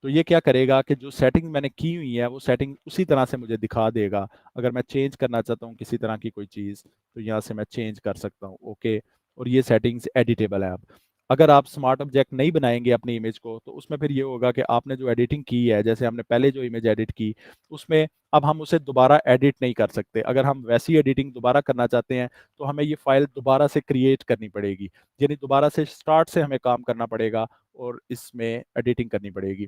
तो ये क्या करेगा कि जो सेटिंग मैंने की हुई है वो सेटिंग उसी तरह से मुझे दिखा देगा। अगर मैं चेंज करना चाहता हूँ किसी तरह की कोई चीज़, तो यहाँ से मैं चेंज कर सकता हूँ। ओके, और ये सेटिंग्स एडिटेबल है। अब अगर आप स्मार्ट ऑब्जेक्ट नहीं बनाएंगे अपनी इमेज को, तो उसमें फिर ये होगा कि आपने जो एडिटिंग की है, जैसे हमने पहले जो इमेज एडिट की, उसमें अब हम उसे दोबारा एडिट नहीं कर सकते। अगर हम वैसी एडिटिंग दोबारा करना चाहते हैं, तो हमें ये फाइल दोबारा से क्रिएट करनी पड़ेगी, यानी दोबारा से स्टार्ट से हमें काम करना पड़ेगा और इसमें एडिटिंग करनी पड़ेगी।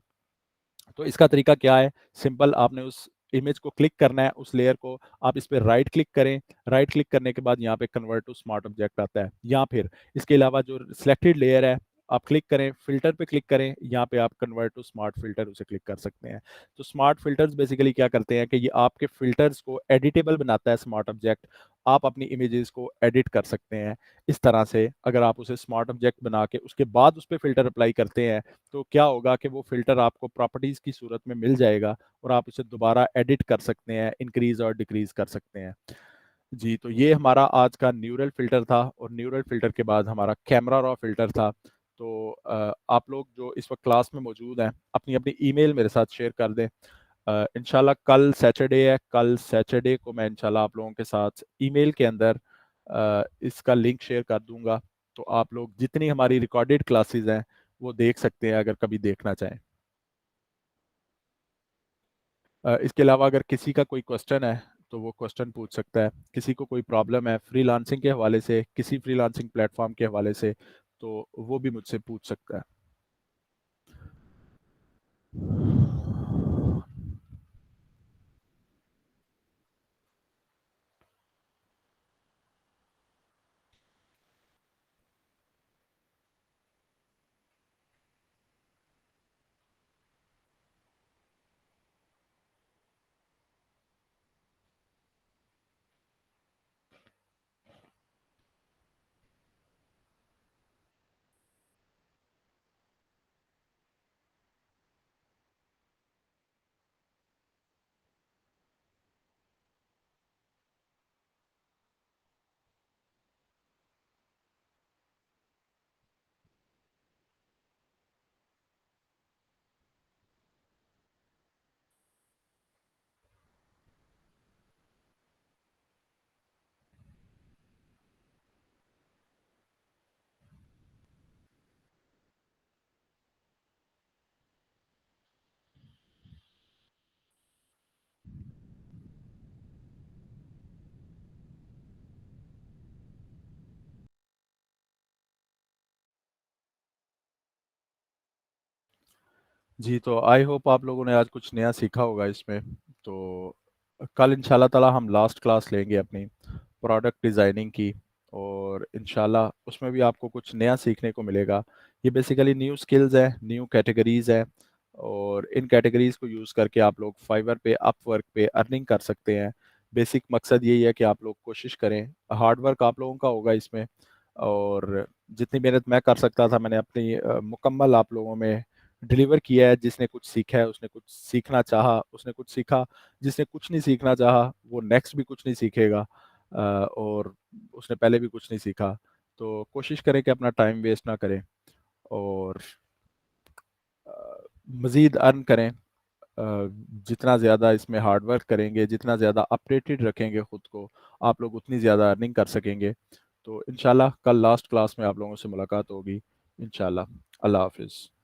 तो इसका तरीका क्या है? सिंपल, आपने उस इमेज को क्लिक करना है, उस लेयर को आप इस पे राइट क्लिक करें। राइट क्लिक करने के बाद यहाँ पे कन्वर्ट टू स्मार्ट ऑब्जेक्ट आता है, या फिर इसके अलावा जो सिलेक्टेड लेयर है, आप क्लिक करें, फिल्टर पे क्लिक करें, यहाँ पे आप कन्वर्ट टू स्मार्ट फिल्टर उसे क्लिक कर सकते हैं। तो स्मार्ट फिल्टर्स बेसिकली क्या करते हैं कि ये आपके फिल्टर्स को एडिटेबल बनाता है स्मार्ट ऑब्जेक्ट। आप अपनी इमेजेस को एडिट कर सकते हैं इस तरह से। अगर आप उसे स्मार्ट ऑब्जेक्ट बना के उसके बाद उस पर फिल्टर अप्लाई करते हैं, तो क्या होगा कि वो फिल्टर आपको प्रॉपर्टीज की सूरत में मिल जाएगा और आप उसे दोबारा एडिट कर सकते हैं, इंक्रीज और डिक्रीज कर सकते हैं। जी, तो ये हमारा आज का न्यूरल फिल्टर था, और न्यूरल फिल्टर के बाद हमारा कैमरा रॉ फिल्टर था। तो आप लोग जो इस वक्त क्लास में मौजूद हैं, अपनी अपनी ईमेल मेरे साथ शेयर कर दें। इंशाल्लाह कल सैटरडे है, कल सैटरडे को मैं इंशाल्लाह आप लोगों के साथ ईमेल के अंदर इसका लिंक शेयर कर दूंगा। तो आप लोग जितनी हमारी रिकॉर्डेड क्लासेस हैं वो देख सकते हैं, अगर कभी देखना चाहें। इसके अलावा अगर किसी का कोई क्वेश्चन है, तो वो क्वेश्चन पूछ सकता है। किसी को कोई प्रॉब्लम है फ्रीलांसिंग के हवाले से, किसी फ्रीलांसिंग प्लेटफॉर्म के हवाले से, तो वो भी मुझसे पूछ सकता है। जी, तो आई होप आप लोगों ने आज कुछ नया सीखा होगा इसमें। तो कल इंशाल्लाह ताला हम लास्ट क्लास लेंगे अपनी प्रोडक्ट डिज़ाइनिंग की, और इंशाल्लाह उसमें भी आपको कुछ नया सीखने को मिलेगा। ये बेसिकली न्यू स्किल्स हैं, न्यू कैटेगरीज हैं, और इन कैटेगरीज को यूज़ करके आप लोग फाइवर पे, अपवर्क पे अर्निंग कर सकते हैं। बेसिक मकसद यही है कि आप लोग कोशिश करें। हार्ड वर्क आप लोगों का होगा इसमें, और जितनी मेहनत मैं कर सकता था मैंने अपनी मुकम्मल आप लोगों में डिलीवर किया है। जिसने कुछ सीखा है उसने कुछ सीखना चाहा, उसने कुछ सीखा। जिसने कुछ नहीं सीखना चाहा वो नेक्स्ट भी कुछ नहीं सीखेगा, और उसने पहले भी कुछ नहीं सीखा। तो कोशिश करें कि अपना टाइम वेस्ट ना करें, और मज़ीद अर्न करें। जितना ज़्यादा इसमें हार्ड वर्क करेंगे, जितना ज़्यादा अपडेटेड रखेंगे ख़ुद को, आप लोग उतनी ज़्यादा अर्निंग कर सकेंगे। तो इंशाल्लाह कल लास्ट क्लास में आप लोगों से मुलाकात होगी इंशाल्लाह। अल्लाह हाफ़िज़।